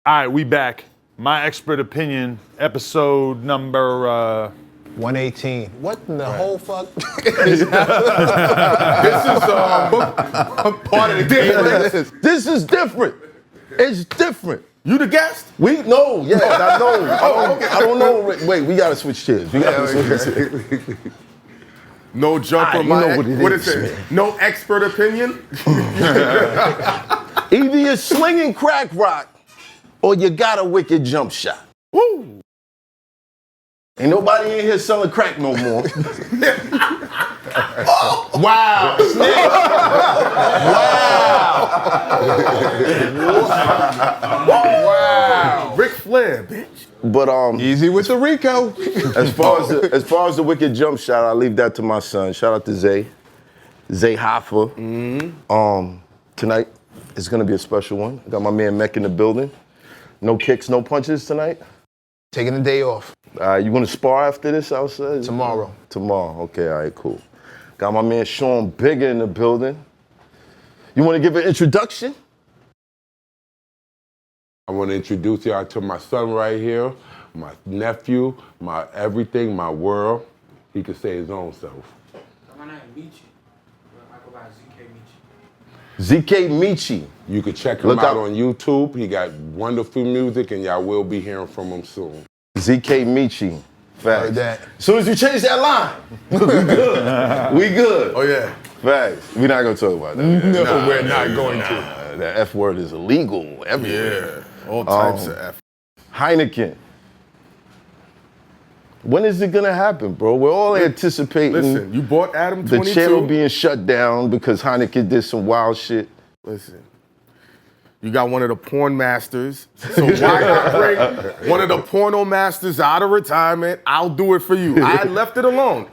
All right, we back. My expert opinion, episode number 118. What in the whole fuck? This is part of the game. This is different. It's different. You the guest? We know, yes, I know. Okay. I don't know. Wait, we gotta switch chairs. We gotta switch chairs. No jump from you my. know what it is, it? man. No expert opinion. Either you're slinging crack rock or you got a wicked jump shot. Woo! Ain't nobody in here selling crack no more. Wow! Wow! Ric Flair, bitch. But Easy with the Rico. as far as the wicked jump shot, I leave that to my son. Shout out to Zay Hoffa. Tonight is gonna be a special one. I got my man MECC in the building. No kicks, no punches tonight. Taking a day off. You gonna spar after this outside? Tomorrow. Tomorrow, okay, all right, cool. Got my man Sean Bigger in the building. You wanna give an introduction? I want to introduce y'all to my son right here, my nephew, my everything, my world. He can say his own self. My name is Michi. I go by ZK Michi. ZK Michi. You can check him out on YouTube. He got wonderful music, and y'all will be hearing from him soon. ZK Michi. Facts. Heard that. As soon as you change that line, we good. We good. Oh yeah. Facts. We're not gonna talk about that. No, we're not going to. That F word is illegal everywhere. Yeah. All types of F. Heineken. When is it gonna happen, bro? We're all anticipating Listen, you bought Adam the 22. channel being shut down because Heineken did some wild shit. Listen, you got one of the porn masters. So why not bring one of the porno masters out of retirement? I'll do it for you. I left it alone.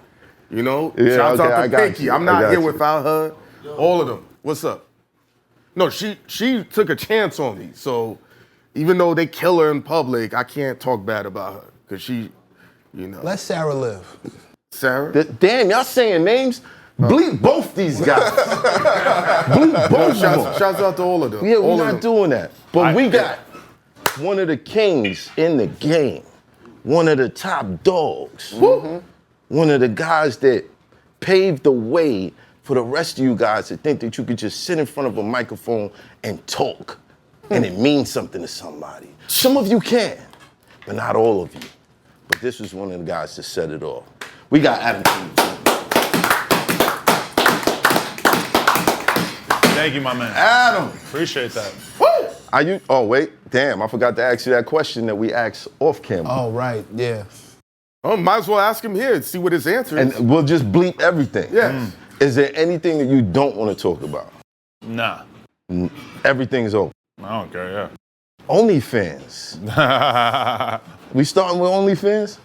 You know, Yeah, shouts okay, I out to got Pinky. you. I'm I not got here you. without her. All of them. What's up? No, she took a chance on me. So even though they kill her in public, I can't talk bad about her. Because she, you know. Let Sarah live. Sarah? Damn, y'all saying names? Bleep both these guys. Bleep both of them. Shouts out to all of them. Yeah, all we're of not them. doing that. But we got one of the kings in the game, one of the top dogs, one of the guys that paved the way for the rest of you guys to think that you could just sit in front of a microphone and talk, and it means something to somebody. Some of you can, but not all of you. But this was one of the guys to set it off. We got Adam. Thank you, my man. Adam. Appreciate that. Are you? Oh wait, damn! I forgot to ask you that question that we asked off camera. Oh, right, yeah. Oh, might as well ask him here and see what his answer is. And we'll just bleep everything. Yes. Is there anything that you don't want to talk about? Nah, Everything's over. I don't care, yeah. OnlyFans. We starting with OnlyFans?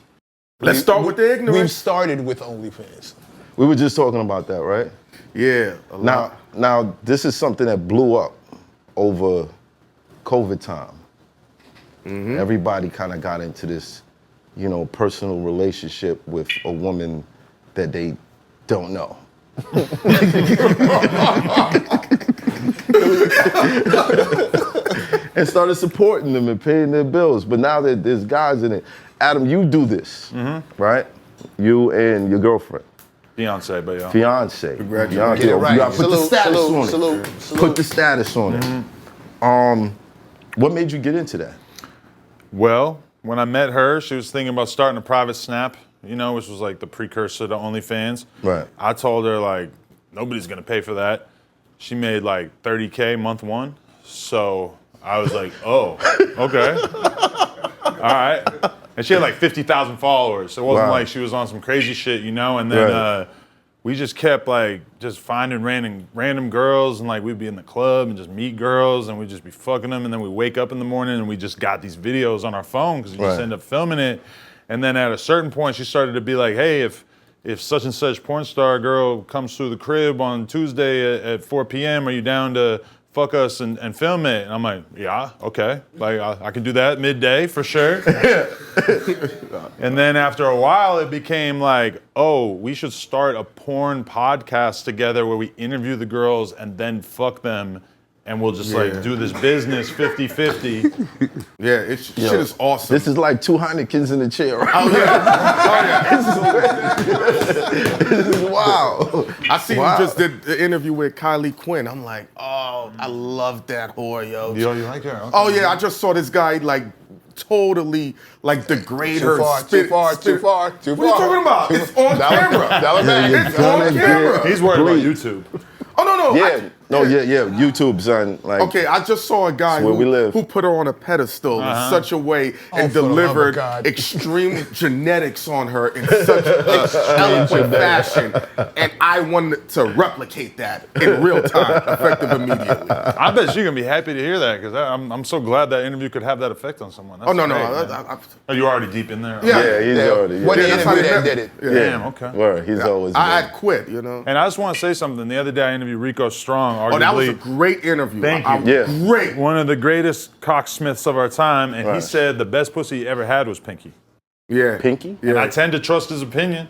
Let's start with the We've ignorance. started with OnlyFans. We were just talking about that, right? Yeah. a lot. Now this is something that blew up over COVID time. Everybody kind of got into this, personal relationship with a woman that they don't know. And started supporting them and paying their bills. But now that there's guys in it, Adam, you do this, right? You and your girlfriend. Beyonce, but yeah. Fiance. Congratulations. Get it right. You gotta put the Salute, status salute, on it. salute, Put the status on it. What made you get into that? Well, when I met her, she was thinking about starting a private snap, which was like the precursor to OnlyFans. Right. I told her, like, nobody's gonna pay for that. She made like $30K month one. So I was like, oh, okay. All right. And she had like 50,000 followers. So it wasn't like she was on some crazy shit, And then we just kept like just finding random girls, and like we'd be in the club and just meet girls, and we'd just be fucking them, and then we wake up in the morning and we just got these videos on our phone because we just end up filming it. And then at a certain point, she started to be like, hey, if such and such porn star girl comes through the crib on Tuesday at 4 p.m., are you down to fuck us and film it? And I'm like, yeah, okay. Like, I can do that midday for sure. And then after a while, it became like, oh, we should start a porn podcast together where we interview the girls and then fuck them and we'll just like do this business 50-50. Yeah, shit is awesome. This is like 2 Heinekens in the chair. Right? Oh yeah. This is wild. I see you just did the interview with Kylie Quinn. I'm like, oh, I love that whore, yo. You like her? Okay. Oh yeah, I just saw this guy like totally like degrade her. Too far. What are you talking about? It's on camera. It's on camera. He's worried about YouTube. Oh no. Yeah, YouTube's on like. Okay, I just saw a guy where we live. who put her on a pedestal in such a way and for the love of delivered God. extreme genetics on her in such eloquent fashion, and I wanted to replicate that in real time, effective immediately. I bet she's gonna be happy to hear that because I'm so glad that interview could have that effect on someone. That's Oh no, great, man. Oh, you already deep in there? Yeah. He's already. What that's how interview they that met. did it? Damn, okay. Word, he's always. I been. had quit, you know. And I just want to say something. The other day I interviewed Rico Strong, arguably Oh, that was a great interview. Thank you. Yeah. Great. one of the greatest cocksmiths of our time, and he Right. said the best pussy he ever had was Pinky. Yeah. Pinky? And I tend to trust his opinion.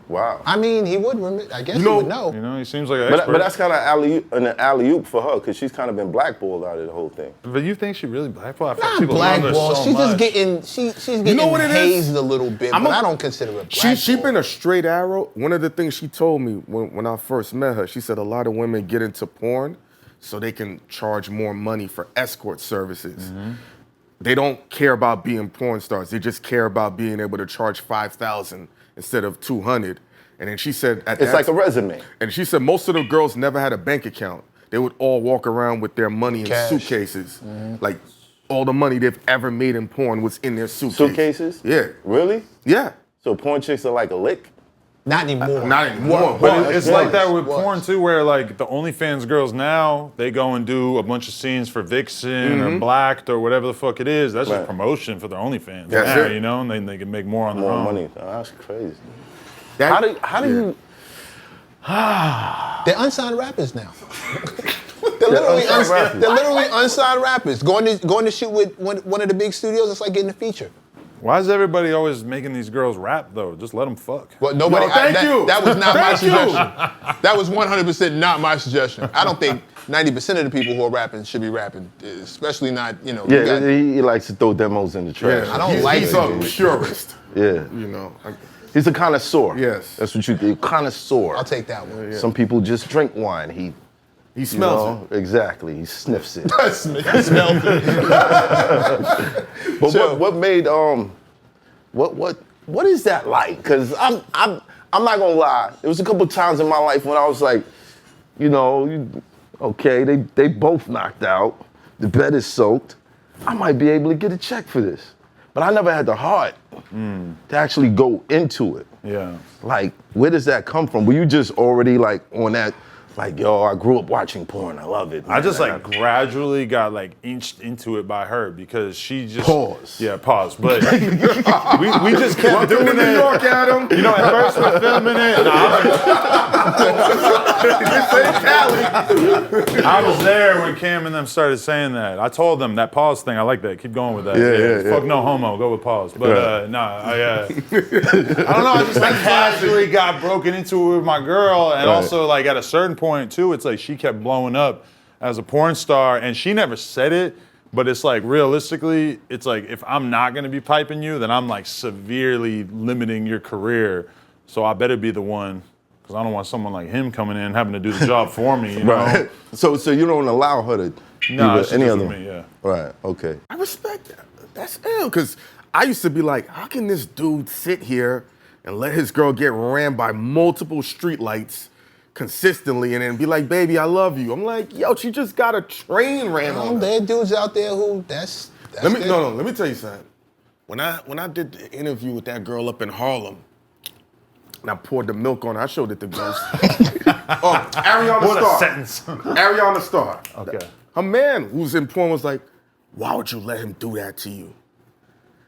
Wow. I mean, he would. I guess he No. would know. You know, he seems like an expert. But that's kind of an alley-oop for her because she's kind of been blackballed out of the whole thing. But you think she really blackballed? I feel like Not people love her blackball. so She's just much. getting. She's getting know what it is? hazed a little bit, I'm but a- I don't consider it blackball. She been a straight arrow. One of the things she told me when I first met her, she said a lot of women get into porn so they can charge more money for escort services. They don't care about being porn stars. They just care about being able to charge $5,000 instead of $200. And then she said It's like a resume. And she said most of the girls never had a bank account. They would all walk around with their money in Cash. suitcases. Like all the money they've ever made in porn was in their suitcase. Suitcases? Yeah. Really? Yeah. So porn chicks are like a lick? Not anymore. Not anymore. But it's like that with was. porn too, where like the OnlyFans girls now, they go and do a bunch of scenes for Vixen or Blacked or whatever the fuck it is. That's Right. just promotion for their OnlyFans. That's now, it. you know, and they can make more on their More own. money. Oh, that's crazy. That- How do you? They're unsigned rappers now. They're literally unsigned rappers. They're literally unsigned rappers. Going to shoot with one of the big studios. It's like getting a feature. Why is everybody always making these girls rap though? Just let them fuck. Well, nobody. No, thank you. That was not my Thank you. suggestion. That was 100% not my suggestion. I don't think 90% of the people who are rapping should be rapping, especially not you got- he likes to throw demos in the trash. I don't he's, like he's it. a purist. Yeah. You know. He's a connoisseur. Yes. That's what you do. Connoisseur. I'll take that one. Some people just drink wine. He He smells it. Exactly. He sniffs it. It smells good. But So- what made what is that like? Because I'm not gonna lie. There was a couple times in my life when I was like, okay, they both knocked out. The bed is soaked. I might be able to get a check for this. But I never had the heart to actually go into it. Yeah. Like, where does that come from? Were you just already like on that, like, yo, I grew up watching porn. I love it. I man. just like gradually got like inched into it by her because she just Pause. Yeah, pause. But we just kept doing Welcome to New it. York, Adam. You know, at first we're filming it. And I was there when Cam and them started saying that. I told them that pause thing. I like that. Keep going with that. Yeah. Fuck no homo. Go with pause. But I don't know. I just like casually got broken into it with my girl, and also like at a certain point too, it's like she kept blowing up as a porn star, and she never said it. But it's like realistically, it's like if I'm not gonna be piping you, then I'm like severely limiting your career. So I better be the one, because I don't want someone like him coming in having to do the job for me. You know? Right. So you don't allow her to No, be it's with any just other with me, yeah. Right. Okay. I respect that. That's ill, because I used to be like, how can this dude sit here and let his girl get ran by multiple streetlights consistently and then be like, baby, I love you. I'm like, yo, she just got a train ran on her. There are dudes out there who that's Let me their- let me tell you something. When I did the interview with that girl up in Harlem, and I poured the milk on her, I showed it to girls. Ariana What a Star. sentence. Ariana Star. Okay. Her man who's in porn was like, why would you let him do that to you?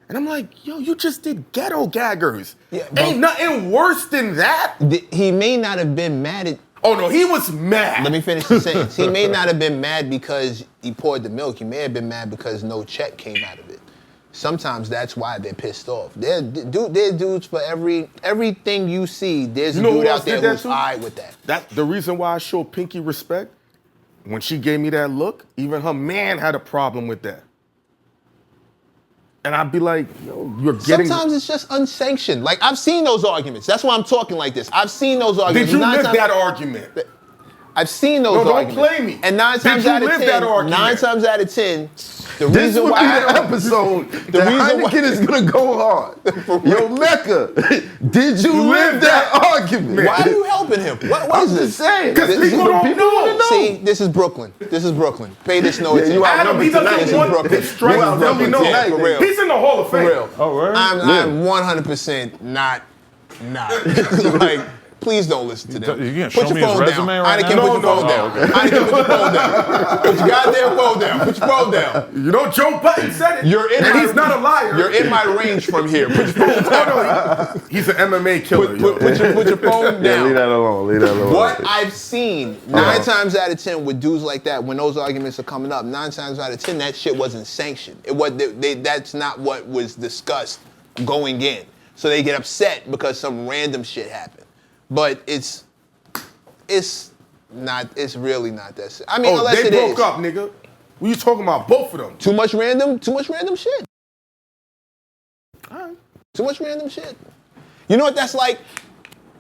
And I'm like, yo, you just did ghetto gaggers. Yeah, but- Ain't nothing worse than that. He may not have been mad at. Oh no, he was mad. Let me finish the sentence. He may not have been mad because he poured the milk. He may have been mad because no check came out of it. Sometimes that's why they're pissed off. There's dudes for everything you see. There's a You know dude who out else there did that who's too? alright with that. The reason why I show Pinky respect, when she gave me that look, even her man had a problem with that. And I'd be like, yo, you're getting... Sometimes it's just unsanctioned. Like, I've seen those arguments. That's why I'm talking like this. I've seen those arguments. Did you live that argument? I've seen those arguments. Don't play me. And 9 times out of 10, 9 times out of 10, the This reason would why be I the don't... episode The that reason why- Heineken is gonna go hard. Yo, Mecca, did you live that argument? Why are you helping him? What I'm is just this? saying. Because people don't know. See, this is Brooklyn. This is Brooklyn. Pay this no Yeah, you attention. Adam, he outnumbered doesn't tonight. want his strength You to be outnumbered known. tonight, for real. He's in the Hall of Fame. For real. Oh, word? I'm 100% not. Like, please don't listen to them. You gonna Put show your me his phone resume down. right Heineken, now? put your phone down. Heineken, put your phone down. Put your goddamn phone down. Put your phone down. You know, Joe Button said it. You're in and my, he's not a liar. You're in my range from here. Put your phone down. He's an MMA killer. Put your phone down. Yeah, leave that alone. Leave that alone. What I've seen 9 times out of 10 with dudes like that, when those arguments are coming up, 9 times out of 10 that shit wasn't sanctioned. It was that's not what was discussed going in. So they get upset because some random shit happened. But it's really not that. I mean, unless they it broke is. up, nigga. We you talking about both of them? Too much random shit. Too much random shit. You know what that's like?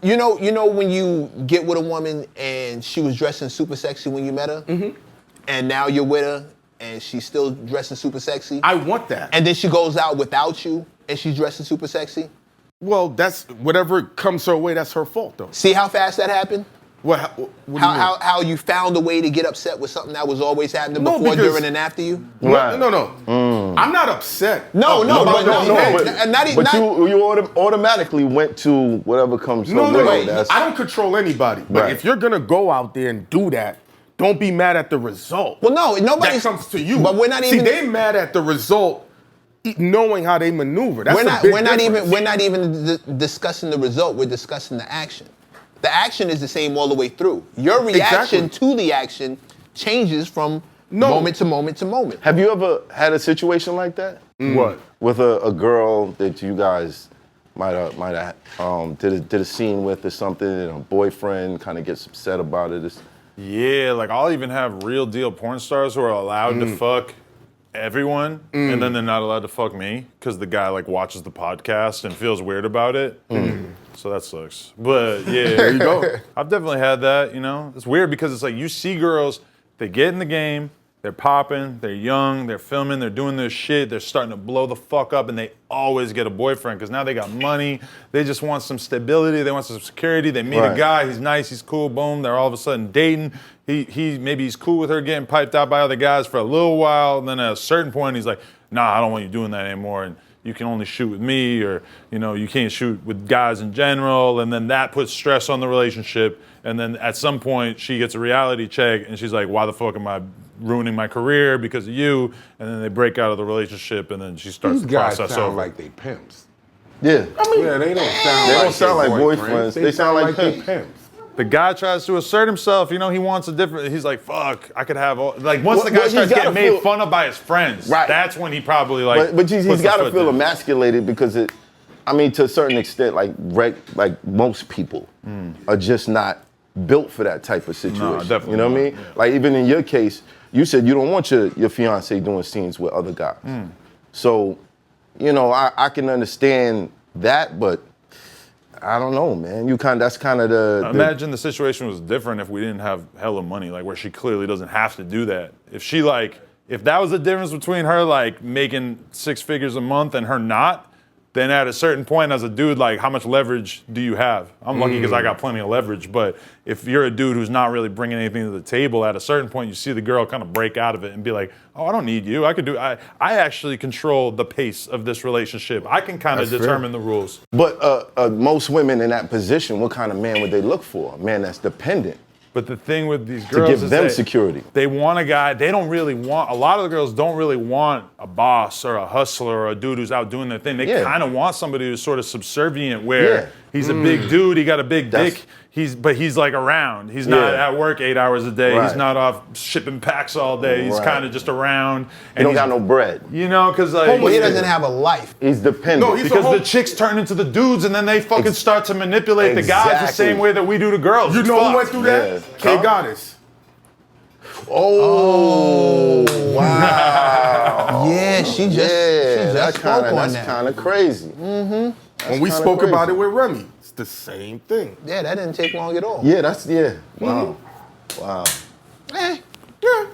You know when you get with a woman and she was dressing super sexy when you met her, and now you're with her and she's still dressing super sexy. I want that. And then she goes out without you and she's dressing super sexy. Well, that's whatever comes her way. That's her fault, though. See how fast that happened? What do you mean? How you found a way to get upset with something that was always happening No, before, because- during, and after you? Right. No. I'm not upset. No, But not you automatically went to whatever comes your No. way. That's, I don't control anybody. But Right. if you're gonna go out there and do that, don't be mad at the result. Well, no, nobody's. That comes to you. But we're not even. See, they mad at the result, knowing how they maneuver. That's we're not. a big We're not difference. even. We're not even discussing the result. We're discussing the action. The action is the same all the way through. Your reaction to the action changes from moment to moment to moment. have you ever had a situation like that? What? With a girl that you guys might have did a scene with or something, and a boyfriend kind of gets upset about it. Yeah, like I'll even have real deal porn stars who are allowed to fuck everyone, and then they're not allowed to fuck me because the guy like watches the podcast and feels weird about it. So that sucks. But yeah, There you go. I've definitely had that. You know, it's weird because it's like you see girls, they get in the game, they're popping, they're young, they're filming, they're doing their shit, they're starting to blow the fuck up, and they always get a boyfriend because now they got money. They just want some stability. They want some security. They meet a guy. He's nice. He's cool. Boom. They're all of a sudden dating. He maybe he's cool with her getting piped out by other guys for a little while. And then at a certain point, he's like, nah, I don't want you doing that anymore. And you can only shoot with me, or you can't shoot with guys in general. And then that puts stress on the relationship. And then at some point, she gets a reality check, and she's like, why the fuck am I ruining my career because of you? And then they break out of the relationship, and then she starts These the guys process sound over. like they pimps. Yeah. Yeah, they don't sound They like don't sound like boyfriends. They sound like they pimps. pimps. The guy tries to assert himself. He wants a different. He's like, "Fuck, I could have all." Like once the guy he's starts gotta getting made feel- fun of by his friends, Right. that's when he probably like. But he's puts got the to foot feel down. emasculated because to a certain extent, like most people are just not built for that type of situation. definitely You know what I not, mean? yeah. Like even in your case, you said you don't want your fiance doing scenes with other guys. So, I can understand that, but I don't know, man. That's kind of the. Imagine the situation was different if we didn't have hella money, like where she clearly doesn't have to do that. If that was the difference between her like making 6 figures a month and her not, then at a certain point as a dude, like how much leverage do you have? I'm lucky because I got plenty of leverage, but if you're a dude who's not really bringing anything to the table, at a certain point you see the girl kind of break out of it and be like, oh, I don't need you. I actually control the pace of this relationship. I can kind of determine the rules. But most women in that position, what kind of man would they look for? A man that's dependent. But the thing with these To girls give is them that security. They want a guy. They don't really want. A lot of the girls don't really want a boss or a hustler or a dude who's out doing their thing. They kind of want somebody who's sort of subservient, where he's a big dude. He got a big dick. But he's like around. He's not at work 8 hours a day. Right. He's not off shipping packs all day. He's kind of just around. He don't got no bread. Because like Well, he doesn't have a life. He's dependent. No, he's because the chicks turn into the dudes and then they fucking start to manipulate the guys the Exactly. same way that we do the girls. You It's know who fucked. went through that? Yeah. K Huh? Goddess. Oh, wow. Yeah, she just spoke on that's that. kind of crazy. When we kinda spoke crazy. about it with Remy, it's the same thing. Yeah, that didn't take long at all. Yeah, wow. Wow. Eh. Yeah.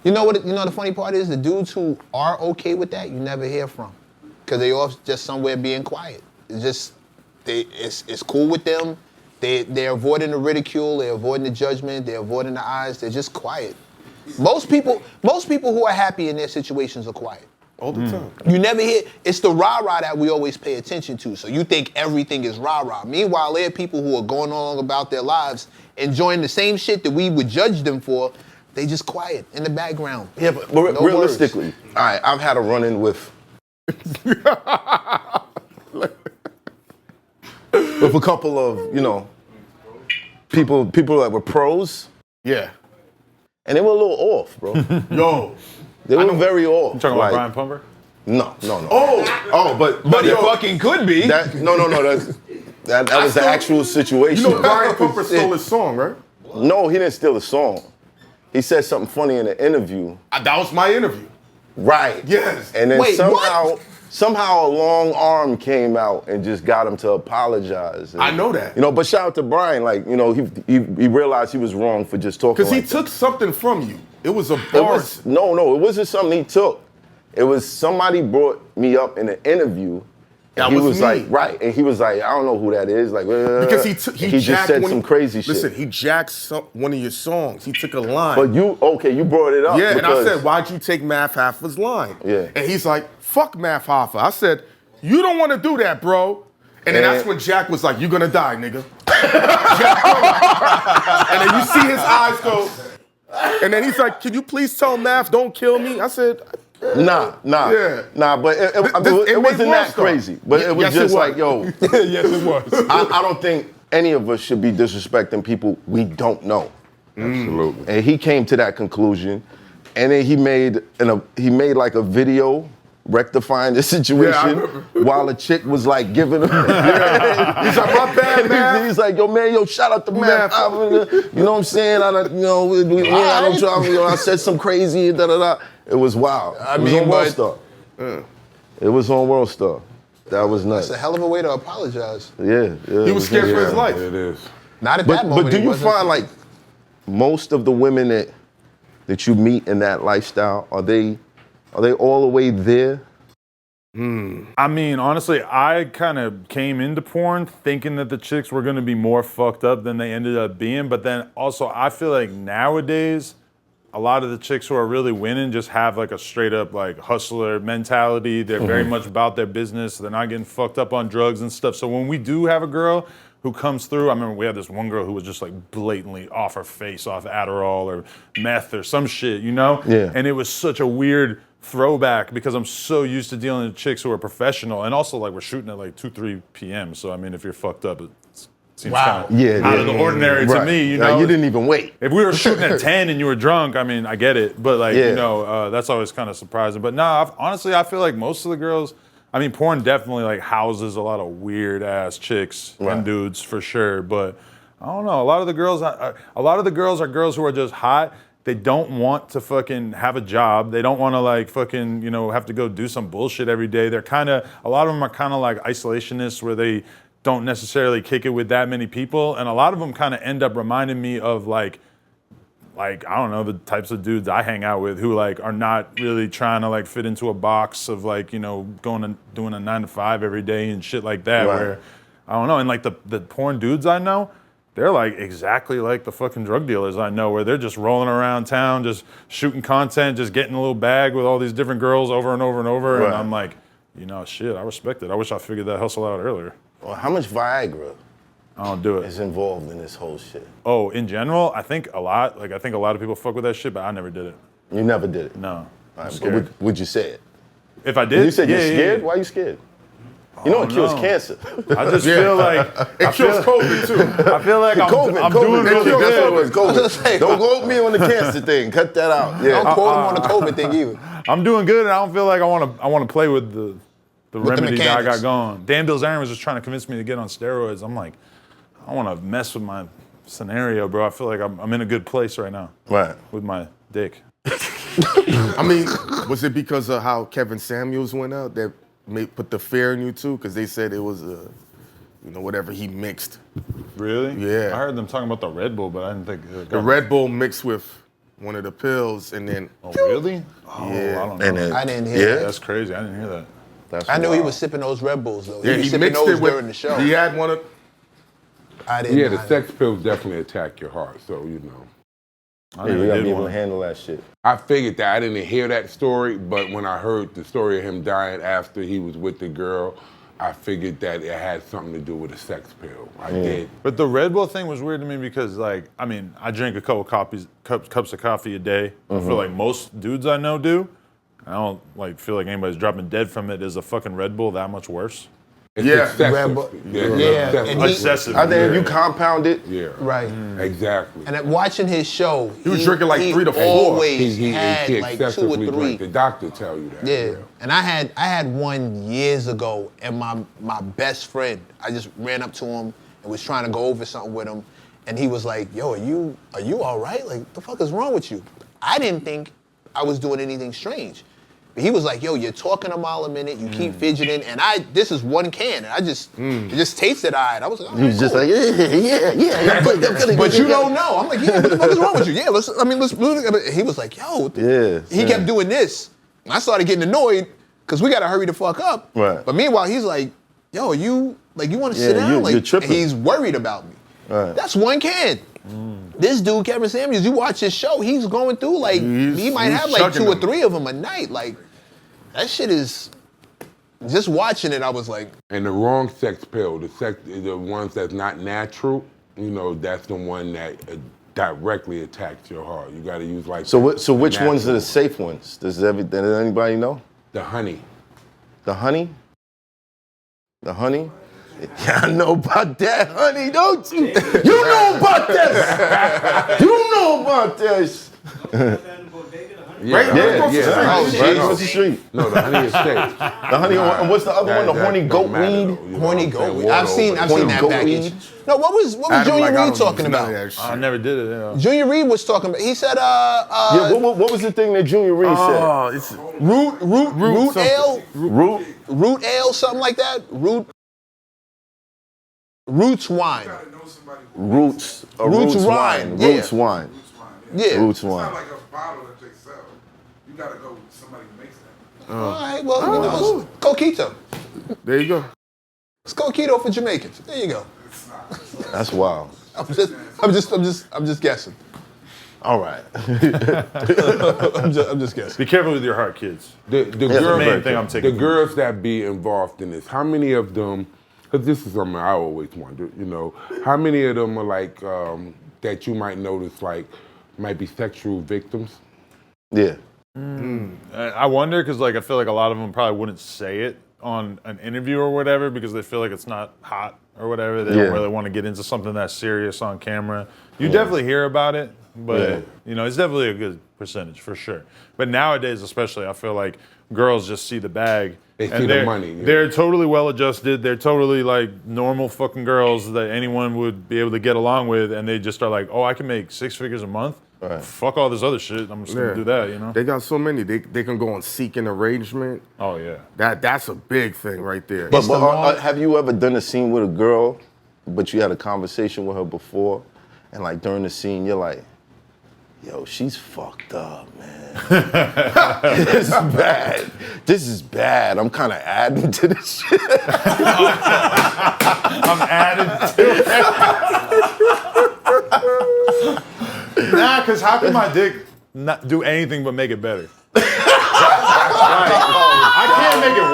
You know what? You know the funny part is the dudes who are okay with that, you never hear from, because they off just somewhere being quiet. It's just it's cool with them. They're avoiding the ridicule. They're avoiding the judgment. They're avoiding the eyes. They're just quiet. Most people who are happy in their situations are quiet. All the time. You never hear, it's the rah-rah that we always pay attention to. So you think everything is rah-rah. Meanwhile, there are people who are going along about their lives, enjoying the same shit that we would judge them for. They just quiet in the background. Yeah, but No realistically, all right, I've had a run-in with a couple of, people that were pros, Yeah. and they were a little off, bro. Yo. They were very off. You talking about Like, Brian Pumper? No. But it yo, fucking could be. that was the actual situation. You know Brian Pumper stole his song, right? No, he didn't steal the song. He said something funny in an interview. That was my interview. Right. Yes. And then Wait, what? somehow a long arm came out and just got him to apologize. And, I know that. But shout out to Brian. Like, he realized he was wrong for just talking. Because he like took something from you. It was a that. bar. No, it wasn't something he took. It was somebody brought me up in an interview. That He was was me. like, right, and he was like, I don't know who that is. Like, Because he just jacked said one- some crazy shit. Listen, he jacked one of your songs. He took a line. But you brought it up. Yeah, and I because- said, why'd you take Math Hoffa's line? Yeah. And he's like, fuck Math Hoffa. I said, you don't want to do that, bro. And then And- that's when Jack was like, you gonna die, nigga. And then you see his eyes go, and then he's like, can you please tell Math, don't kill me? I said, Nah, Yeah. but it made wasn't that World Star. crazy. But it was Yes, it just was. like, yo, Yes, it was. I don't think any of us should be disrespecting people we don't know. Absolutely. And he came to that conclusion, and then he made like a video rectifying the situation remember. while a chick was like giving him. he's like, my bad, man. He's like, yo, shout out to Matt. Math. You know what I'm saying? I don't try. I said some crazy. Da da da. It was wild. It was on World Star. It was on World Star. That was nuts. It's a hell of a way to apologize. Yeah. He was scared for his life. It is. Not at that moment. But do he you wasn't. find like most of the women that you meet in that lifestyle, are they all the way there? I mean, honestly, I kind of came into porn thinking that the chicks were going to be more fucked up than they ended up being. But then also, I feel like nowadays, a lot of the chicks who are really winning just have like a straight up like hustler mentality. They're very much about their business. They're not getting fucked up on drugs and stuff. So when we do have a girl who comes through, I remember we had this one girl who was just like blatantly off her face, off Adderall or meth or some shit, Yeah. And it was such a weird throwback because I'm so used to dealing with chicks who are professional, and also like we're shooting at like 2-3 p.m. So I mean, if you're fucked up, it seems kind of out of the ordinary to Right. me. Now, you didn't even wait. If we were shooting at 10 and you were drunk, I mean, I get it, but like Yeah. that's always kind of surprising. But nah, honestly, I feel like most of the girls. I mean, porn definitely like houses a lot of weird ass chicks Right. and dudes for sure. But I don't know. A lot of the girls are girls who are just hot. They don't want to fucking have a job. They don't want to like fucking, have to go do some bullshit every day. They're a lot of them are kind of like isolationists where they don't necessarily kick it with that many people. And a lot of them kind of end up reminding me of like, I don't know, the types of dudes I hang out with who like are not really trying to like fit into a box of like, going and doing a 9 to 5 every day and shit like that. Right. Where, I don't know. And like the porn dudes I know, they're like exactly like the fucking drug dealers I know, where they're just rolling around town, just shooting content, just getting a little bag with all these different girls over and over and over. Right. And I'm like, shit, I respect it. I wish I figured that hustle out earlier. Well, how much Viagra I don't do it. is involved in this whole shit? Oh, in general, I think a lot. Like, I think a lot of people fuck with that shit, but I never did it. You never did it. No. All I'm right, scared. but would you say it? If I did, You said you're yeah, scared? yeah. Why are you scared? You know it kills no. cancer. I just feel like It kills COVID too. I feel like I'm COVID. doing really That's what it good. was. COVID. Don't go with me on the cancer thing. Cut that out. Yeah. Don't quote him on the COVID thing either. I'm doing good, and I don't feel like I want to play with the remedy that I got mechanics. going. Dan Bilzerian was just trying to convince me to get on steroids. I'm like, I want to mess with my scenario, bro. I feel like I'm in a good place right now. Right. With my dick. I mean, was it because of how Kevin Samuels went out that put the fear in you too? Because they said it was whatever he mixed. Really? Yeah. I heard them talking about the Red Bull, but I didn't think the Red Bull mixed with one of the pills, and then. Oh, really? Oh, Yeah. I don't know. And then, I didn't hear that. That's crazy. I didn't hear that. That's I knew he wild. was sipping those Red Bulls though. Yeah, he was he sipping mixed those it with. during the show. He had one of. I didn't. Yeah, the I- sex pills definitely attack your heart, so you know. I Yeah, never you gotta did be able one. to handle that shit. I figured that I didn't hear that story, but when I heard the story of him dying after he was with the girl, I figured that it had something to do with a sex pill. I did. But the Red Bull thing was weird to me because, like, I mean, I drink a couple cups of coffee a day. I feel like most dudes I know do. I don't like feel like anybody's dropping dead from it. Is a fucking Red Bull that much worse? It's Yeah. excessive. Red Bull- Yeah, Yeah, excessive. and he- Excessive. I think if you compound it, Yeah. Right. Exactly. And at watching his show, He was drinking like 3 to 4. Always he had like 2 or excessively 3. drank. The doctor tell you that. Yeah, and I had one years ago, and my best friend, I just ran up to him and was trying to go over something with him, and he was like, "Yo, are you all right? Like, the fuck is wrong with you?" I didn't think I was doing anything strange, but he was like, "Yo, you're talking a mile a minute, you keep fidgeting, and this is one can, and it just tasted alright." I was like, "All he right, was just cool." like, yeah. But you don't know. I'm like, yeah, what the fuck is wrong with you? Yeah, let's. He was like, yo. What the-" Yeah, He kept doing this. And I started getting annoyed because we got to hurry the fuck up. Right. But meanwhile, he's like, yo, you want to sit Yeah, down? you're tripping. He's worried about me. Right. That's one can. This dude, Kevin Samuels, you watch his show, he's going through like, he might he's have like 2 chugging or them. 3 of them a night. Like, that shit is, just watching it, I was like, And the wrong sex pill, the ones that's not natural, you know, that's the one that directly attacks your heart. You got to use like. So which ones are the natural. safe ones? Does anybody know? The honey. The honey? The honey? Yeah, I know about that honey, don't you? You know about this. You know about this. Yeah, Right across the street. No, the honey is safe. The honey, and what's the other one? The horny goat weed? horny goat weed. I've seen that goat package. weed. No, what was Junior Reed talking about? I never did it. Yeah. Junior Reed was talking about. He said, Yeah, what was the thing that Junior Reed said? Oh, it's root something. ale, Root? root ale, something like that. Roots wine. Roots. Roots wine, yeah. Roots wine. Yeah. Roots It's not wine. like a bottle that they sell. You gotta go with somebody who makes that. All right, well, you know, it's coquito. There you go. It's coquito for Jamaicans. There you go. That's wild. I'm just guessing. All right. I'm just guessing. Be careful with your heart, kids. The girls, main thing I'm taking the from girls that be involved in this, how many of them, because this is something I always wonder, you know, how many of them are like, that you might notice like, might be sexual victims? Yeah. I wonder because like I feel like a lot of them probably wouldn't say it on an interview or whatever because they feel like it's not hot or whatever. They Yeah. don't really want to get into something that's serious on camera. You definitely hear about it, but you know it's definitely a good percentage for sure. But nowadays, especially, I feel like girls just see the bag. They and see the they're- money, yeah. They're totally well adjusted. They're totally like normal fucking girls that anyone would be able to get along with, and they just are like, oh, I can make 6 figures a month. Right. Fuck all this other shit. I'm just gonna do that, you know. They got so many. They can go on seeking arrangement. Oh yeah. That's a big thing right there. But have you ever done a scene with a girl, but you had a conversation with her before, and like during the scene, you're like, yo, she's fucked up, man. This is bad. This is bad. I'm kind of adding to this shit. I'm added to it. Nah, because how can my dick not do anything but make it better? Like, I can't make it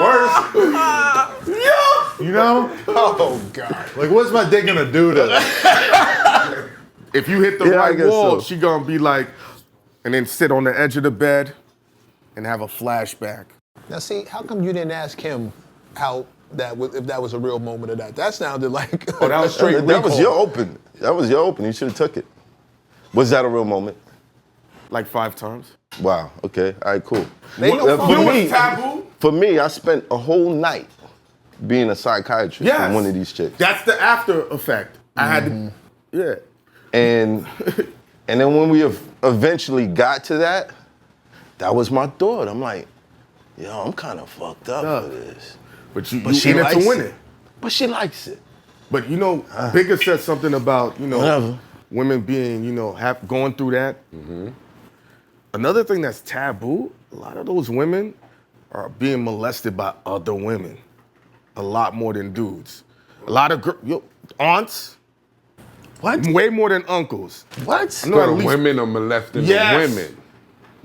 worse. You know? Oh God. Like, what's my dick gonna do to If you hit the Yeah, I right guess wall, so. she gonna be like, and then sit on the edge of the bed and have a flashback. Now see, how come you didn't ask him how that was, if that was a real moment of that? That sounded like Oh, that was straight That was recall. your open. That was your open. You should have took it. Was that a real moment? Like 5 times. Wow. Okay. All right. Cool. They know For fucking me, taboo? for me, I spent a whole night being a psychiatrist Yes. for one of these chicks. That's the after effect. I had to, yeah. And then when we eventually got to that was my thought. I'm like, yo, I'm kind of fucked up for this. But she she in it likes to win it. it. But she likes it. But you know, Bigga said something about, you know, Whatever. women being, you know, going through that. Another thing that's taboo, a lot of those women are being molested by other women. A lot more than dudes. A lot of aunts. What? Way more than uncles. What? I know So at the least- women are molesting Yes. the women.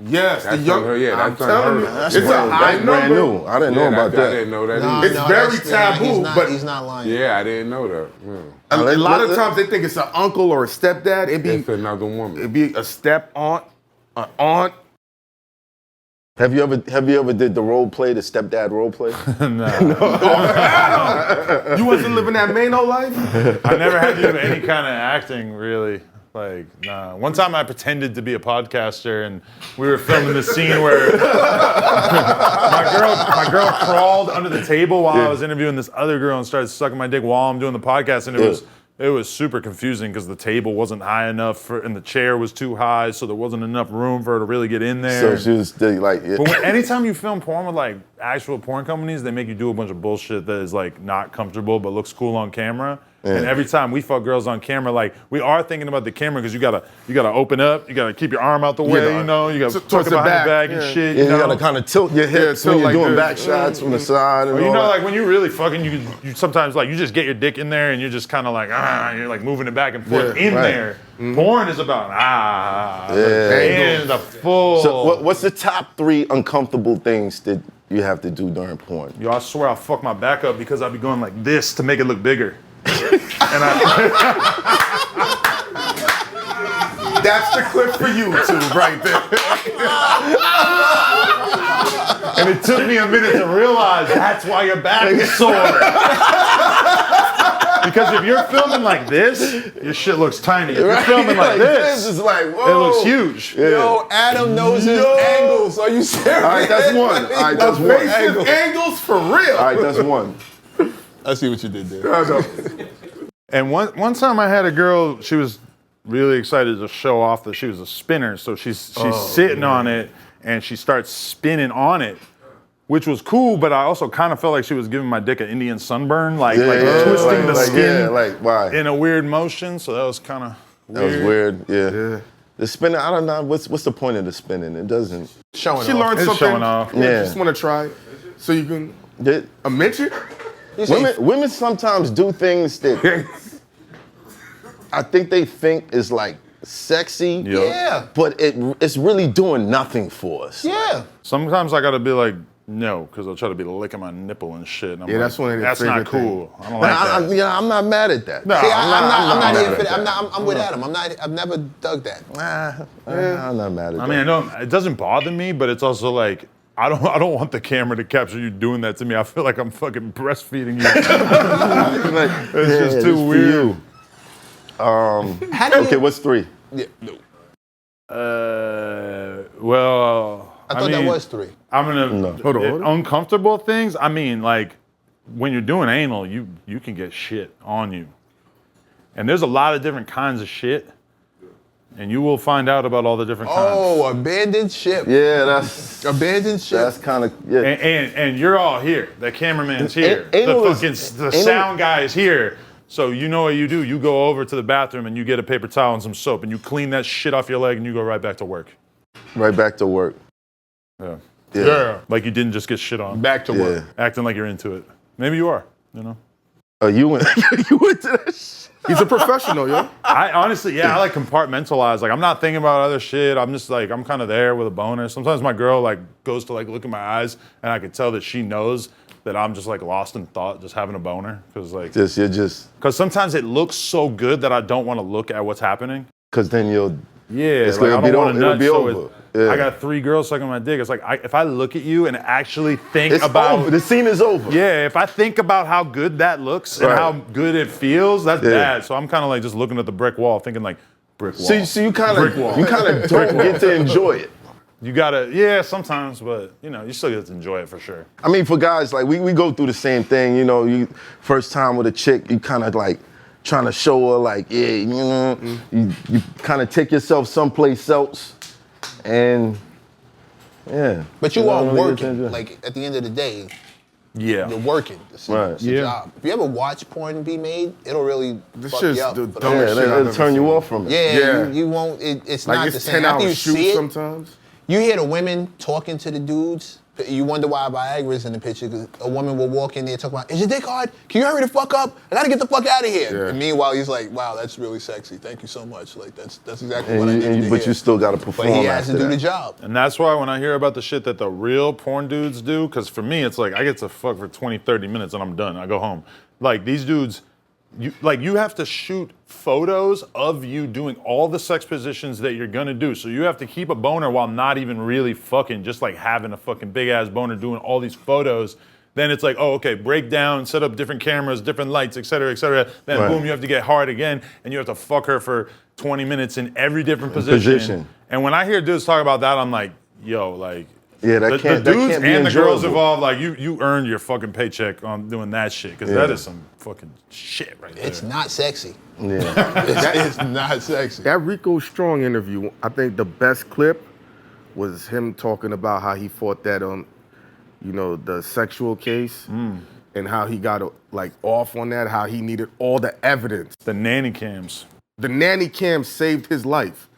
Yes, That's the young. unheard- yeah, I'm that's telling you, unheard of. it's a high That's brand number. new. I didn't know about I that. didn't know that Nah, either. It's no, very that's- taboo, he's not, but- he's not lying. Yeah, I didn't know that. Yeah. A lot of let- times they think it's an uncle or a stepdad. It's another woman. It'd be a step aunt, an aunt. Have you ever did the role play, the stepdad role play? You wasn't living that Mano life? I never had to do any kind of acting, really. Like, nah. One time I pretended to be a podcaster, and we were filming the scene where my girl crawled under the table while I was interviewing this other girl and started sucking my dick while I'm doing the podcast, and it was super confusing because the table wasn't high enough and the chair was too high, so there wasn't enough room for her to really get in there. So she was like, yeah. But anytime you film porn with like actual porn companies, they make you do a bunch of bullshit that is like not comfortable but looks cool on camera. And every time we fuck girls on camera, like we are thinking about the camera because you gotta open up, you gotta keep your arm out the way, you know, you gotta tuck towards it the behind the back, back and yeah. shit. Yeah, you you know? gotta kind of tilt your hips tilt when you're like doing this. back shots from the side and Or, you all know, that. like when you really fucking, you sometimes like you just get your dick in there and you're just kind of like you're like moving it back and forth Yeah, in right. there. Porn is about Yeah. and the full. So what's the top 3 uncomfortable things that you have to do during porn? Yo, I swear I'll fuck my back up because I'll be going like this to make it look bigger. And That's the clip for YouTube right there. And it took me a minute to realize that's why your back is sore. Because if you're filming like this, your shit looks tiny. If you're filming like this, is like, it whoa. looks huge. Yo, Adam knows his angles. Are you serious? All right, that's one. All right, that's one. Faces, angles for real. All right, that's one. I see what you did there. And one time I had a girl, she was really excited to show off that she was a spinner. So she's sitting on it and she starts spinning on it, which was cool, but I also kind of felt like she was giving my dick an Indian sunburn, like twisting the skin Yeah, like why? in a weird motion. So that was kind of That was weird. Yeah. The spinning, I don't know. What's the point of the spinning? It doesn't. Showing She off. learned It's something. showing off. Yeah. Just want to try it. So you can That, midget? women sometimes do things that I think they think is like sexy. Yeah. But it's really doing nothing for us. Yeah. Sometimes I gotta be like, no, because they'll try to be licking my nipple and shit. And I'm Yeah, like, that's one of the that's not favorite cool. I don't But like that. I'm not mad at that. No, See, I'm not mad here at for that. that. I'm with Adam. I've never dug that. I'm not mad at that. I mean, it doesn't bother me, but it's also like, I don't want the camera to capture you doing that to me. I feel like I'm fucking breastfeeding you. It's just too weird. Okay, what's 3? Yeah. No. Well, I thought that mean, was 3. I'm gonna Hold on. uncomfortable things. I mean, like when you're doing anal, you can get shit on you, and there's a lot of different kinds of shit, and you will find out about all the different kinds. Oh, abandoned ship. Yeah, that's Abandoned ship. kind of yeah. And you're all here. The cameraman's here. Anal The is- fucking anal- sound guy is here. So you know what you do. You go over to the bathroom and you get a paper towel and some soap and you clean that shit off your leg and you go right back to work. Right back to work. Yeah. Yeah. Like you didn't just get shit on. Back to work. Acting like you're into it. Maybe you are, you know? You went you went to that shit. He's a professional, yo. I honestly, I like compartmentalize. Like I'm not thinking about other shit. I'm just like, I'm kind of there with a boner. Sometimes my girl like goes to like look in my eyes and I can tell that she knows that I'm just like lost in thought, just having a boner. Because sometimes it looks so good that I don't want to look at what's happening. Because then you'll. Yeah, It's like, gonna I be don't want to it'll nut. be So over. Yeah. I got 3 girls sucking my dick. It's like if I look at you and actually think It's about over. The scene is over. yeah, if I think about how good that looks and Right. how good it feels, that's Yeah. bad. So I'm kind of like just looking at the brick wall, thinking like brick wall. So you kind Brick of wall. don't get to enjoy it. You gotta, yeah, sometimes, but you know, you still get to enjoy it for sure. I mean, for guys, like we go through the same thing. You know, you first time with a chick, you kind of like trying to show her like, yeah, you know, you kind of take yourself someplace else, and yeah. But you know, are don't really get working. into it. Like at the end of the day, Yeah. you're working. It's a, Right. it's a job. If you ever watch porn be made, it'll really This fuck shit's you up. the for dumbest that. shit I've it'll ever turn you seen. off from it. Yeah, Yeah. You won't. It's Like not it's the same. 10-hour After you shoot see it, sometimes. you hear the women talking to the dudes. You wonder why Viagra's in the picture, because a woman will walk in there talking about, is your dick hard? Can you hurry the fuck up? I gotta get the fuck out of here. Yeah. And meanwhile, he's like, wow, that's really sexy. Thank you so much. Like, that's exactly what I And needed to but hear. you still got to perform. But he has to after do that. the job. And that's why when I hear about the shit that the real porn dudes do, because for me, it's like I get to fuck for 20, 30 minutes and I'm done. I go home. Like these dudes, you have to shoot photos of you doing all the sex positions that you're gonna do. So you have to keep a boner while not even really fucking, just like having a fucking big ass boner doing all these photos. Then it's like, oh, okay, break down, set up different cameras, different lights, et cetera, et cetera. Then Right. boom, you have to get hard again and you have to fuck her for 20 minutes in every different position. And when I hear dudes talk about that, I'm like, yo, like, Yeah, that the can't dudes be and the girls enjoyable. involved, like you earned your fucking paycheck on doing that shit, because that is some fucking shit right there. It's not sexy. Yeah. It's not sexy. That Rico Strong interview, I think the best clip was him talking about how he fought that you know, the sexual case and how he got like off on that, how he needed all the evidence. The nanny cams. The nanny cam saved his life.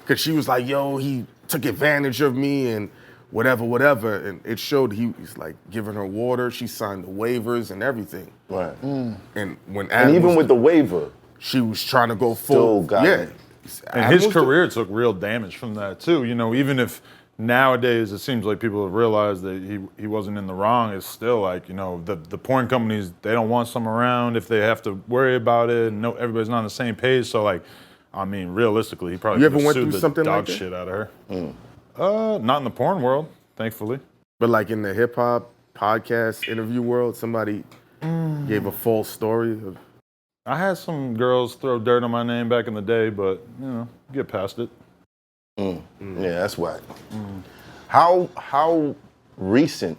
Cause she was like, yo, he took advantage of me and whatever. And it showed he's like giving her water. She signed the waivers and everything. Right. And when And Adam even was- with the waiver, she was trying to go Still full. got Yeah. it. And his career took real damage from that too. You know, even if nowadays it seems like people have realized that he wasn't in the wrong, it's still like, you know, the porn companies, they don't want some around if they have to worry about it and everybody's not on the same page. So like, I mean, realistically, he probably You could ever have went sued through the something dog like that? shit out of her. Not in the porn world, thankfully. But like in the hip hop podcast interview world, somebody gave a false story of. I had some girls throw dirt on my name back in the day, but you know, get past it. yeah, that's whack. How recent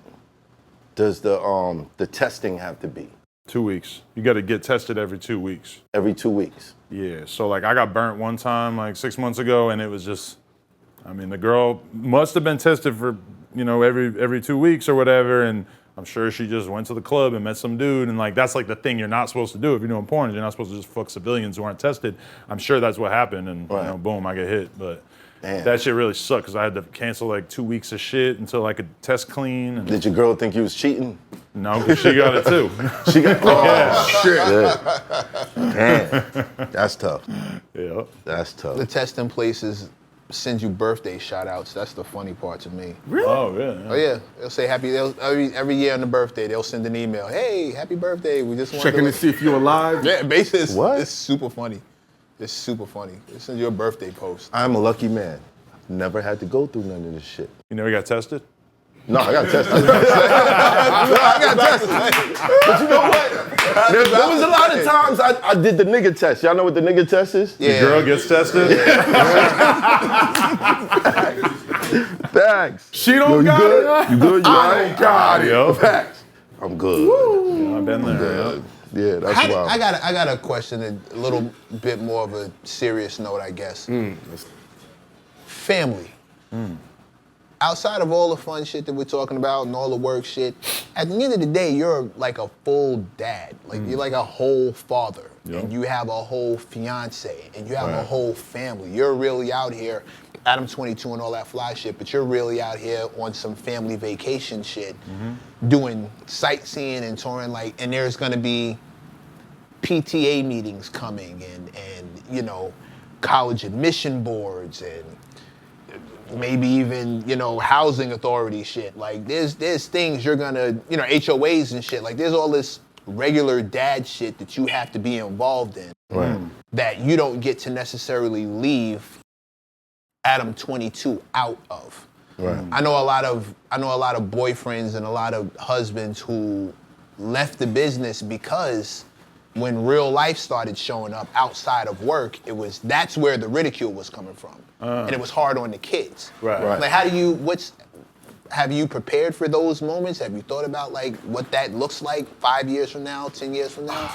does the testing have to be? 2 weeks. You got to get tested every 2 weeks. Every 2 weeks. Yeah, so like I got burnt one time like 6 months ago, and it was just, I mean, the girl must have been tested for, you know, every 2 weeks or whatever, and I'm sure she just went to the club and met some dude, and like that's like the thing you're not supposed to do if you're doing porn. You're not supposed to just fuck civilians who aren't tested. I'm sure that's what happened, and you know, boom, I get hit. But Damn. that shit really sucked because I had to cancel like 2 weeks of shit until I could test clean. And Did your girl think you was cheating? no, because she got it too. She got Yeah. Damn. That's tough. Yeah. That's tough. The testing places send you birthday shout outs. That's the funny part to me. Oh yeah. Oh yeah, they'll say every year on the birthday they'll send an email. Hey, happy birthday! We just want Checking to see if you're alive. Yeah, basically, What? It's super funny. It's super funny. They send you a birthday post. I'm a lucky man. Never had to go through none of this shit. You never got tested? No, I got tested. I got tested. But you know what? There was a lot of times I did the nigga test. Y'all know what the nigga test is? Yeah. Girl gets tested? Facts. She don't Yo, you got good? it. You good? You all I right? don't got it. Yo. Facts. I'm good. Yeah, I've been there. Yeah. Yeah, that's wild. I got a question, a little bit more of a serious note, I guess. Family. Outside of all the fun shit that we're talking about and all the work shit, at the end of the day, you're like a full dad. Like you're like a whole father. Yeah. And you have a whole fiance and you have a whole family. You're really out here, Adam 22 and all that fly shit, but you're really out here on some family vacation shit, doing sightseeing and touring, like, and there's gonna be PTA meetings coming and you know, college admission boards and maybe even, you know, housing authority shit. Like there's things you're gonna, you know, HOAs and shit. Like there's all this regular dad shit that you have to be involved in that you don't get to necessarily leave Adam 22 out of. Right. I know a lot of boyfriends and a lot of husbands who left the business because when real life started showing up outside of work, that's where the ridicule was coming from. And it was hard on the kids. Right. Like have you prepared for those moments? Have you thought about like what that looks like 5 years from now, 10 years from now?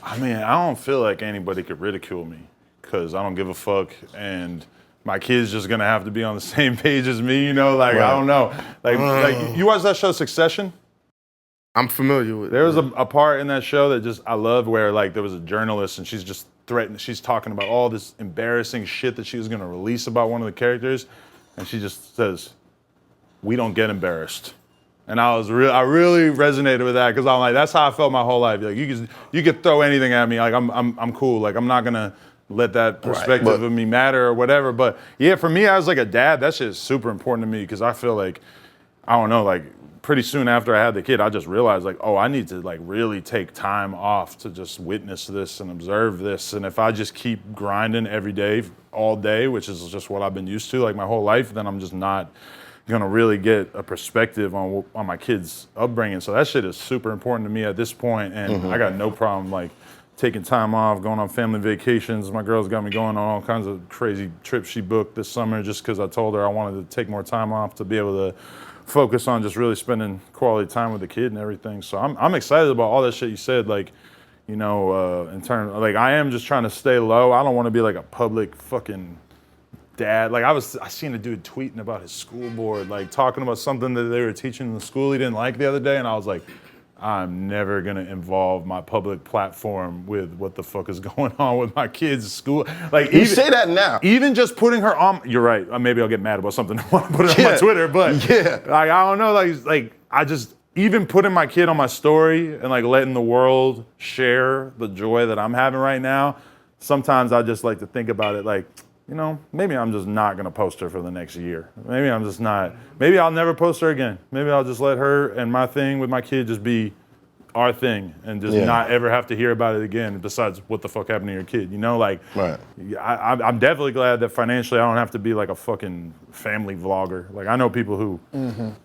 I mean, I don't feel like anybody could ridicule me because I don't give a fuck, and my kid's just gonna have to be on the same page as me, you know? Like, I don't know. Like you watch that show Succession? I'm familiar with it. There was a part in that show that just I loved where like there was a journalist and she's just threatened. She's talking about all this embarrassing shit that she was gonna release about one of the characters, and she just says, "We don't get embarrassed." And I really resonated with that because I'm like, that's how I felt my whole life. Like you could throw anything at me, like I'm cool. Like I'm not gonna let that perspective of me matter or whatever. But yeah, for me as like a dad, that shit is super important to me because I feel like I don't know, like pretty soon after I had the kid, I just realized like, oh, I need to like really take time off to just witness this and observe this. And if I just keep grinding every day, all day, which is just what I've been used to like my whole life, then I'm just not gonna really get a perspective on my kids' upbringing. So that shit is super important to me at this point, and I got no problem like taking time off, going on family vacations. My girl's got me going on all kinds of crazy trips she booked this summer just because I told her I wanted to take more time off to be able to focus on just really spending quality time with the kid and everything. So I'm excited about all that shit you said, like, you know, in terms, like I am just trying to stay low. I don't want to be like a public fucking dad. Like I seen a dude tweeting about his school board, like talking about something that they were teaching in the school he didn't like the other day, and I was like, I'm never gonna involve my public platform with what the fuck is going on with my kids' school. Like You say that now. even just putting her on. You're right. Maybe I'll get mad about something. I want to put it on my Twitter, but like I don't know. Like I just even putting my kid on my story and like letting the world share the joy that I'm having right now. Sometimes I just like to think about it like, you know, maybe I'm just not gonna post her for the next year. Maybe I'm just not. Maybe I'll never post her again. Maybe I'll just let her and my thing with my kid just be our thing and just not ever have to hear about it again besides what the fuck happened to your kid, you know? Like, I'm definitely glad that financially I don't have to be like a fucking family vlogger. Like, I know people who,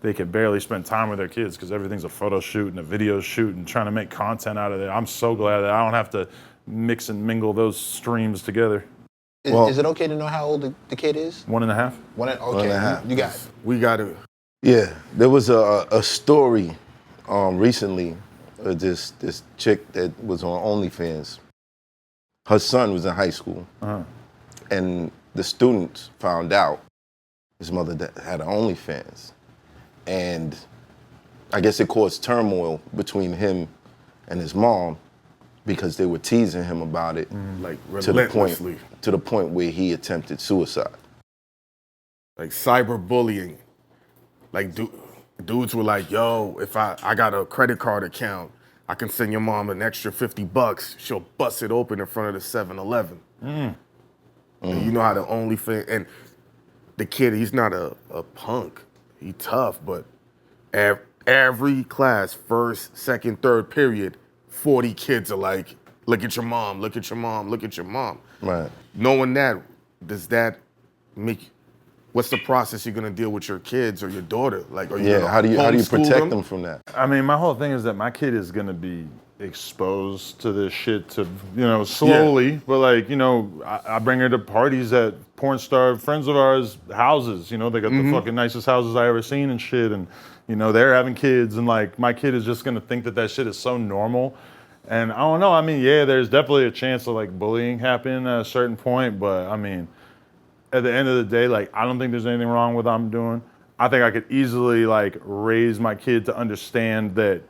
they can barely spend time with their kids because everything's a photo shoot and a video shoot and trying to make content out of it. I'm so glad that I don't have to mix and mingle those streams together. Is it okay to know how old the kid is? 1.5. Okay, you got it. We got to. Yeah, there was a story recently of this chick that was on OnlyFans. Her son was in high school, and the students found out his mother had an OnlyFans, and I guess it caused turmoil between him and his mom because they were teasing him about it, like to relentlessly. the point where he attempted suicide. Like cyberbullying. Like dudes were like, yo, if I got a credit card account, I can send your mom an extra $50. She'll bust it open in front of the 7-Eleven. And you know how the OnlyFans, and the kid, he's not a punk. He tough, but every class, first, second, third period, 40 kids are like, look at your mom, look at your mom, look at your mom. Right. Knowing that, does that make, what's the process you're gonna deal with your kids or your daughter? Like, are you gonna how do you homeschool protect them from that? I mean, my whole thing is that my kid is gonna be exposed to this shit to, you know, slowly, but like, you know, I bring her to parties at porn star friends of ours' houses, you know, they got the fucking nicest houses I ever seen and shit, and, you know, they're having kids, and like, my kid is just gonna think that shit is so normal. And I don't know, I mean, yeah, there's definitely a chance of like bullying happening at a certain point, but I mean, at the end of the day, like, I don't think there's anything wrong with what I'm doing. I think I could easily like raise my kid to understand that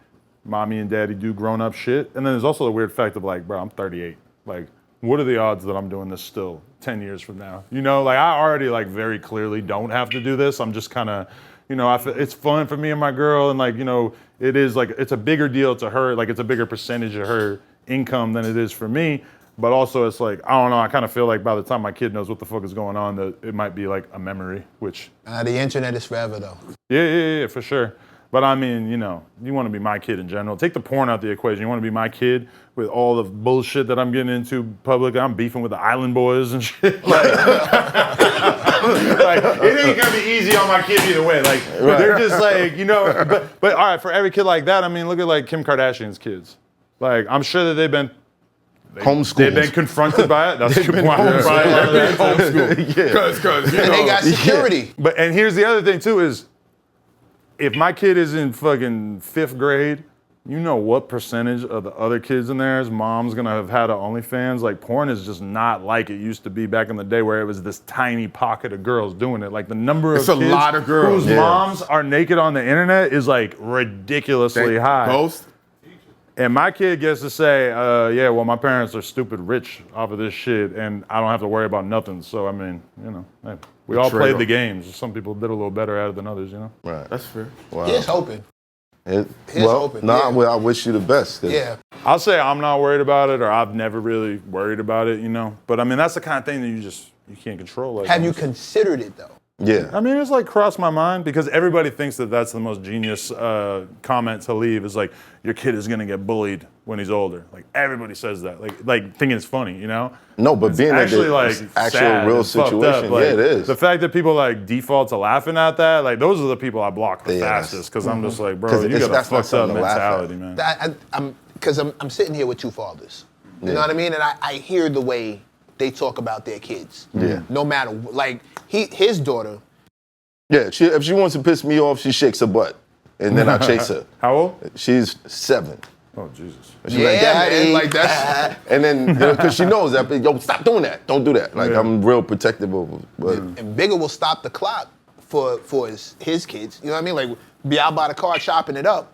mommy and daddy do grown up shit. And then there's also the weird fact of like, bro, I'm 38. Like, what are the odds that I'm doing this still 10 years from now? You know, like I already like very clearly don't have to do this. I'm just kind of, you know, it's fun for me and my girl, and like, you know, it is like, it's a bigger deal to her, like it's a bigger percentage of her income than it is for me. But also it's like, I don't know, I kind of feel like by the time my kid knows what the fuck is going on, that it might be like a memory, which. The internet is forever though. Yeah, for sure. But I mean, you know, you want to be my kid in general. Take the porn out the equation. You want to be my kid with all the bullshit that I'm getting into public. I'm beefing with the Island Boys and shit. Like, like, it ain't gonna be easy on my kid either way. Like, they're just like, you know. But all right, for every kid like that, I mean, look at like Kim Kardashian's kids. Like, I'm sure that they've been Homeschooled. They've been confronted by it. That's a good point. Homeschooled. Because, you know. They got security. But and here's the other thing too is, if my kid is in fucking 5th grade you know what percentage of the other kids in there's mom's gonna have had an OnlyFans? Like, porn is just not like it used to be back in the day where it was this tiny pocket of girls doing it. Like, the number of It's a kids lot of girls. whose moms are naked on the internet is like ridiculously high. Ghost? And my kid gets to say, yeah, well, my parents are stupid rich off of this shit, and I don't have to worry about nothing. So, I mean, you know, hey, we all played the games. Some people did a little better at it than others, you know? Right. That's fair. Wow. Here's hoping. Well, hoping, yeah. I wish you the best. 'Cause Yeah. I'll say I'm not worried about it, or I've never really worried about it, you know? But I mean, that's the kind of thing that you can't control. Like, Have you considered it though? Yeah. I mean, it's like crossed my mind because everybody thinks that that's the most genius comment to leave is like, your kid is gonna get bullied when he's older. Like, everybody says that, like thinking it's funny, you know? No, but being Actually, like, actual sad real and fucked up. situation, Like, yeah, it is. The fact that people like default to laughing at that, like, those are the people I block the Yeah, that's- fastest because I'm just like, bro, 'Cause you got a that's not fucked up something to laugh at. mentality, man. I'm sitting here with two fathers. You know what I mean? And I hear the way they talk about their kids. Yeah. No matter, like, his daughter. Yeah, if she wants to piss me off, she shakes her butt, and then I chase her. How old? She's 7. Oh, Jesus. She's Yeah, like, Daddy, man, like, that's- and then because she knows that, yo, stop doing that, don't do that. Like, Yeah. I'm real protective of her. But And Bigger will stop the clock for his kids. You know what I mean? Like, be out by the car chopping it up.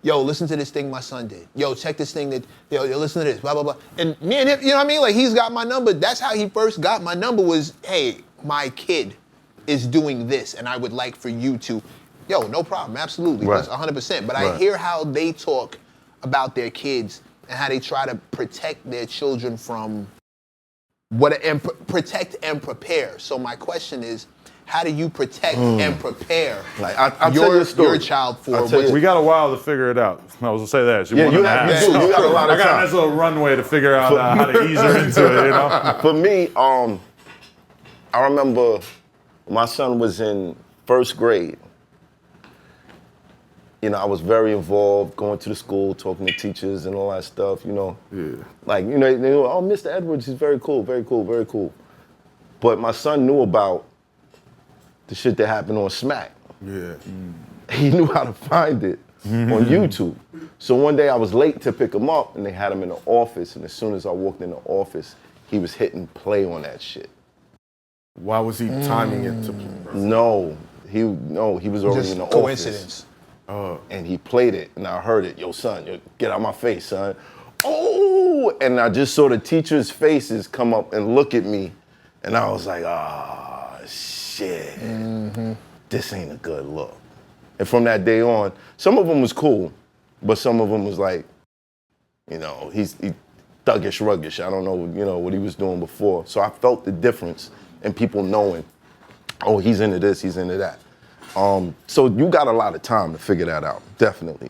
Yo, listen to this thing my son did. Yo, check this thing yo, listen to this, blah, blah, blah. And me and him, you know what I mean? Like, he's got my number. That's how he first got my number was, hey, my kid is doing this, and I would like for you to, yo, no problem, absolutely, Right. that's 100%. But Right. I hear how they talk about their kids and how they try to protect their children from protect and prepare. So my question is, how do you protect and prepare like, I'll tell you a story. your child for I'll tell what you- We got a while to figure it out. I was gonna say that. She Yeah, won you an have- ass. you do. You got a lot of I got time. a nice little runway to figure out how to ease her into it, you know? For me, I remember my son was in 1st grade. You know, I was very involved, going to the school, talking to teachers and all that stuff, you know. Yeah. Like, you know, they go, oh, Mr. Edwards, he's very cool, very cool, very cool. But my son knew about the shit that happened on Smack. Yeah. He knew how to find it on YouTube. So one day I was late to pick him up, and they had him in the office, and as soon as I walked in the office, he was hitting play on that shit. Why was he timing it to? No, he was already just in the coincidence. office. And he played it, and I heard it. Yo, son, get out my face, son. Oh! And I just saw the teachers' faces come up and look at me, and I was like, ah, shit. This ain't a good look. And from that day on, some of them was cool, but some of them was like, you know, he thuggish, ruggish. I don't know, you know, what he was doing before. So I felt the difference in people knowing, oh, he's into this, he's into that. So you got a lot of time to figure that out, definitely.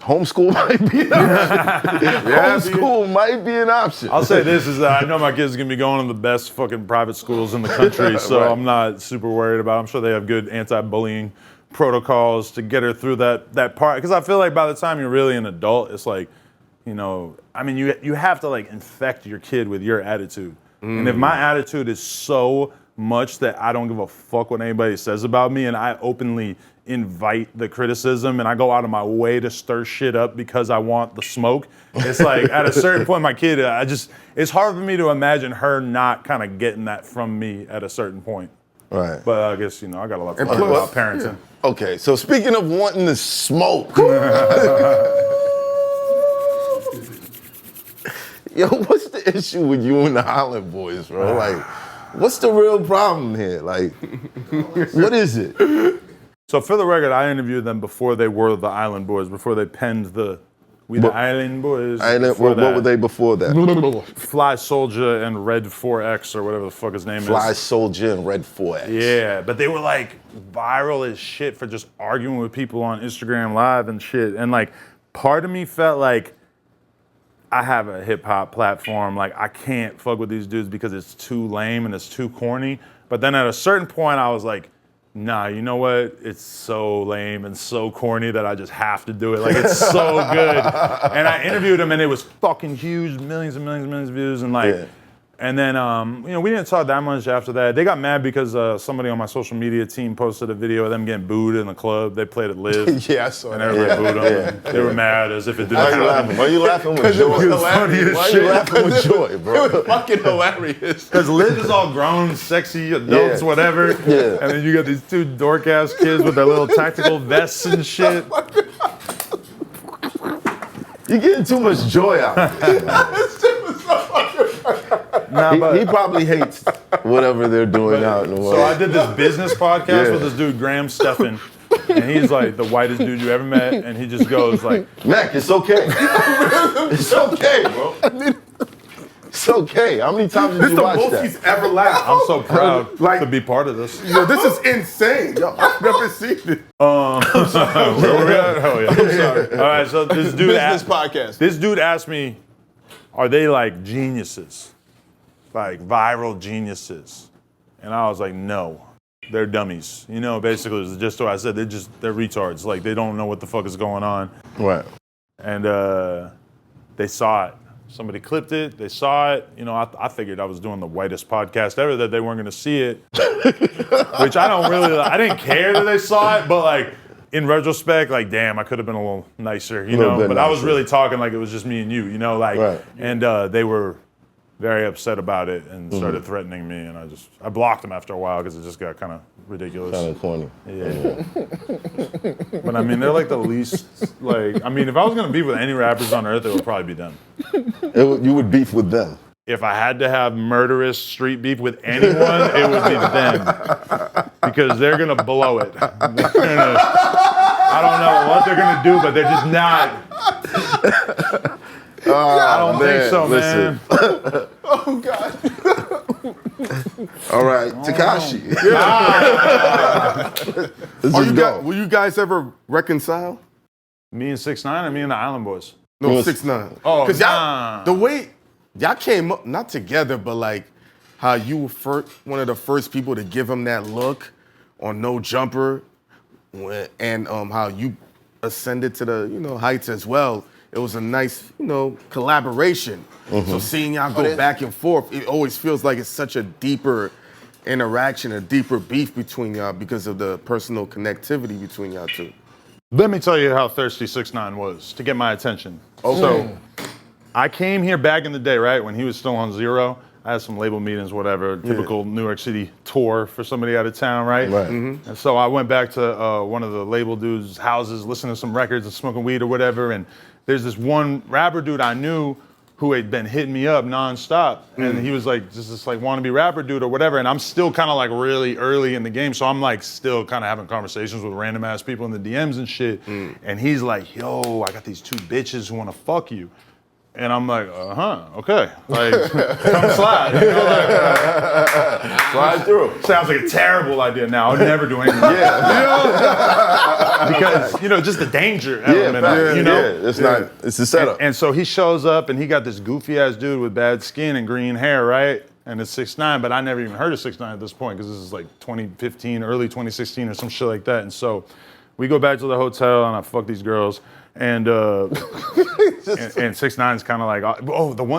Homeschool might be an option. Homeschool might be an option. I'll say this is I know my kids are gonna be going to the best fucking private schools in the country, so Right. I'm not super worried about it. I'm sure they have good anti-bullying protocols to get her through that part. Because I feel like by the time you're really an adult, it's like, you know, I mean, you have to like infect your kid with your attitude. And if my attitude is so much that I don't give a fuck what anybody says about me, and I openly invite the criticism and I go out of my way to stir shit up because I want the smoke, it's like at a certain point, my kid, it's hard for me to imagine her not kind of getting that from me at a certain point. Right. But I guess, you know, I got a lot to And learn plus- about parenting. Okay, so speaking of wanting to smoke. Yo, what's the issue with you and the Island Boys, bro? Like, what's the real problem here? Like, what is it? So for the record, I interviewed them before they were the Island Boys, before they penned the the Island Boys. What were they before that? Fly Soldier and Red 4X or whatever the fuck his name Fly is. Soldier and Red 4X. Yeah, but they were like viral as shit for just arguing with people on Instagram Live and shit. And like part of me felt like I have a hip hop platform. Like I can't fuck with these dudes because it's too lame and it's too corny. But then at a certain point I was like, nah, you know what? It's so lame and so corny that I just have to do it. Like, it's so good. And I interviewed him, and it was fucking huge, millions and millions and millions of views. And, like, And then, we didn't talk that much after that. They got mad because somebody on my social media team posted a video of them getting booed in the club. They played at Live. Yeah, I saw And that. everybody booed them. They were mad as if it didn't Why you happen. laughing? Why you laughing with It was joy? hilarious. Why you laughing with joy, bro? It was fucking hilarious. Because Liv is all grown, sexy adults, Yeah. whatever. Yeah. And then you got these two dork ass kids with their little tactical vests and shit. You're getting too much joy out of it. He probably hates whatever they're doing out in the world. So I did this business podcast Yeah. with this dude, Graham Steffen. And he's like the whitest dude you ever met. And he just goes like, Mac, it's okay. It's okay, bro. It's okay. How many times did This is you the watch most that? he's ever laughed. I'm so proud Like- to be part of this. Yo, this is insane. Yo, I've never seen it. Where were we at? Hell yeah. I'm sorry. All right, so this dude Business asked, podcast. this dude asked me, are they like geniuses? Like viral geniuses? And I was like, no, they're dummies. Basically, it's just what I said. They're retards. Like, they don't know what the fuck is going on. Right. And they saw it. Somebody clipped it. They saw it. I figured I was doing the whitest podcast ever, that they weren't going to see it. Which I didn't care that they saw it, but like in retrospect, like damn, I could have been a little nicer, little bit But I was nicer. really talking like it was just me and you, Right. And they were very upset about it and started threatening me, and I blocked them after a while because it just got kind of ridiculous. Kind of corny. Yeah. But I mean, they're like the least, if I was gonna beef with any rappers on earth, it would probably be them. You would beef with them. If I had to have murderous street beef with anyone, it would be them. Because they're gonna blow it. I don't know what they're gonna do, but they're just not. I don't think so, man. Oh, God. All right, Tekashi. Let's Are just you go. guys, will you guys ever reconcile? Me and 6ix9ine or me and the Island Boys? No, Yes. 6ix9ine. Oh, Because nah. y'all, the way y'all came up, not together, but like how you were one of the first people to give him that look on No Jumper, and how you ascended to the heights as well. It was a nice collaboration. So seeing y'all go back and forth, it always feels like it's such a deeper interaction, a deeper beef between y'all because of the personal connectivity between y'all two. Let me tell you how thirsty 6ix9ine was to get my attention. So I came here back in the day, right, when he was still on Zero. I had some label meetings, whatever, typical New York City tour for somebody out of town, right? Right. And so I went back to one of the label dudes' houses, listening to some records and smoking weed or whatever. And there's this one rapper dude I knew who had been hitting me up nonstop. And he was like, just this like wannabe rapper dude or whatever. And I'm still kind of like really early in the game. So I'm like still kind of having conversations with random ass people in the DMs and shit. And he's like, yo, I got these two bitches who want to fuck you. And I'm like, okay. Like, come slide. Slide through. Sounds like a terrible idea now. I'll never do anything. Because, just the danger element of it, It's not. It's a setup. And so he shows up and he got this goofy ass dude with bad skin and green hair, right? And it's 6ix9ine, but I never even heard of 6ix9ine at this point because this is like 2015, early 2016 or some shit like that. And so we go back to the hotel and I fuck these girls. And and 6ix9ine's kind of like,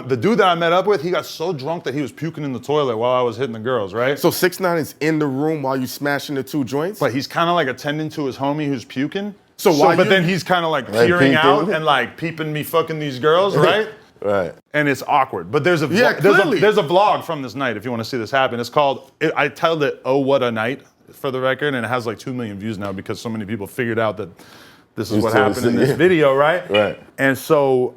the dude that I met up with, he got so drunk that he was puking in the toilet while I was hitting the girls, right? So 6ix9ine is in the room while you smashing the two joints? But he's kind of like attending to his homie who's puking. But then he's kind of like Like peering peeking? out and like peeping me fucking these girls, right? Right. And it's awkward. But there's a clearly. there's a vlog from this night if you want to see this happen. It's called I titled it "Oh What a Night" for the record, and it has like 2 million views now because so many people figured out that this is what happened in this video, right? Right. And so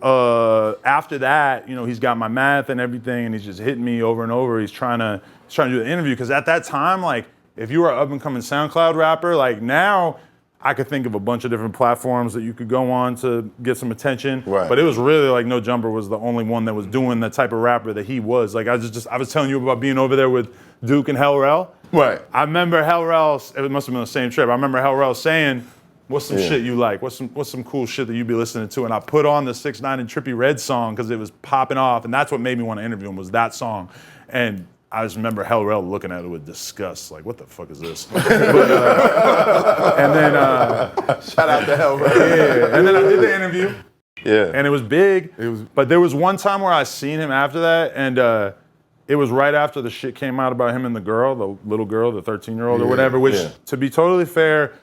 after that, he's got my math and everything, and he's just hitting me over and over. He's trying to do the interview because at that time, like, if you were an up and coming SoundCloud rapper, like now, I could think of a bunch of different platforms that you could go on to get some attention. Right. But it was really like No Jumper was the only one that was doing the type of rapper that he was. Like I was telling you about being over there with Duke and Hell Rel. Right. I remember Hell Rel, it must have been the same trip. I remember Hell Rel saying, what's some shit you like? What's some cool shit that you be listening to? And I put on the 6ix9ine and Trippie Redd song because it was popping off, and that's what made me want to interview him was that song. And I just remember Hell Rel looking at it with disgust, like, what the fuck is this? And then Shout out to Hell Rel. yeah, and then I did the interview. Yeah. And it was big. But there was one time where I seen him after that, and it was right after the shit came out about him and the girl, the little girl, the 13-year-old or whatever, which, to be totally fair,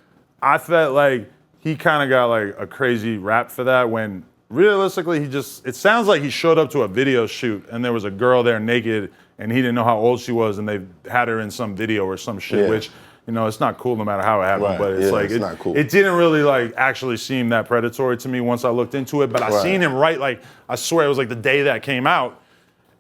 I felt like he kind of got like a crazy rap for that when realistically it sounds like he showed up to a video shoot and there was a girl there naked and he didn't know how old she was and they had her in some video or some shit, which, you know, it's not cool no matter how it happened, but it's like, it's not cool. It didn't really like actually seem that predatory to me once I looked into it, but I seen him like, I swear it was like the day that came out.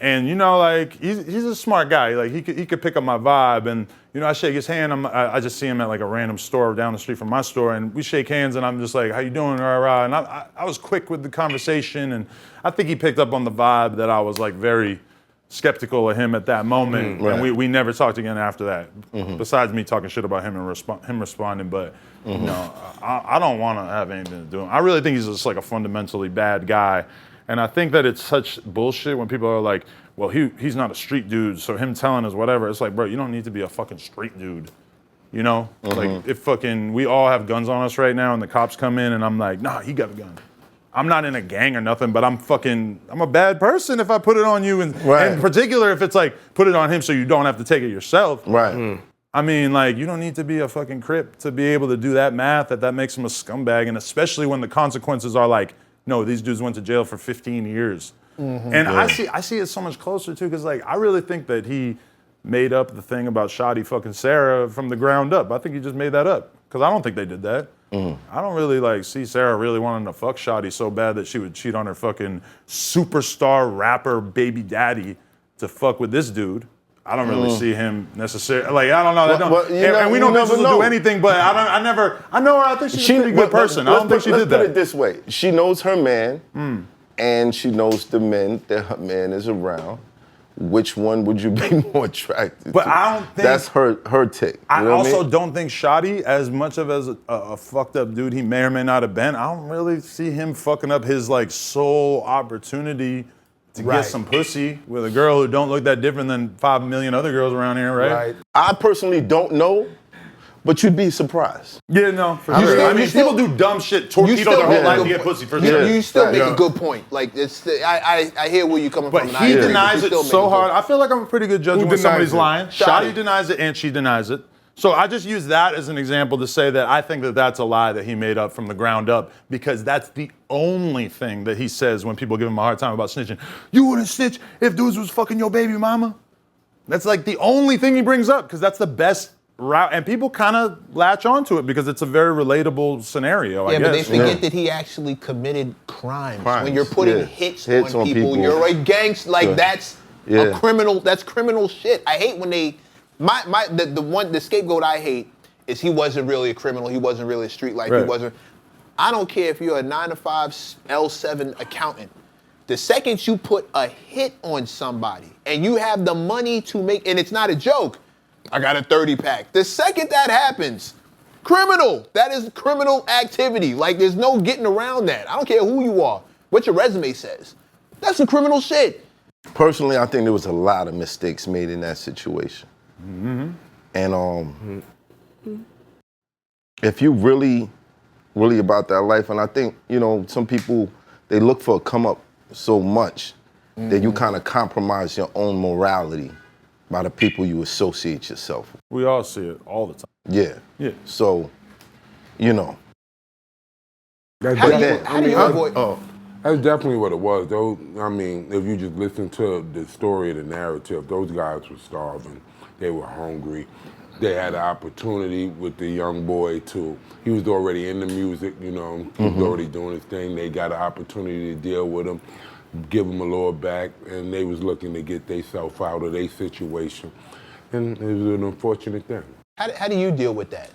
And you know, like he's a smart guy. Like he could pick up my vibe, and you know, I shake his hand. I just see him at like a random store down the street from my store, and we shake hands, and I'm just like, "How you doing?" Rah, rah. And I was quick with the conversation, and I think he picked up on the vibe that I was like very skeptical of him at that moment, and we never talked again after that. Besides me talking shit about him and him responding, but you know, I don't want to have anything to do with him. I really think he's just like a fundamentally bad guy. And I think that it's such bullshit when people are like, well, he's not a street dude, so him telling us whatever. It's like, bro, you don't need to be a fucking street dude. You know? Like, if we all have guns on us right now and the cops come in and I'm like, nah, he got a gun. I'm not in a gang or nothing, but I'm a bad person if I put it on you. And in particular, if it's like, put it on him so you don't have to take it yourself. Right. I mean, like, you don't need to be a fucking Crip to be able to do that math that makes him a scumbag, and especially when the consequences are like, no, these dudes went to jail for 15 years. And I see it so much closer too, because like I really think that he made up the thing about Shotty fucking Sarah from the ground up. I think he just made that up, because I don't think they did that. I don't really like see Sarah really wanting to fuck Shotty so bad that she would cheat on her fucking superstar rapper baby daddy to fuck with this dude. I don't really see him necessarily. Like, I don't know. And we don't think she'll do anything, but I know her. I think she's a pretty good person. I don't think she did that. Let's put it this way. She knows her man, and she knows the men that her man is around. Which one would you be more attracted but to? I don't think... That's her take. I also don't think Shotty, as much of as a fucked up dude he may or may not have been, I don't really see him fucking up his like sole opportunity to get some pussy with a girl who don't look that different than 5 million other girls around here, right? I personally don't know, but you'd be surprised. Yeah, no, for sure. I mean, people do dumb shit, torpedo their whole life to get pussy, for sure. You still make a good point. Like, I hear where you're coming from. But he denies it so hard. I feel like I'm a pretty good judge when somebody's lying. Shotty denies it, and she denies it. So I just use that as an example to say that I think that that's a lie that he made up from the ground up, because that's the only thing that he says when people give him a hard time about snitching. You wouldn't snitch if dudes was fucking your baby mama. That's like the only thing he brings up, because that's the best route, and people kind of latch onto it because it's a very relatable scenario, I guess. Yeah, but they forget that he actually committed crimes. When you're putting hits on people, you're a gangster. Like, that's a criminal. That's criminal shit. I hate when they... The scapegoat I hate is he wasn't really a criminal. He wasn't really a street life. He wasn't. I don't care if you're a 9-to-5 L7 accountant. The second you put a hit on somebody and you have the money to make, and it's not a joke, I got a 30-pack. The second that happens, criminal. That is criminal activity. Like, there's no getting around that. I don't care who you are, what your resume says. That's some criminal shit. Personally, I think there was a lot of mistakes made in that situation. And if you really about that life, and I think, you know, some people, they look for a come up so much that you kind of compromise your own morality by the people you associate yourself with. We all see it all the time. Yeah. So, you know. How do you avoid... That's definitely what it was. Though, I mean, if you just listen to the story, the narrative, those guys were starving. They were hungry. They had an opportunity with the young boy he was already in the music, you know, he was already doing his thing. They got an opportunity to deal with him, give him a little back, and they was looking to get themselves out of their situation. And it was an unfortunate thing. How do you deal with that?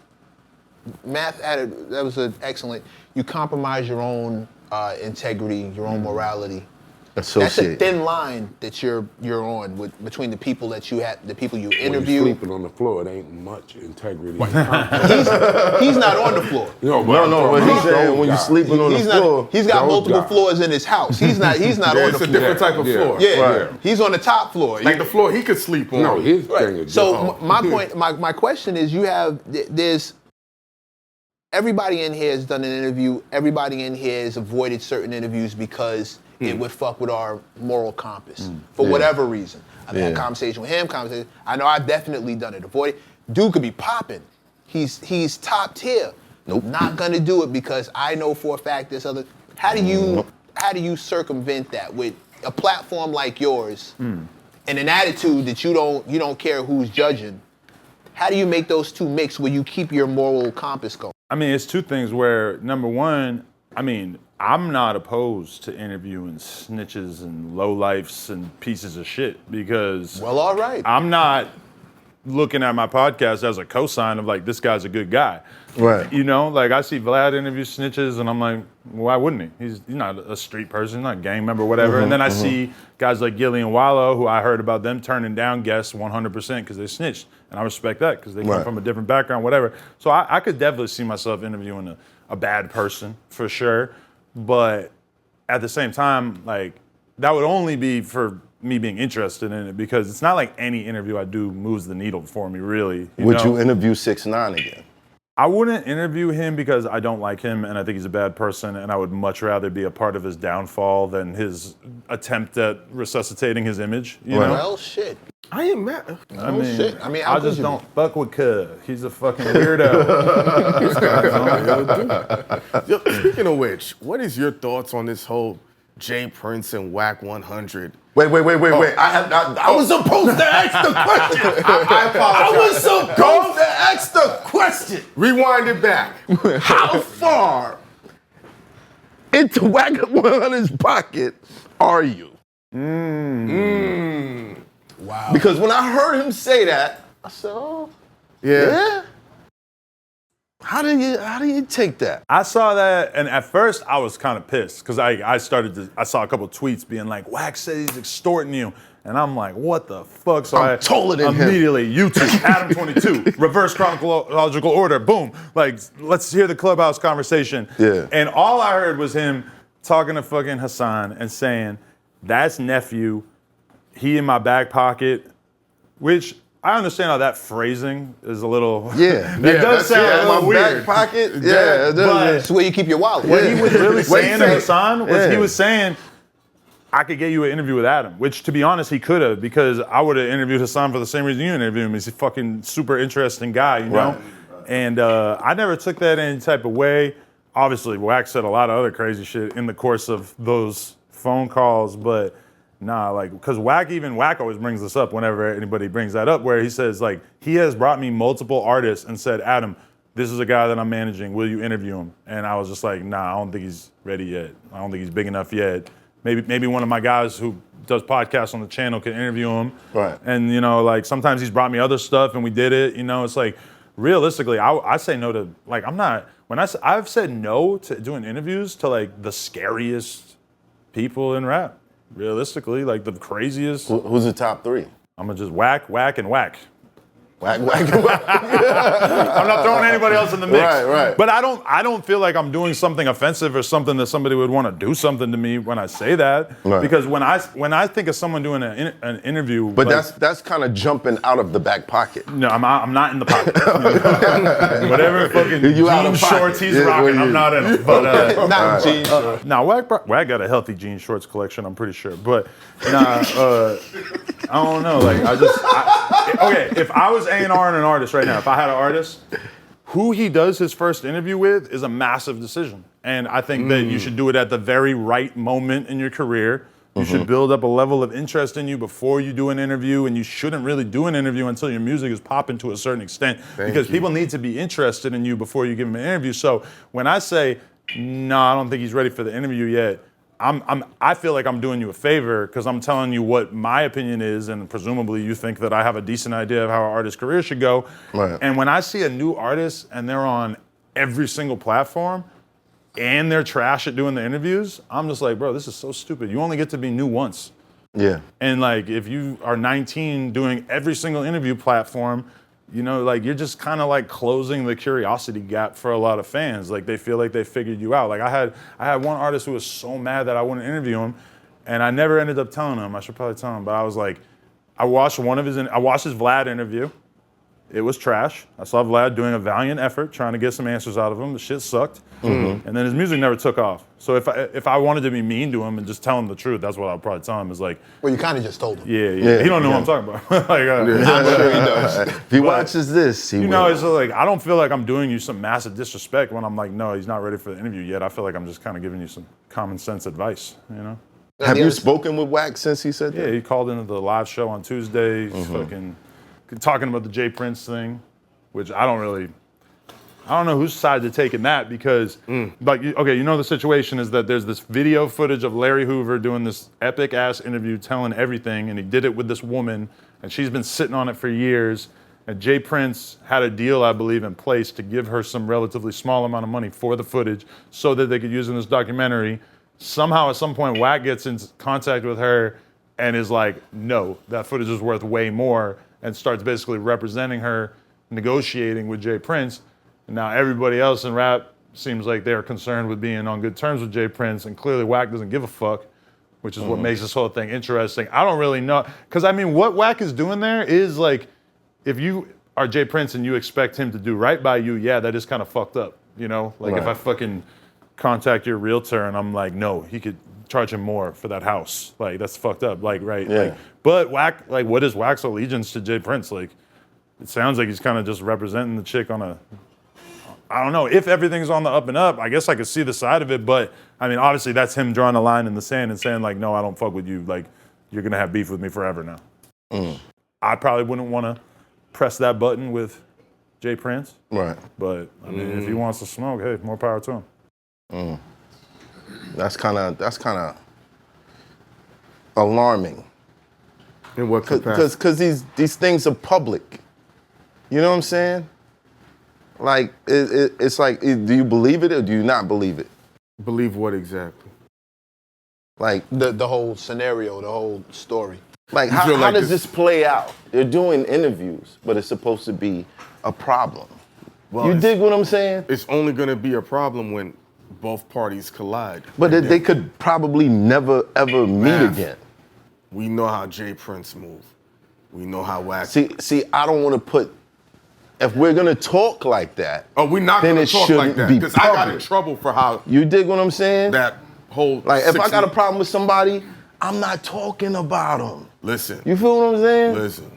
Math, that was an excellent, you compromise your own integrity, your own morality. That's a thin line that you're on between the people that you have, the people you interview. When you're sleeping on the floor, it ain't much integrity. He's not on the floor. No, what he's saying, when you're sleeping on the floor, he's got multiple floors in his house. He's not on the floor. It's a different type of floor. Yeah, he's on the top floor. Like the floor he could sleep on. No, his thing is So my point, my question is, there's everybody in here has done an interview. Everybody in here has avoided certain interviews because it would fuck with our moral compass for whatever reason. I've had conversation with him, I know I've definitely done it. Avoid it. Dude could be popping. He's top tier. Nope. Not gonna do it because I know for a fact this other. How do you circumvent that with a platform like yours and an attitude that you don't care who's judging? How do you make those two mix where you keep your moral compass going? I mean, it's two things where, number one, I mean, I'm not opposed to interviewing snitches and lowlifes and pieces of shit because Well, all right. I'm not looking at my podcast as a cosign of like, this guy's a good guy. Right. You know, like I see Vlad interview snitches and I'm like, why wouldn't he? He's not a street person, not a gang member, whatever. And then I see guys like Gilly and Wallow, who I heard about them turning down guests 100% because they snitched. And I respect that because they come from a different background, whatever. So I could definitely see myself interviewing a bad person for sure. But at the same time, like that would only be for me being interested in it because it's not like any interview I do moves the needle for me, really. Would you interview 6ix9ine again? I wouldn't interview him because I don't like him and I think he's a bad person and I would much rather be a part of his downfall than his attempt at resuscitating his image, you know? Well, shit. I ain't mad. I mean, shit. I mean, I just don't fuck with Cuz. He's a fucking weirdo. This guy's Yo, speaking of which, what is your thoughts on this whole Jay Prince and Wack 100? Wait. I was supposed to ask the question. I apologize. I was supposed to ask the question. Rewind it back. How far into Wack 100's pocket are you? Wow. Because when I heard him say that, I said, oh, yeah? How do you take that? I saw that, and at first I was kind of pissed because I saw a couple tweets being like, Wack said he's extorting you. And I'm like, what the fuck? So I'm taller than him. Immediately, YouTube, Adam22, reverse chronological order, boom. Like, let's hear the Clubhouse conversation. Yeah. And all I heard was him talking to fucking Hassan and saying, that's nephew, he in my back pocket, which I understand how that phrasing is a little. Yeah. It does sound a little my weird. back pocket. Yeah, but It's where you keep your wallet. what he was really saying to Hassan was he Yeah. was saying, I could get you an interview with Adam, which to be honest, he could have because I would have interviewed Hassan for the same reason you interviewed him. He's a fucking super interesting guy, you know? Right. And I never took that any type of way. Obviously, Wack said a lot of other crazy shit in the course of those phone calls, but nah, like, because Wack always brings this up whenever anybody brings that up, where he says, like, he has brought me multiple artists and said, Adam, this is a guy that I'm managing, will you interview him? And I was just like, nah, I don't think he's ready yet. I don't think he's big enough yet. Maybe one of my guys who does podcasts on the channel can interview him. Right. And, you know, like, sometimes he's brought me other stuff and we did it, you know, it's like, realistically, I say no to, like, I've said no to doing interviews to, like, the scariest people in rap. Realistically, like the craziest. Who's the top three? I'm gonna just whack and whack. Wack. I'm not throwing anybody else in the mix. Right. But I don't feel like I'm doing something offensive or something that somebody would want to do something to me when I say that. Right. Because when I think of someone doing an interview, But like, that's kind of jumping out of the back pocket. no, I'm not in the pocket. Whatever fucking You out jean of pocket. shorts he's Yeah, rocking, well, I'm not in them. But Not jeans. now Wack got a healthy jean shorts collection, I'm pretty sure. But nah, I don't know. Like okay, if I was A&R and an artist right now, if I had an artist, who he does his first interview with is a massive decision. And I think that you should do it at the very right moment in your career. You should build up a level of interest in you before you do an interview, and you shouldn't really do an interview until your music is popping to a certain extent because people need to be interested in you before you give them an interview. So when I say, no, I don't think he's ready for the interview yet, I feel like I'm doing you a favor because I'm telling you what my opinion is, and presumably you think that I have a decent idea of how an artist's career should go. Right. And when I see a new artist and they're on every single platform and they're trash at doing the interviews, I'm just like, bro, this is so stupid. You only get to be new once. Yeah. And like, if you are 19 doing every single interview platform, you know, like you're just kind of like closing the curiosity gap for a lot of fans. Like they feel like they figured you out. Like I had one artist who was so mad that I wouldn't interview him, and I never ended up telling him. I should probably tell him, but I was like, I watched his Vlad interview, it was trash. I saw Vlad doing a valiant effort trying to get some answers out of him. The shit sucked. And then his music never took off. So if I wanted to be mean to him and just tell him the truth, that's what I'd probably tell him is like, Well, you kind of just told him. yeah. He don't know what I'm talking about. Like, I'm sure he does. If he watches this, he you will. know, it's like, I don't feel like I'm doing you some massive disrespect when I'm like, no, he's not ready for the interview yet. I feel like I'm just kind of giving you some common sense advice, you know? Have you spoken with Wack since he said that? Yeah, he called into the live show on Tuesday, fucking talking about the Jay Prince thing, which I don't know whose side to take in that because, like, okay, you know the situation is that there's this video footage of Larry Hoover doing this epic ass interview telling everything, and he did it with this woman, and she's been sitting on it for years. And Jay Prince had a deal, I believe, in place to give her some relatively small amount of money for the footage so that they could use it in this documentary. Somehow, at some point, Wack gets in contact with her and is like, no, that footage is worth way more, and starts basically representing her, negotiating with Jay Prince. And now everybody else in rap seems like they're concerned with being on good terms with Jay Prince, and clearly Wack doesn't give a fuck, which is what makes this whole thing interesting. I don't really know, because I mean, what Wack is doing there is like, if you are Jay Prince and you expect him to do right by you, yeah, that is kind of fucked up, you know? Like if I fucking contact your realtor and I'm like, no, he could charge him more for that house. Like that's fucked up, like, right? Yeah. Like, but Wack, like what is Wack's allegiance to Jay Prince? Like, it sounds like he's kind of just representing the chick on a, I don't know, if everything's on the up and up, I guess I could see the side of it, but I mean, obviously that's him drawing a line in the sand and saying like, no, I don't fuck with you. Like, you're gonna have beef with me forever now. I probably wouldn't wanna press that button with Jay Prince. Right. But I mean, if he wants to smoke, hey, more power to him. That's kind of alarming. In what capacity? Because these things are public. You know what I'm saying? Like, it's like, do you believe it or do you not believe it? Believe what exactly? Like, The whole scenario, the whole story. like You how, feel how like does it's- this play out? They're doing interviews, but it's supposed to be a problem. Well, You it's- dig what I'm saying? It's only gonna be a problem when both parties collide. But they could probably never, ever meet Math. again. We know how Jay Prince moved. We know how Wack. See, I don't want to put, if we're going to talk like that, Oh, we're not then gonna it talk like shouldn't that be because I got in public. trouble for how You dig what I'm saying? that whole. Like, if I 60 got a problem with somebody, I'm not talking about them. Listen, You feel what I'm saying? listen.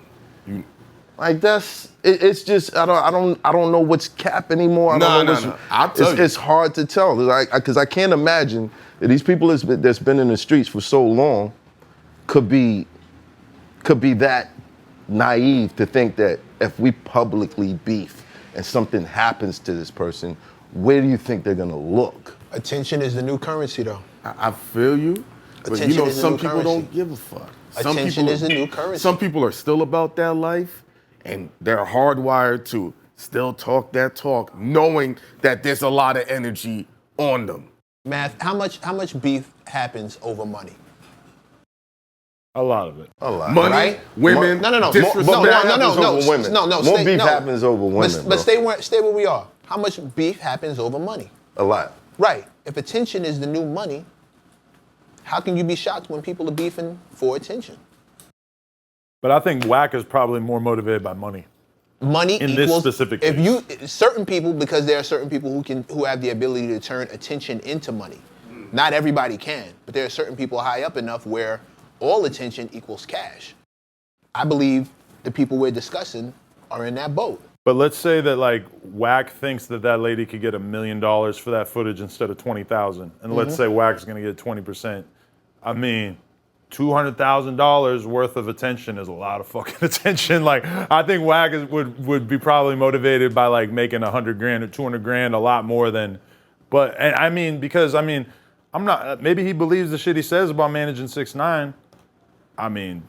Like it's just I don't know what's cap anymore. I don't know what's, I'll tell you. It's hard to tell because I can't imagine that these people that's been in the streets for so long could be that naive to think that if we publicly beef and something happens to this person, where do you think they're gonna look? Attention is the new currency, though. I feel you, but Attention you know is the some new people currency. don't give a fuck. Some Attention people, is the new currency. Some people are still about that life, and they're hardwired to still talk that talk, knowing that there's a lot of energy on them. Math, how much beef happens over money? A lot of it. A lot. Money, Right? women, No. disrespect. More No, happens over women. More stay- beef no. happens over women, But bro. stay where we are. How much beef happens over money? A lot. Right. If attention is the new money, how can you be shocked when people are beefing for attention? But I think Wack is probably more motivated by money. Money In this equals specific if case. you certain people, because there are certain people who have the ability to turn attention into money. Not everybody can, but there are certain people high up enough where all attention equals cash. I believe the people we're discussing are in that boat. But let's say that like Wack thinks that that lady could get $1 million for that footage instead of 20,000, and let's say Wack's gonna get 20%. I mean, $200,000 worth of attention is a lot of fucking attention. Like, I think Wack would be probably motivated by like making $100 grand or $200 grand, a lot more than. But and I mean, because I mean, I'm not. Maybe he believes the shit he says about managing 6ix9ine. I mean,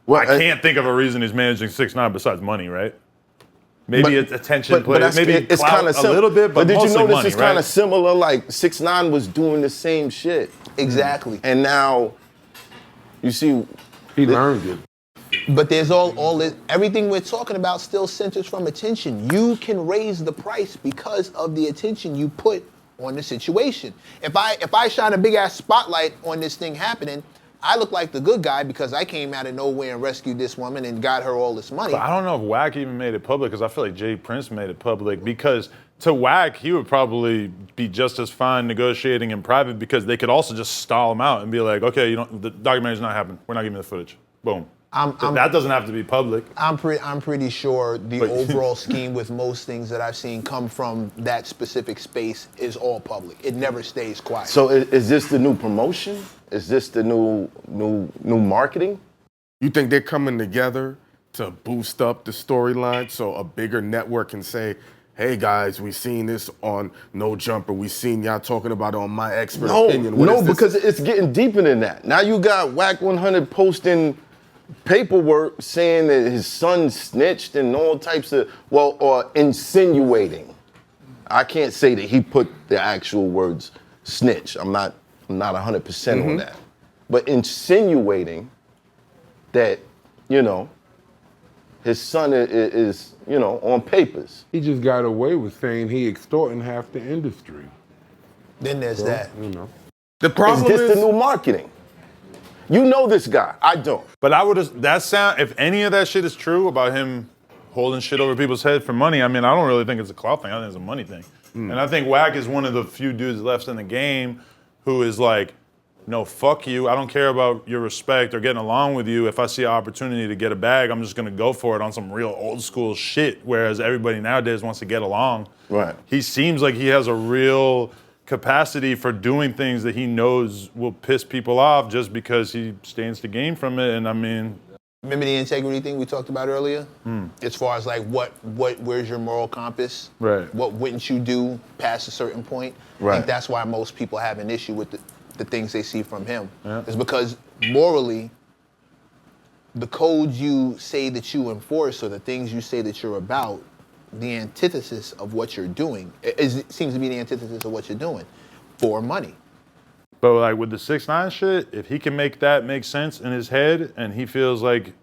Well, I can't think of a reason he's managing 6ix9ine besides money, right? Maybe it's attention play, maybe it's clout kind of a little bit, but did you mostly notice money, it's kind right? of similar? Like 6ix9ine was doing the same shit, Exactly. and now you see, He learned it. But there's all this, everything we're talking about still centers from attention. You can raise the price because of the attention you put on the situation. If I shine a big ass spotlight on this thing happening, I look like the good guy because I came out of nowhere and rescued this woman and got her all this money. But I don't know if Wack even made it public because I feel like Jay Prince made it public because to Wack, he would probably be just as fine negotiating in private because they could also just stall him out and be like, okay, the documentary's not happening. We're not giving you the footage. Boom. That doesn't have to be public. I'm pretty sure the overall scheme with most things that I've seen come from that specific space is all public. It never stays quiet. So is this the new promotion? Is this the new marketing? You think they're coming together to boost up the storyline so a bigger network can say, hey guys, we seen this on No Jumper. We seen y'all talking about it on My Expert Opinion. No, because it's getting deeper than that. Now you got Wack 100 posting paperwork saying that his son snitched and all types of, or insinuating. I can't say that he put the actual words snitch. I'm not 100% on that. But insinuating that, his son is, on papers. He just got away with saying he extorting half the industry. Then there's that. The problem is this the new marketing? You know this guy. I don't. But if any of that shit is true about him holding shit over people's head for money, I mean, I don't really think it's a clout thing. I think it's a money thing. And I think Wack is one of the few dudes left in the game who is like, no, fuck you. I don't care about your respect or getting along with you. If I see an opportunity to get a bag, I'm just gonna go for it on some real old school shit. Whereas everybody nowadays wants to get along. Right. He seems like he has a real capacity for doing things that he knows will piss people off just because he stands to gain from it. And I mean, remember the integrity thing we talked about earlier? As far as like where's your moral compass? Right. What wouldn't you do past a certain point? Right. I think that's why most people have an issue with the things they see from him. Yeah. It's because morally, the codes you say that you enforce or the things you say that you're about, the antithesis of what you're doing, it seems to be the antithesis of what you're doing for money. But like with the 6ix9ine shit, if he can make that make sense in his head and he feels like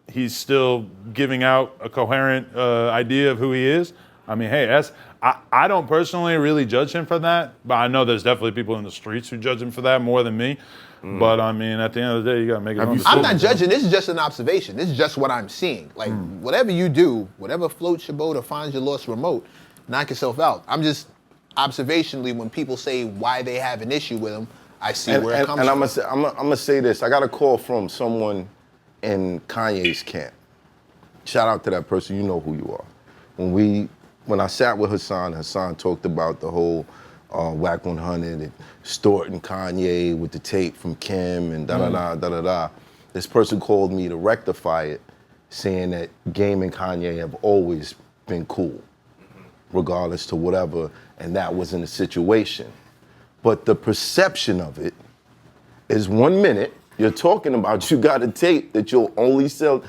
he's still giving out a coherent idea of who he is, I mean, hey, I don't personally really judge him for that, but I know there's definitely people in the streets who judge him for that more than me. But I mean, at the end of the day, you gotta make it on. I'm not judging, this is just an observation. This is just what I'm seeing. Like, whatever you do, whatever floats your boat or finds your lost remote, knock yourself out. I'm just, observationally, when people say why they have an issue with him, I see where it comes from. And I'm gonna say this. I got a call from someone in Kanye's camp. Shout out to that person, you know who you are. When I sat with Hassan talked about the whole Wack 100 and extorting Kanye with the tape from Kim and da-da-da. This person called me to rectify it, saying that Game and Kanye have always been cool, regardless to whatever, and that wasn't a situation. But the perception of it is 1 minute, you're talking about you got a tape that you'll only sell to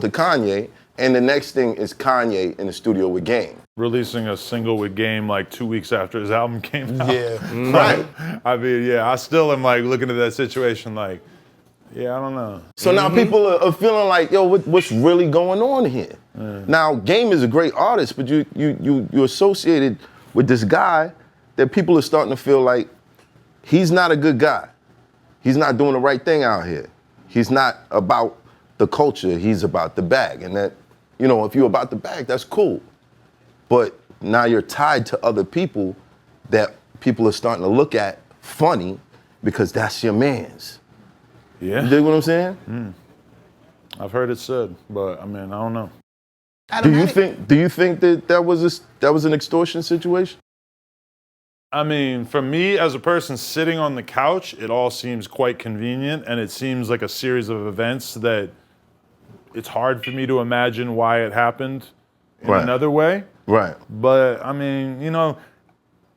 Kanye, and the next thing is Kanye in the studio with Game. Releasing a single with Game like 2 weeks after his album came out. Yeah. Right. I mean, yeah, I still am like looking at that situation like, yeah, I don't know. So now people are feeling like, yo, what's really going on here? Now, Game is a great artist, but you're associated with this guy that people are starting to feel like he's not a good guy. He's not doing the right thing out here. He's not about the culture, he's about the bag. And that, if you're about the bag, that's cool. But now you're tied to other people that people are starting to look at funny because that's your man's. Yeah. You dig what I'm saying? I've heard it said, but I mean, I don't know. Do you think that was an extortion situation? I mean, for me as a person sitting on the couch, it all seems quite convenient, and it seems like a series of events that it's hard for me to imagine why it happened in another way. Right. But I mean,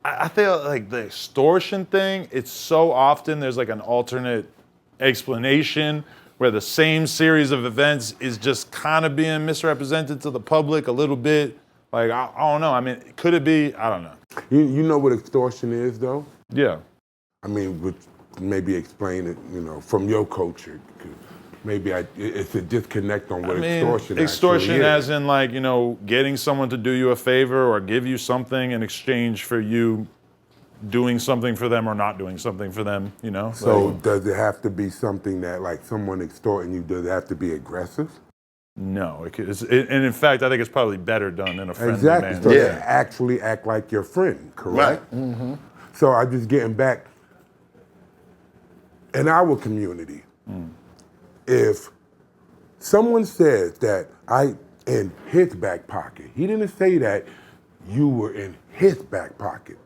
I feel like the extortion thing, it's so often there's like an alternate explanation where the same series of events is just kind of being misrepresented to the public a little bit. Like, I don't know. I mean, could it be? I don't know. You know what extortion is, though? Yeah. I mean, maybe explain it, from your culture. Maybe it's a disconnect on what extortion Extortion actually as in like, getting someone to do you a favor or give you something in exchange for you doing something for them or not doing something for them, you know? So Like, does it have to be something that, like someone extorting you, does it have to be aggressive? no, and in fact, I think it's probably better done in a friendly Exactly. manner. So Yeah. they actually act like your friend, correct? So I'm just getting back. In our community, if someone says that in his back pocket, he didn't say that you were in his back pocket.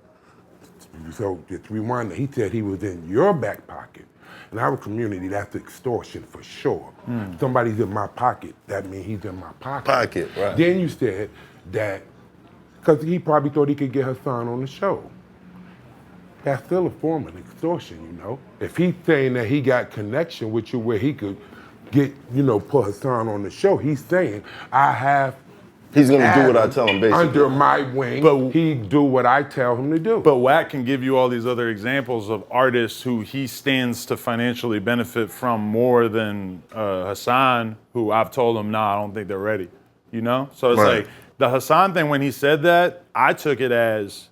So just rewind, he said he was in your back pocket. In our community, that's extortion for sure. Somebody's in my pocket, that means he's in my pocket. Pocket, right. Then you said that, because he probably thought he could get Hassan on the show. That's still a form of extortion, you know? If he's saying that he got connection with you where he could get, put Hassan on the show, he's saying, I have He's gonna do what I Adam tell him, basically. under my wing, But- he do what I tell him to do. But Wack can give you all these other examples of artists who he stands to financially benefit from more than Hassan, who I've told him, nah, I don't think they're ready. You know? So it's Right. like, the Hassan thing, when he said that, I took it as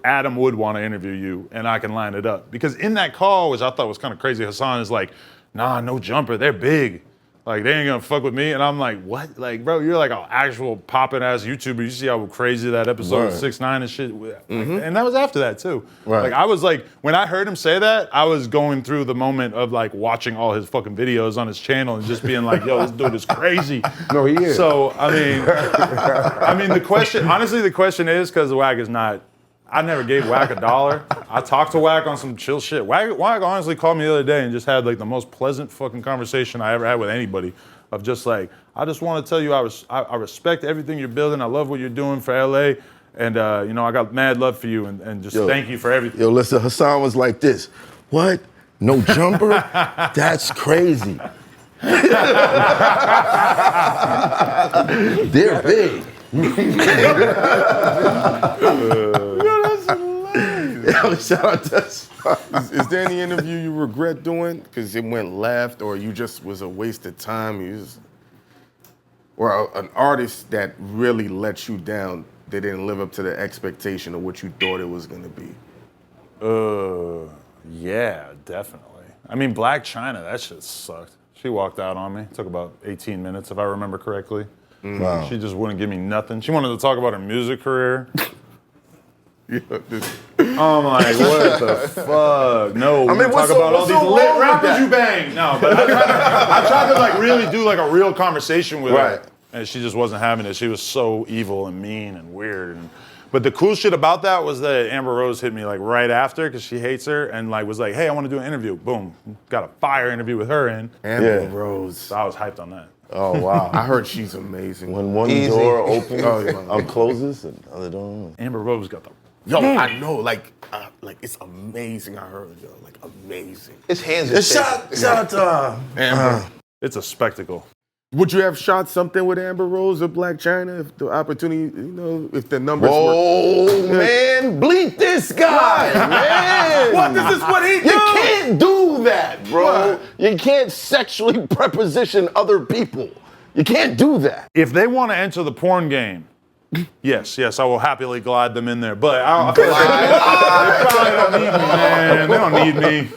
Adam would want to interview you and I can line it up. Because in that call, which I thought was kind of crazy, Hassan is like, nah, no jumper, they're big. Like, they ain't gonna fuck with me. And I'm like, what? Like, bro, you're like an actual popping ass YouTuber. You see how crazy that episode of Right. 6ix9ine and shit. And that was after that too. Right. Like, I was like, when I heard him say that, I was going through the moment of like watching all his fucking videos on his channel and just being like, yo, this dude is crazy. No, he is. So, I mean, the question is, because Wack is not, I never gave Wack $1. I talked to Wack on some chill shit. Wack honestly called me the other day and just had like the most pleasant fucking conversation I ever had with anybody. Of just like, I just want to tell you I respect everything you're building. I love what you're doing for LA. And I got mad love for you and just thank you for everything. Yo, listen, Hassan was like this. What? No jumper? That's crazy. They're big. Yo, shout out to Is there any interview you regret doing because it went left, or you just was a waste of time? Or an artist that really let you down, they didn't live up to the expectation of what you thought it was gonna be? Yeah, definitely. I mean, Black China, that shit sucked. She walked out on me. It took about 18 minutes, if I remember correctly. Wow. She just wouldn't give me nothing. She wanted to talk about her music career. I'm like, what the fuck? No, I mean, talk about all these lit rappers you bang. No, but I tried to like really do like a real conversation with Right. her, and she just wasn't having it. She was so evil and mean and weird. But the cool shit about that was that Amber Rose hit me like right after because she hates her and like was like, hey, I want to do an interview. Boom, got a fire interview with her in. Amber Yeah. Rose. So I was hyped on that. Oh, wow. I heard she's amazing. When one Easy. door opens, yeah. closes, and the other door. Amber Rose got the. Yo, I know, like it's amazing. I heard, yo, like amazing. His hands are shaking. Shout out to Amber. It's a spectacle. Would you have shot something with Amber Rose or Black China if the opportunity, if the numbers were? Whoa, man, bleep this guy, man. What? This is what he You do? can't do that, bro. What? You can't sexually preposition other people. You can't do that. If they want to enter the porn game, yes, I will happily glide them in there. But I feel like they probably don't need me, man. They don't need me.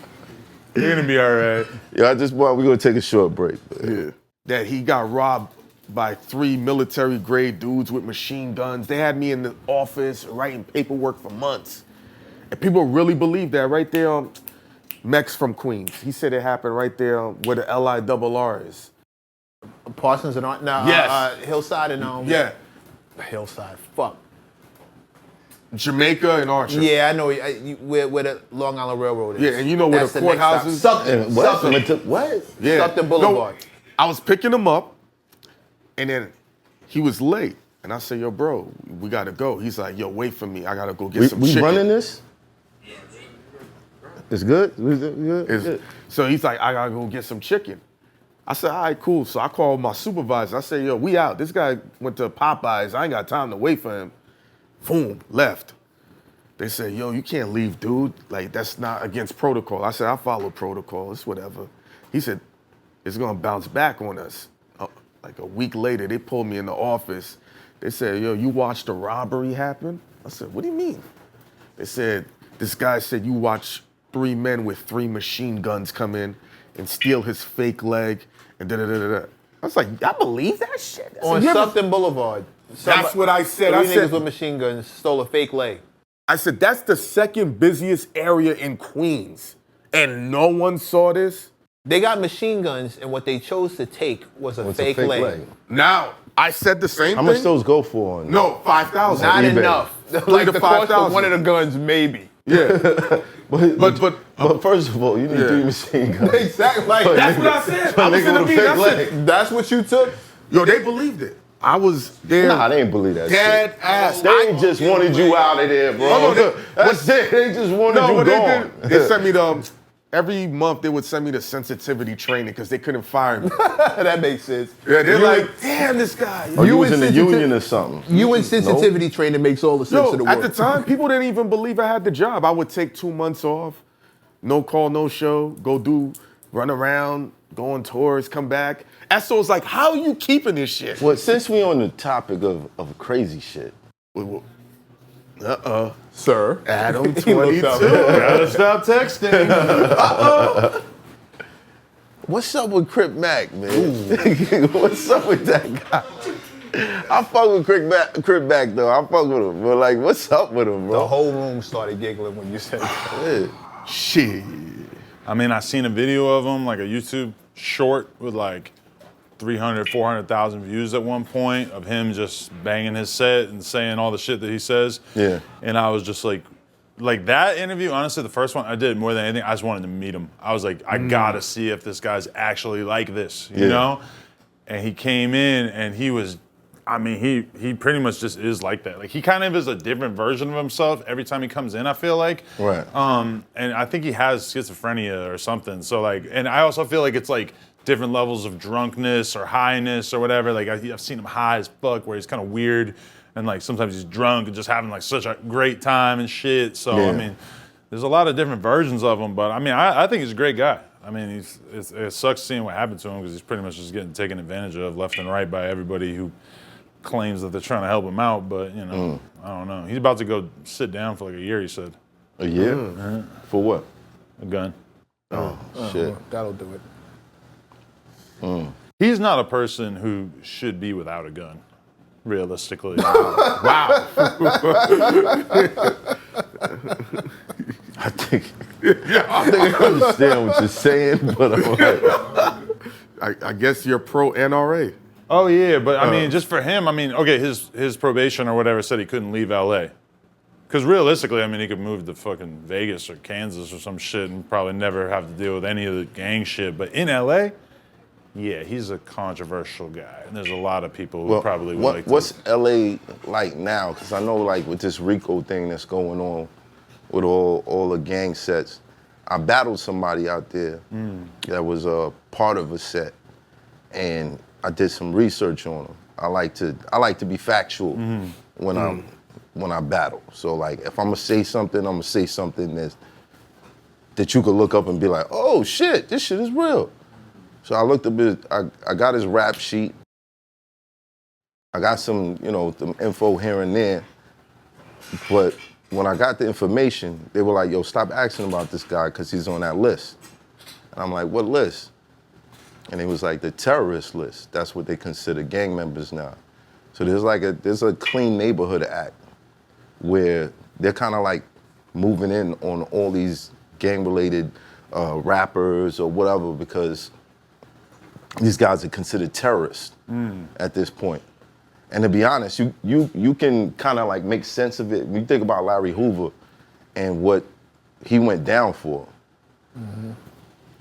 They're gonna be all right. Yeah, we're gonna take a short break. Yeah. That he got robbed by 3 military-grade dudes with machine guns. They had me in the office writing paperwork for months. And people really believe that right there on MECC from Queens. He said it happened right there where the LIRR is. Parsons and no, Yes. Hillside and Yeah. Hillside. Fuck. Jamaica and Archer. Yeah, I know where the Long Island Railroad is. Yeah, and you know where That's the next stop. courthouse is? Sutton. What? Sutton. What? Yeah. Sutton Boulevard. No, I was picking him up, and then he was late. And I said, yo, bro, we gotta go. He's like, yo, wait for me. I gotta go get some We chicken. running this? It's good? Good? Is- So he's like, I gotta go get some chicken. I said, all right, cool. So I called my supervisor. I said, yo, we out. This guy went to Popeyes. I ain't got time to wait for him. Boom, left. They said, yo, you can't leave, dude. Like, that's not against protocol. I said, I follow protocol. It's whatever. He said, it's gonna bounce back on us. Like a week later, they pulled me in the office. They said, yo, you watched the robbery happen? I said, what do you mean? They said, This guy said you watch 3 men with 3 machine guns come in and steal his fake leg and da-da-da-da-da. I was like, I believe that shit? On Sufton Boulevard. That's what I said. 3 I niggas said, with machine guns stole a fake leg. I said, that's the second busiest area in Queens. And no one saw this? They got machine guns, and what they chose to take was a fake leg. Now, I said the same thing. How much those go for? No, 5,000. Not eBay. enough. Like the cost of 5,000. one of the guns, maybe. Yeah. But first of all, you need 3 machine guns. Exactly. Like, That's what I said. I was nigga gonna with a be, fake that's leg. it. that's what you took? Yo, they believed it. I was there. Nah, they ain't believe that Dead shit. ass. They ain't just wanted you out of there, bro. Oh, no, That's it. They just wanted No, you but gone. they sent me the, every month they would send me the sensitivity training because they couldn't fire me. That makes sense. Yeah, they're like, damn, this guy. Or you was in in the sensiti- union or something. You in sensitivity training makes all the sense Yo, of the at world. the time, people didn't even believe I had the job. I would take 2 months off, no call, no show, go run around, go on tours, come back. SO's like, how are you keeping this shit? Well, since we on the topic of crazy shit, Sir, Adam He looked 22. up. Gotta stop texting. what's up with Crip Mac, man? What's up with that guy? I fuck with Crip Mac though. I fuck with him, but like, what's up with him, bro? The whole room started giggling when you said that. Shit. I mean, I seen a video of him, like a YouTube short with like 300, 400,000 views at one point of him just banging his set and saying all the shit that he says. Yeah. And I was just like that interview, honestly, the first one I did more than anything, I just wanted to meet him. I was like, I gotta see if this guy's actually like this, you know? And he came in and he was, I mean, he pretty much just is like that. Like he kind of is a different version of himself every time he comes in, I feel like. Right. And I think he has schizophrenia or something. So like, and I also feel like it's like different levels of drunkenness or highness or whatever. Like I've seen him high as fuck where he's kind of weird and like sometimes he's drunk and just having like such a great time and shit. So I mean, there's a lot of different versions of him, but I mean, I think he's a great guy. I mean, it sucks seeing what happened to him because he's pretty much just getting taken advantage of left and right by everybody who claims that they're trying to help him out, but you know, I don't know. He's about to go sit down for like a year, he said. A year? For what? A gun. Oh, shit. That'll do it. He's not a person who should be without a gun, realistically. Wow. I think I understand what you're saying, but I'm like, I guess you're pro NRA. Oh yeah, but I mean, just for him, I mean, okay, his probation or whatever said he couldn't leave LA. Because realistically, I mean, he could move to fucking Vegas or Kansas or some shit and probably never have to deal with any of the gang shit. But in LA, yeah, he's a controversial guy, and there's a lot of people who probably would like to. What's LA like now? Because I know, like, with this RICO thing that's going on with all the gang sets, I battled somebody out there that was a part of a set, and I did some research on them. I like to be factual when I battle. So like, if I'm gonna say something, I'm gonna say something that you could look up and be like, oh shit, this shit is real. So I looked a bit. I got his rap sheet. I got some, some info here and there. But when I got the information, they were like, yo, stop asking about this guy because he's on that list. And I'm like, what list? And it was like the terrorist list. That's what they consider gang members now. So there's a Clean Neighborhood Act where they're kind of like moving in on all these gang-related rappers or whatever because these guys are considered terrorists at this point. And to be honest, you can kind of like make sense of it. When you think about Larry Hoover and what he went down for,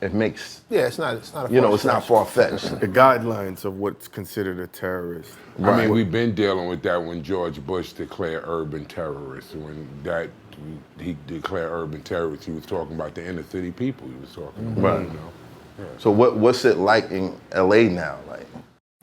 it makes, it's not a it's not far-fetched. The guidelines of what's considered a terrorist. I mean, we've been dealing with that when George Bush declared urban terrorists. When he declared urban terrorists, he was talking about the inner city people he was talking about. Right. So what's it like in LA now? Like,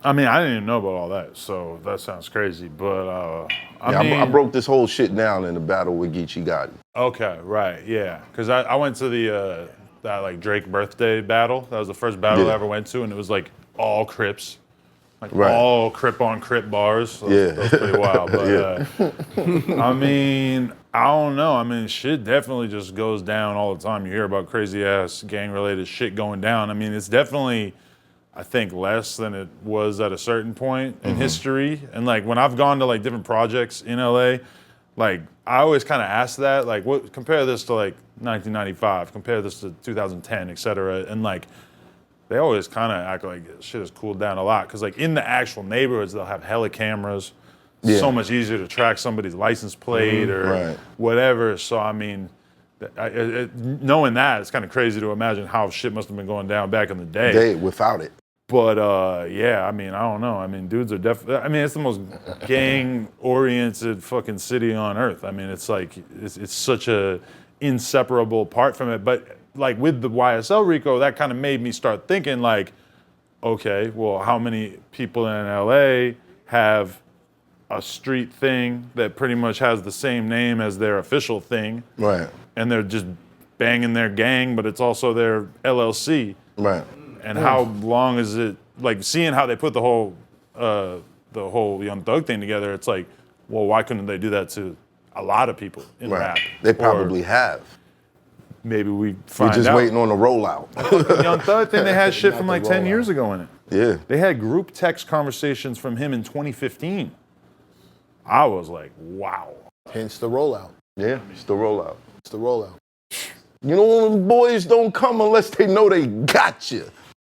I mean, I didn't even know about all that, so that sounds crazy. But I broke this whole shit down in the battle with Geechee Gotti. Okay, right, yeah, because I went to that like Drake birthday battle. That was the first battle I ever went to, and it was like all Crips. Like Right. all Crip on Crip bars. That's pretty wild. But I mean, I don't know. I mean, shit definitely just goes down all the time. You hear about crazy ass gang related shit going down. I mean, it's definitely, I think, less than it was at a certain point in history. And like when I've gone to like different projects in LA, like I always kind of ask that, like, what, compare this to like 1995, compare this to 2010, et cetera. And like, they always kind of act like shit has cooled down a lot. Cause like in the actual neighborhoods, they'll have hella cameras. So much easier to track somebody's license plate or whatever. So I mean, knowing that, it's kind of crazy to imagine how shit must have been going down back in the day. Without it. But yeah, I mean, I don't know. I mean, dudes are definitely, I mean, it's the most gang-oriented fucking city on earth. I mean, it's like, it's such a inseparable part from it. But like with the YSL Rico, that kind of made me start thinking like, okay, well, how many people in LA have a street thing that pretty much has the same name as their official thing? Right. And they're just banging their gang, but it's also their LLC. Right. And how long is it, like seeing how they put the whole Young Thug thing together, it's like, well, why couldn't they do that to a lot of people in rap? They probably have. Maybe we find We're just out. waiting on the rollout. The Young Thug thing, they had shit from like 10 years ago in it. Yeah. They had group text conversations from him in 2015. I was like, wow. Hence the rollout. Yeah, it's the rollout. It's the rollout. You know, boys don't come unless they know they got you.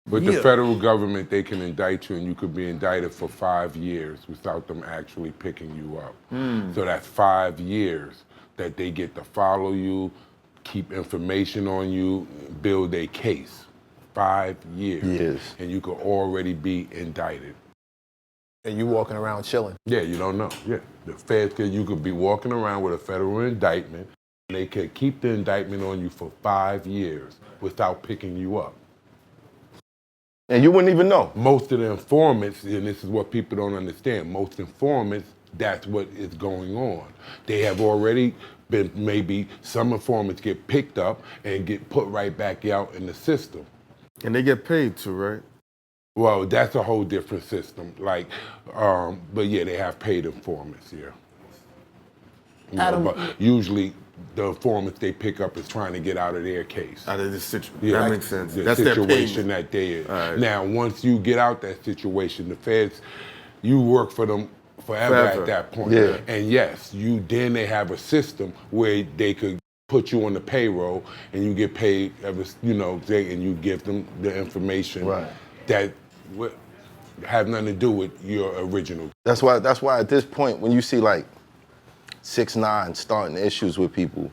But the federal government, they can indict you and you could be indicted for 5 years without them actually picking you up. So that's 5 years that they get to follow you, keep information on you, build a case. 5 years. And you could already be indicted. And you walking around chilling. Yeah, you don't know. Yeah, the feds you could be walking around with a federal indictment. And they could keep the indictment on you for 5 years without picking you up. And you wouldn't even know. Most of the informants, and this is what people don't understand, most informants, that's what is going on. They have already been, maybe some informants get picked up and get put right back out in the system. And they get paid too, right? Well, that's a whole different system. Like, but yeah, they have paid informants, yeah. Adam, but usually the informants they pick up is trying to get out of their case. Out of this situation. Yeah, That makes sense. The That's their situation payment. that they in. Right. Now, once you get out that situation, the feds, you work for them forever. At that point. Yeah. And yes, then they have a system where they could put you on the payroll and you get paid every, and you give them the information that have nothing to do with your original. That's why at this point, when you see like 6ix9ine starting issues with people,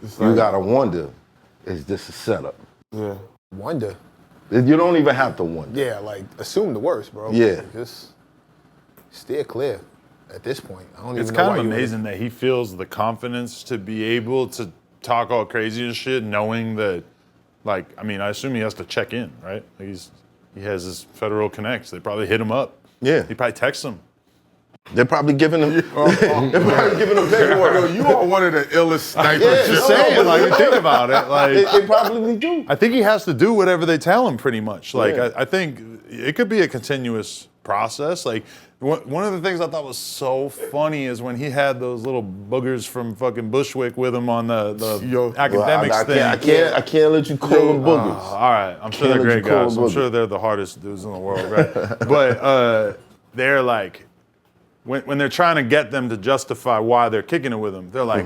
you gotta wonder, is this a setup? Yeah. Wonder. You don't even have to wonder. Yeah, like assume the worst, bro. Yeah. Like, just steer clear at this point. I don't It's even know kind why of you amazing that he feels the confidence to be able to talk all crazy and shit, knowing that, like, I mean, I assume he has to check in, right? Like he has his federal connects. They probably hit him up. Yeah. He probably texts him. They're probably giving them. They're probably giving them paperwork. Yo, you are one of the illest snipers. Yeah, Just saying, like, you think about it, like. They probably do. I think he has to do whatever they tell him, pretty much. Like, Yeah. I think it could be a continuous process. Like, one of the things I thought was so funny is when he had those little boogers from fucking Bushwick with him on the academics I thing. I can't let you call them boogers. All right, I'm sure they're Can't let great you call guys. them I'm sure they're the hardest dudes in the world, right? But they're like, when they're trying to get them to justify why they're kicking it with them, they're like,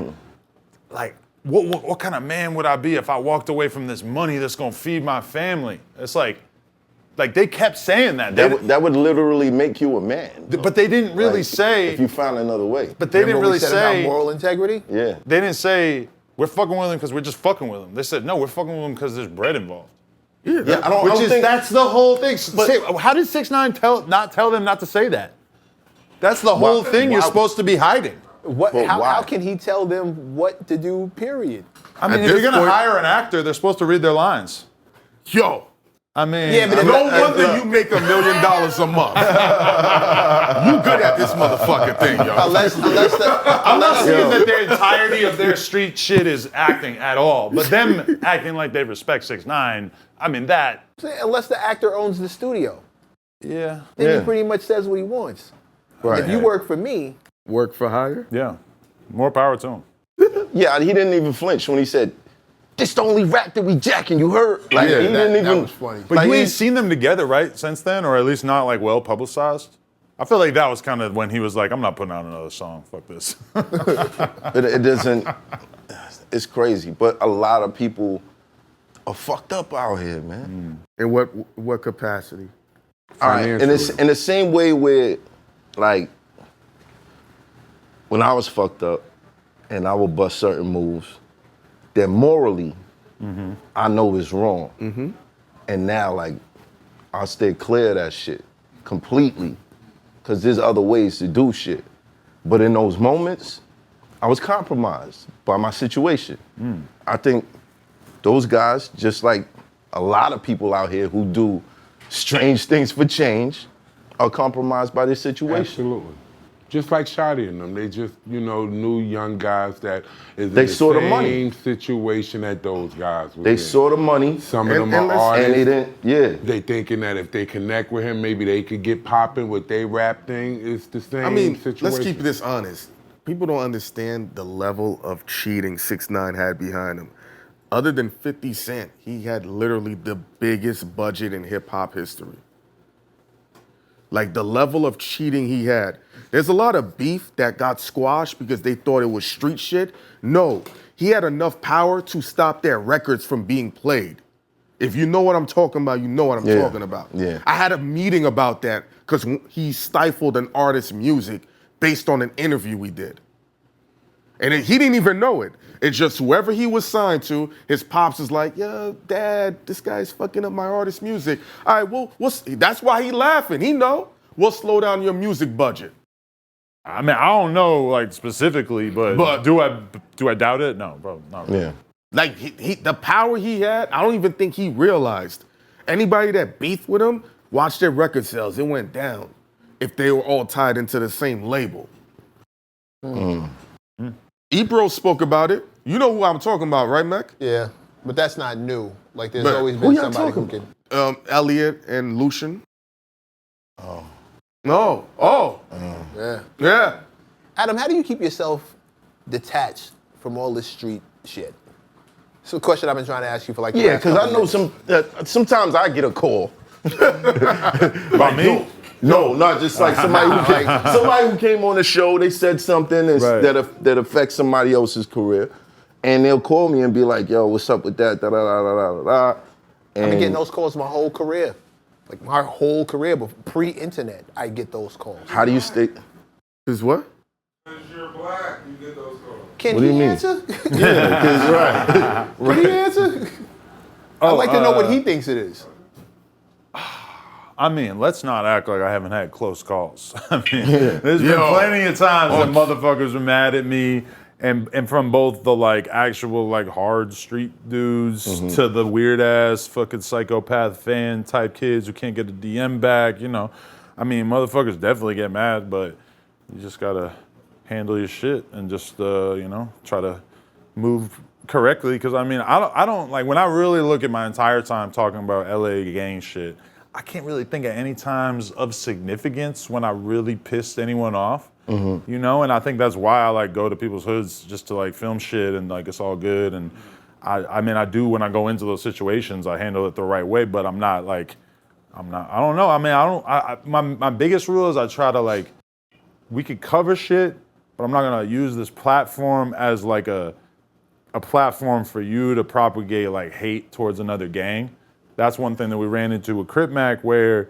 what kind of man would I be if I walked away from this money that's gonna feed my family? It's like they kept saying that. That would literally make you a man. But they didn't really say. If you found another way. But they didn't Remember really we said say. about moral integrity? Yeah. They didn't say we're fucking with them because we're just fucking with them. They said no, we're fucking with them because there's bread involved. Yeah, I don't think That's the whole thing. How did 6ix9ine not tell them not to say that? That's the whole thing you're supposed to be hiding. How can he tell them what to do, period? I mean, At if you're this gonna point- hire an actor, they're supposed to read their lines. Yo, I mean, Yeah, but no wonder you make $1 million a month. You good at this motherfucking thing, yo. I'm not saying that the entirety of their street shit is acting at all, but them acting like they respect 6ix9ine, I mean that. Unless the actor owns the studio. Yeah. Then Yeah. he pretty much says what he wants. Right. If you work for me, Work for hire? Yeah. More power to him. Yeah, he didn't even flinch when he said, "This the only rap that we jacking." You heard? Like Yeah, he didn't that even. was funny. But Like, you ain't he's- seen them together, right, since then? Or at least not like well publicized? I feel like that was kind of when he was like, I'm not putting out another song. Fuck this. It doesn't. It's crazy, but a lot of people are fucked up out here, man. In what capacity? All right, and it's in the same way where, like, when I was fucked up, and I would bust certain moves that morally I know is wrong, and now like I'll stay clear of that shit completely, cause there's other ways to do shit. But in those moments, I was compromised by my situation. I think those guys, just like a lot of people out here who do strange things for change, are compromised by this situation. Absolutely. Just like Shotty and them, they just, new young guys that is They in the saw the same money. situation that those guys was They in. saw the money, Some of And- them and are let's- and artists. they didn't. Yeah, They thinking that if they connect with him, maybe they could get popping with their rap thing. It's the same I mean, situation. let's keep this honest. People don't understand the level of cheating 6ix9ine had behind him. Other than 50 Cent, he had literally the biggest budget in hip hop history. Like the level of cheating he had. There's a lot of beef that got squashed because they thought it was street shit. No, he had enough power to stop their records from being played. If you know what I'm talking about, you know what I'm Yeah. talking about. Yeah. I had a meeting about that because he stifled an artist's music based on an interview we did. And he didn't even know it. It's just whoever he was signed to, his pops is like, yo, dad, this guy's fucking up my artist's music. All right, well, that's why he laughing. He know. We'll slow down your music budget. I mean, I don't know like specifically, but do I doubt it? No, bro. Not really. yeah. Like the power he had, I don't even think he realized. Anybody that beefed with him, watch their record sales. It went down if they were all tied into the same label. Ebro spoke about it. You know who I'm talking about, right, Mec? yeah, but that's not new. Like there's But always who been y'all somebody who talking can. Elliot and Lucian. Oh. No. Oh. Yeah. Yeah. Adam, how do you keep yourself detached from all this street shit? It's a question I've been trying to ask you for like the Yeah, last because I couple know minutes. sometimes I get a call. About me? No, not just like somebody who came on the show. They said something Right. that affects somebody else's career, and they'll call me and be like, "Yo, what's up with that?" Da da da da da da. I've been getting those calls my whole career. Like my whole career, but pre-internet, I get those calls. How do you stay? Is what? Because you're black, you get those calls. Can What do he you mean? answer? Yeah, because Can he answer? I'd like to know what he thinks it is. I mean, let's not act like I haven't had close calls. I mean, there's been plenty of times that motherfuckers were mad at me, and from both the like actual like hard street dudes to the weird ass fucking psychopath fan type kids who can't get a DM back. I mean, motherfuckers definitely get mad, but you just gotta handle your shit and just try to move correctly. Because I mean, I don't like when I really look at my entire time talking about LA gang shit. I can't really think of any times of significance when I really pissed anyone off, and I think that's why I like go to people's hoods just to like film shit and like it's all good. And I mean, I do when I go into those situations, I handle it the right way, but I don't know. I mean, my biggest rule is I try to like, we could cover shit, but I'm not gonna use this platform as like a platform for you to propagate like hate towards another gang. That's one thing that we ran into with Crip Mac, where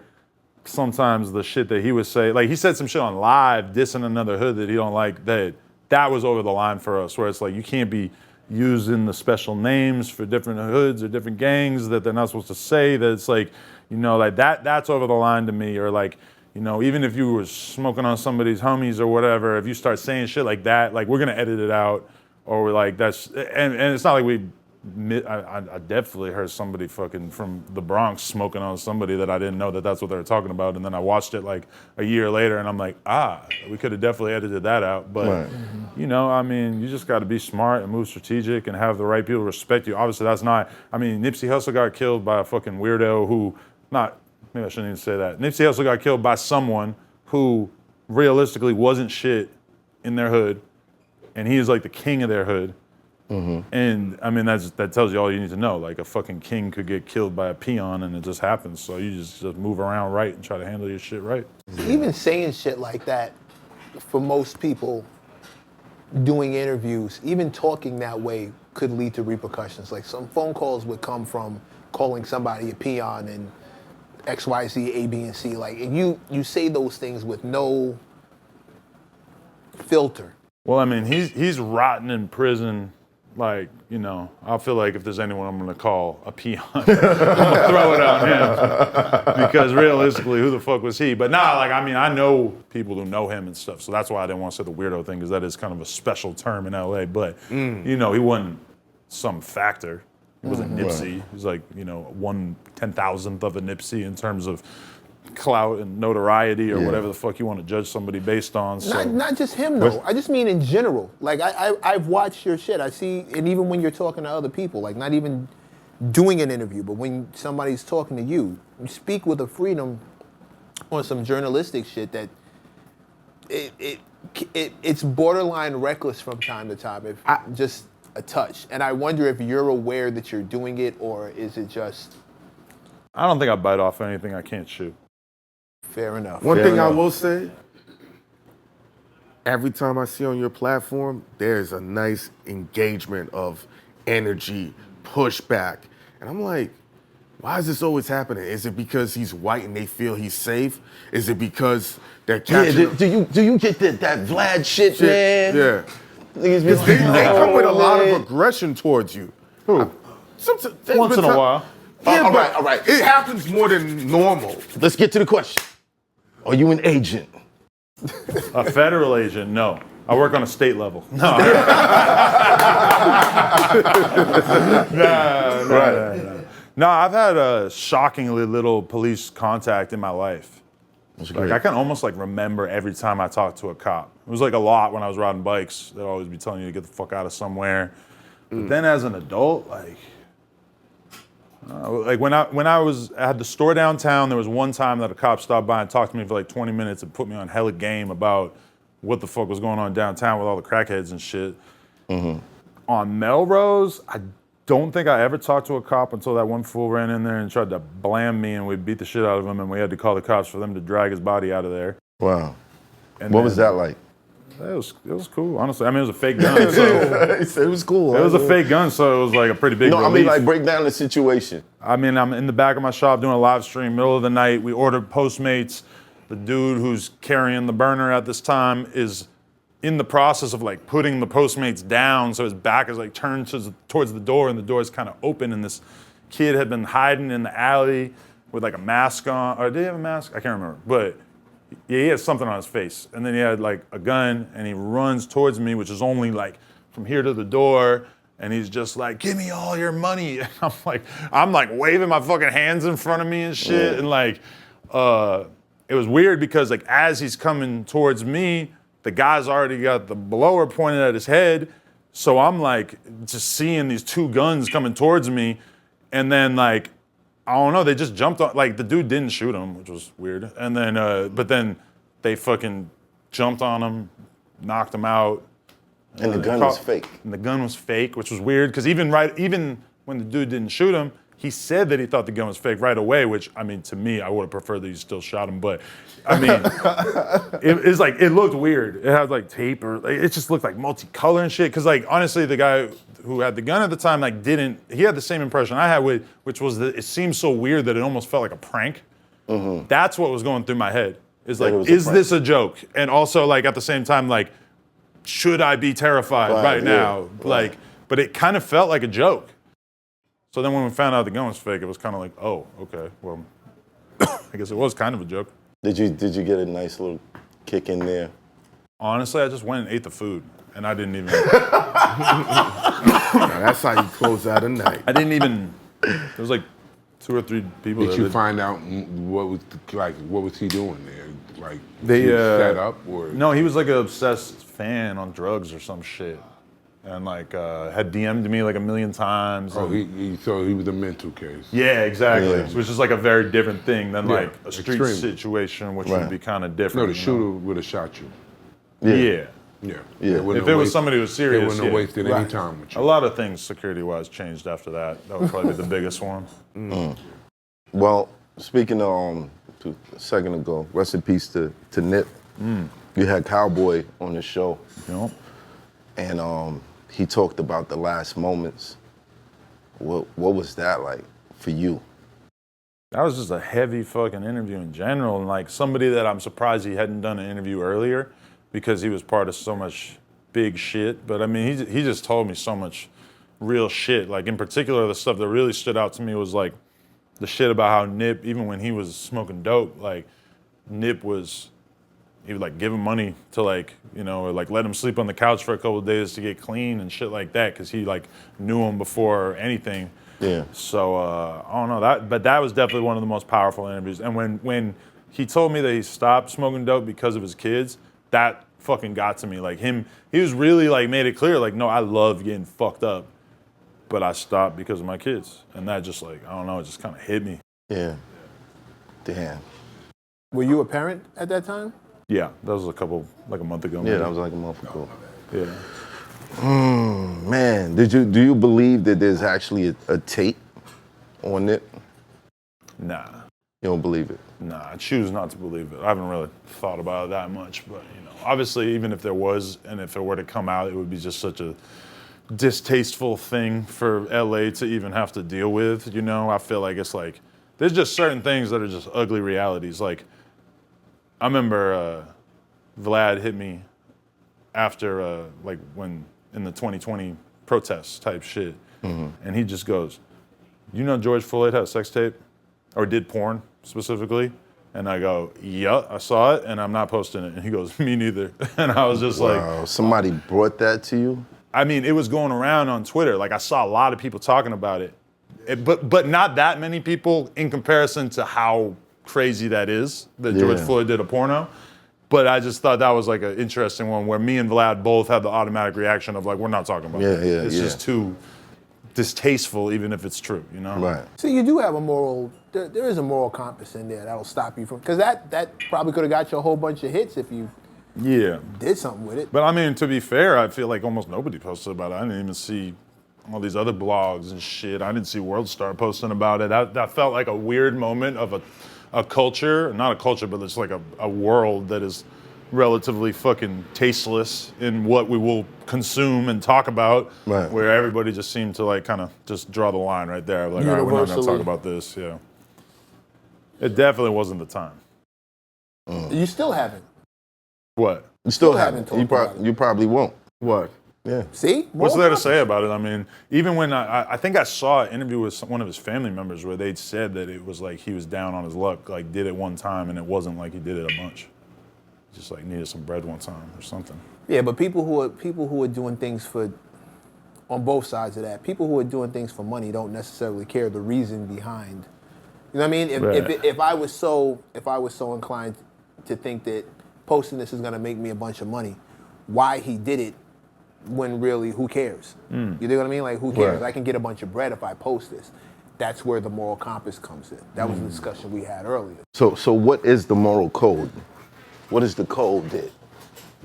sometimes the shit that he would say, like he said some shit on live dissing another hood that he don't like, that was over the line for us, where it's like you can't be using the special names for different hoods or different gangs that they're not supposed to say. That it's like, like that's over the line to me. Or like, even if you were smoking on somebody's homies or whatever, if you start saying shit like that, like we're gonna edit it out, or like that's, and it's not like I definitely heard somebody fucking from the Bronx smoking on somebody that I didn't know that's what they were talking about, and then I watched it like a year later, and I'm like, we could have definitely edited that out. But I mean, you just got to be smart and move strategic and have the right people respect you. Obviously, that's not. I mean, Nipsey Hussle got killed by a fucking weirdo who maybe I shouldn't even say that. Nipsey Hussle got killed by someone who realistically wasn't shit in their hood, and he is like the king of their hood. And I mean, that tells you all you need to know. Like a fucking king could get killed by a peon, and it just happens. So you just move around right and try to handle your shit right. Even saying shit like that, for most people, doing interviews, even talking that way could lead to repercussions. Like some phone calls would come from calling somebody a peon and X, Y, Z, A, B, and C. Like, and you say those things with no filter. Well, I mean, he's rotting in prison. Like, you know, I feel like if there's anyone I'm gonna call a peon, I'm gonna throw it on him. Because realistically, who the fuck was he? But nah, like, I mean, I know people who know him and stuff, so that's why I didn't want to say the weirdo thing, because that is kind of a special term in LA. But, you know, he wasn't some factor. He wasn't Nipsey. He was like, you know, 1/10,000th of a Nipsey in terms of clout and notoriety or whatever the fuck you want to judge somebody based on. So. Not just him though. I just mean in general. Like I've watched your shit. I see, and even when you're talking to other people, like not even doing an interview, but when somebody's talking to you, you speak with a freedom on some journalistic shit that it's borderline reckless from time to time. If just a touch. And I wonder if you're aware that you're doing it, or is it just? I don't think I bite off anything I can't chew. Fair enough. One thing I will say, every time I see on your platform, there's a nice engagement of energy, pushback. And I'm like, why is this always happening? Is it because he's white and they feel he's safe? Is it because they're catching do you get that Vlad shit, man? Yeah. Niggas be like, They come with a lot of aggression towards you. Who? Once in a while. Yeah, all right. It happens more than normal. Let's get to the question. Are you an agent? A federal agent? No. I work on a state level. No. No, I've had a shockingly little police contact in my life. Like I can almost like remember every time I talked to a cop. It was like a lot when I was riding bikes. They'd always be telling you to get the fuck out of somewhere. But then as an adult, like when I had the store downtown, there was one time that a cop stopped by and talked to me for like 20 minutes and put me on hella game about what the fuck was going on downtown with all the crackheads and shit. On Melrose, I don't think I ever talked to a cop until that one fool ran in there and tried to blam me, and we beat the shit out of him, and we had to call the cops for them to drag his body out of there. Wow. And What was that like? It was cool, honestly. I mean, it was a fake gun. So It was cool. it was a fake gun, so it was like a pretty big No, I mean relief. like break down the situation. I mean, I'm in the back of my shop doing a live stream, middle of the night. We ordered Postmates. The dude who's carrying the burner at this time is in the process of like putting the Postmates down, so his back is like turned towards the door, and the door is kind of open, and this kid had been hiding in the alley with like a mask on. Or did he have a mask? I can't remember. But yeah, he had something on his face. And then he had like a gun, and he runs towards me, which is only like from here to the door. And he's just like, give me all your money. And I'm like waving my fucking hands in front of me and shit. Yeah. And like, it was weird because like as he's coming towards me, the guy's already got the blower pointed at his head. So I'm like just seeing these two guns coming towards me. And then like, I don't know, they just jumped on, like the dude didn't shoot him, which was weird. And then, but then they fucking jumped on him, knocked him out. And the gun was fake. And the gun was fake, which was weird, because even when the dude didn't shoot him, he said that he thought the gun was fake right away, which, I mean, to me, I would have preferred that he still shot him, but, I mean, it's like, it looked weird. It had like tape, or like, it just looked like multicolor and shit, because like, honestly, the guy who had the gun at the time, like he had the same impression I had, which was that it seemed so weird that it almost felt like a prank. Mm-hmm. That's what was going through my head, is like, is this a joke? And also like at the same time, like, should I be terrified right now? Like, but it kind of felt like a joke. So then when we found out the gun was fake, it was kind of like, oh, okay, well, I guess it was kind of a joke. Did you get a nice little kick in there? Honestly, I just went and ate the food, and I didn't even. That's how you close out a night. I didn't even. There was like 2 or 3 people. Did you find out what was he doing there? Like they set up or? No, he was like an obsessed fan on drugs or some shit. and like had DM'd me like a million times. Oh, and- so he was a mental case. yeah, exactly. Yeah. Which is like a very different thing than Yeah, like a street extreme. situation, which Right. would be kind of No, different. the shooter would have shot you. Yeah. Yeah. Yeah. If it was somebody who was serious, they wouldn't have yeah. wasted any time with A you. lot of things security-wise changed after that. That would probably be the biggest one. Well, speaking of a second ago, rest in peace to Nip. You had Cowboy on the show, You know? and he talked about the last moments. What was that like for you? That was just a heavy fucking interview in general, and like somebody that I'm surprised he hadn't done an interview earlier, because he was part of so much big shit. But I mean, he just told me so much real shit. Like in particular, the stuff that really stood out to me was like the shit about how Nip, even when he was smoking dope, like Nip he would like give him money to like, you know, or like let him sleep on the couch for a couple of days to get clean and shit like that, because he like knew him before anything. Yeah. So I don't know but that was definitely one of the most powerful interviews. And when he told me that he stopped smoking dope because of his kids, that fucking got to me. Like he was really like made it clear, like, no, I love getting fucked up, but I stopped because of my kids. And that just like, I don't know, it just kind of hit me. Yeah. Damn. Were you a parent at that time? Yeah, that was like a month ago. Yeah, maybe. that was like a month ago. Yeah. Man, do you believe that there's actually a tape on it? Nah. You don't believe it? Nah, I choose not to believe it. I haven't really thought about it that much, but you know, obviously, even if there was, and if it were to come out, it would be just such a distasteful thing for LA to even have to deal with. You know, I feel like it's like there's just certain things that are just ugly realities. Like I remember Vlad hit me after like when in the 2020 protests type shit, and he just goes, "You know George Floyd had a sex tape, or did porn specifically?" And I go, "Yeah, I saw it, and I'm not posting it." And he goes, "Me neither." And I was just like, Wow, somebody brought that to you? I mean, it was going around on Twitter. Like I saw a lot of people talking about it, but not that many people in comparison to how crazy that is that George Yeah. Floyd did a porno. But I just thought that was like an interesting one where me and Vlad both had the automatic reaction of like, we're not talking about that. Yeah, It's yeah. just too distasteful, even if it's true, you know? Right. See, you do have a moral, there is a moral compass in there that'll stop you from, because that probably could have got you a whole bunch of hits if you Yeah. did something with it. But I mean, to be fair, I feel like almost nobody posted about it. I didn't even see all these other blogs and shit. I didn't see World Star posting about it. That felt like a weird moment of a culture, not a culture, but it's like a world that is relatively fucking tasteless in what we will consume and talk about, Right. where everybody just seemed to like kind of just draw the line right there. Like, all right, we're not gonna talk Universally. about this, yeah. It definitely wasn't the time. You still haven't. You What? still Still haven't. haven't talked about it. You probably won't. What? Yeah. See? What's Moral there to compass. say about it? I mean, even when I think I saw an interview with one of his family members where they'd said that it was like he was down on his luck, like did it one time, and it wasn't like he did it a bunch. Just like needed some bread one time or something. Yeah, but people who are doing things for, on both sides of that, people who are doing things for money don't necessarily care the reason behind. You know what I mean? If I was so inclined to think that posting this is gonna make me a bunch of money, why he did it when really who cares? You know what I mean? Like who cares? Right. I can get a bunch of bread if I post this. That's where the moral compass comes in. That was the discussion we had earlier. So what is the moral code? What is the code that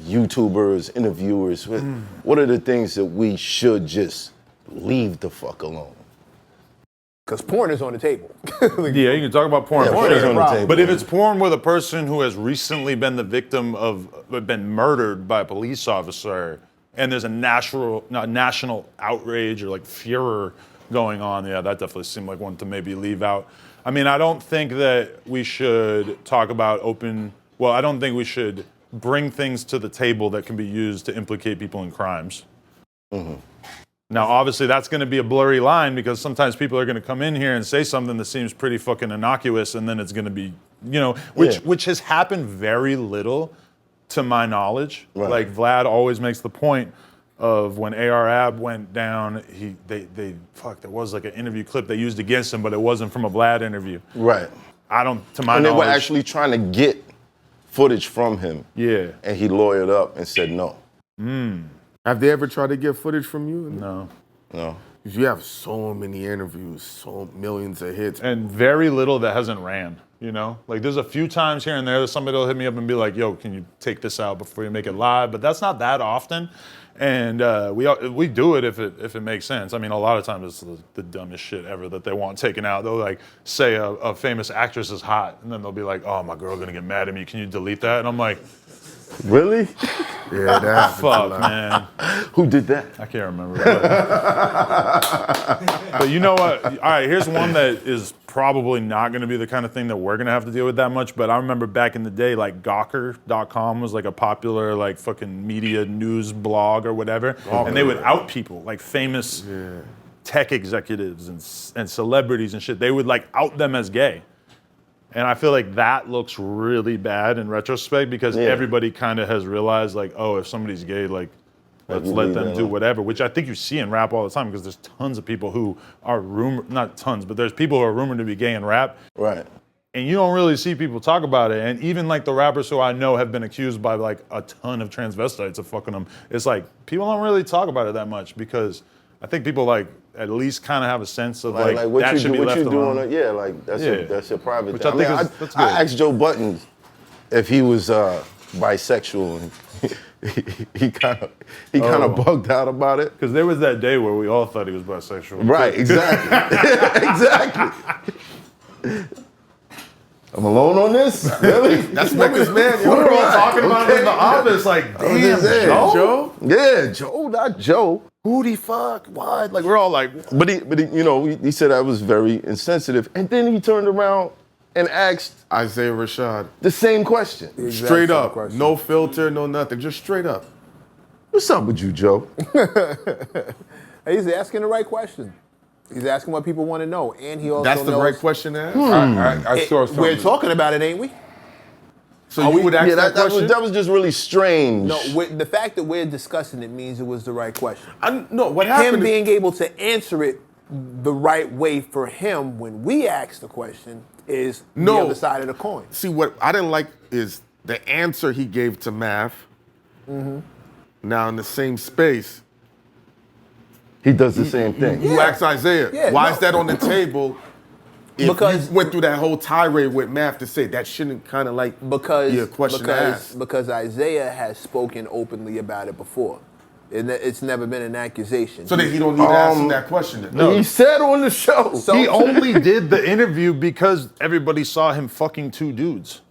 YouTubers, interviewers, what are the things that we should just leave the fuck alone? Because porn is on the table. Yeah, you can talk about porn. Yeah, for porn is sure. on the table. But if it's porn with a person who has recently been the victim of, been murdered by a police officer, and there's a national outrage or like furor going on, yeah, that definitely seemed like one to maybe leave out. I mean, I don't think that we should talk about I don't think we should bring things to the table that can be used to implicate people in crimes. Now, obviously, that's going to be a blurry line because sometimes people are going to come in here and say something that seems pretty fucking innocuous, and then it's going to be, which has happened very little to my knowledge. Right. Like Vlad always makes the point of when AR Ab went down, there was like an interview clip they used against him, but it wasn't from a Vlad interview. Right. To my And they knowledge. were actually trying to get footage from him. Yeah. And he lawyered up and said no. Have they ever tried to get footage from you? No. No. You have so many interviews, so millions of hits. And very little that hasn't ran, you know? Like there's a few times here and there that somebody will hit me up and be like, yo, can you take this out before you make it live? But that's not that often. And we do it if it makes sense. I mean, a lot of times it's the dumbest shit ever that they want taken out. They'll like say a famous actress is hot, and then they'll be like, oh, my girl gonna get mad at me. Can you delete that? And I'm like, Really? Yeah, that happens a fuck, lot. man. Who did that? I can't remember. But you know what? All right, here's one that is probably not gonna be the kind of thing that we're gonna have to deal with that much, but I remember back in the day, like Gawker.com was like a popular like fucking media news blog or whatever, and they would out people, like famous tech executives and celebrities and shit. They would like out them as gay. And I feel like that looks really bad in retrospect because everybody kind of has realized like, oh, if somebody's gay, like, let's let them do whatever, which I think you see in rap all the time because there's tons of people who are not tons, but there's people who are rumored to be gay in rap. Right. And you don't really see people talk about it. And even like the rappers who I know have been accused by like a ton of transvestites of fucking them, it's like people don't really talk about it that much because I think people like at least kind of have a sense of like what that you should do, be what left you alone. doing? Yeah, like that's your private. Which thing. I think that's good. I asked Joe Button if he was bisexual, and he kind of bugged out about it. Because there was that day where we all thought he was bisexual. Right, exactly, exactly. I'm alone on this? Really? That's Mecca's man. We were all talking about it in the office, like, damn, Joe? Yeah, Joe, not Joe. Who the fuck? What? Like, we're all like, But he you know, he said I was very insensitive, and then he turned around and asked Isaiah Rashad. the same question. Straight up. No filter, no nothing. Just straight up. What's up with you, Joe? He's asking the right question. He's asking what people want to know, and he also That's the knows right question to ask? I saw something. we're talking about it, ain't we? So you would ask that question? that was just really strange. No, the fact that we're discussing it means it was the right question. No, what Him happened? being able to answer it the right way for him when we ask the question is the other side of the coin. See, what I didn't like is the answer he gave to Math. Now in the same space, He does the same thing. you asked Isaiah, Yeah, why no. is that on the table? If Because- you went through that whole tirade with Math to say that shouldn't kind of like be a question to ask. Because Isaiah has spoken openly about it before. It's never been an accusation. So then he don't need to ask him that question then. He said on the show. So- he only did the interview because everybody saw him fucking two dudes.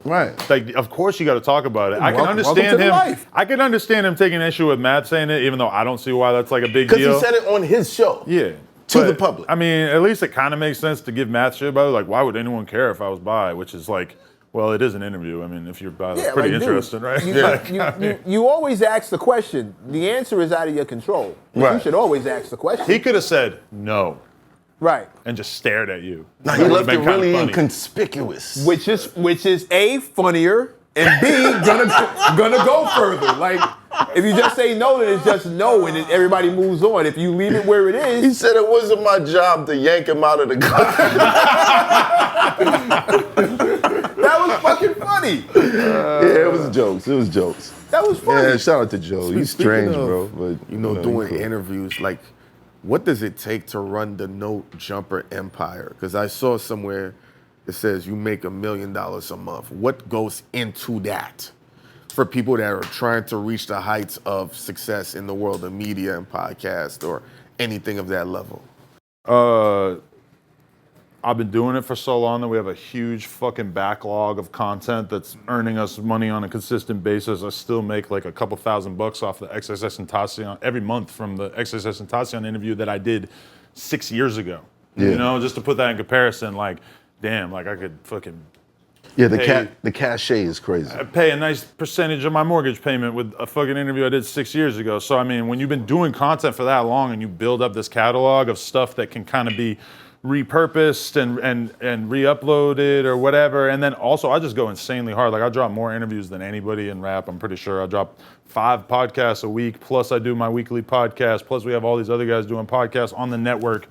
Right. Like, of course you got to talk about it. I can Welcome understand to him. life. I can understand him taking issue with Matt saying it, even though I don't see why that's like a big Because deal. he said it on his show. Yeah. To But, the public. I mean, at least it kind of makes sense to give Matt shit about it. Like, why would anyone care if I was bi? Which is like, well, it is an interview. I mean, if you're bi, that's pretty like, dude, interesting, right? You always ask the question. The answer is out of your control. You Right. should always ask the question. He could have said no Right. and just stared at you. Now, That he would've left it been kinda really funny. inconspicuous. Which is A, funnier, and B, gonna go further. Like, if you just say no, then it's just no, and then everybody moves on. If you leave it where it He is, said it wasn't my job to yank him out of the gun. that was fucking funny. Yeah, it was jokes. It was jokes. That was funny. Yeah, shout out to Joe. He's Speaking strange, of, bro. But you know, he's doing cool. interviews, like, what does it take to run the note jumper empire? Because I saw somewhere it says you make $1 million a month. What goes into that for people that are trying to reach the heights of success in the world of media and podcast or anything of that level? I've been doing it for so long that we have a huge fucking backlog of content that's earning us money on a consistent basis. I still make like a couple $1,000 off the XSS and Tasteless every month from the XSS and Tasteless interview that I did 6 years ago. Yeah. You know, just to put that in comparison, like, damn, like I could fucking Yeah, Hey. the cachet is crazy. I pay a nice percentage of my mortgage payment with a fucking interview I did 6 years ago. So, I mean, when you've been doing content for that long and you build up this catalog of stuff that can kind of be repurposed and re-uploaded or whatever, and then also I just go insanely hard. Like, I drop more interviews than anybody in rap, I'm pretty sure. I drop 5 podcasts a week, plus I do my weekly podcast, plus we have all these other guys doing podcasts on the network.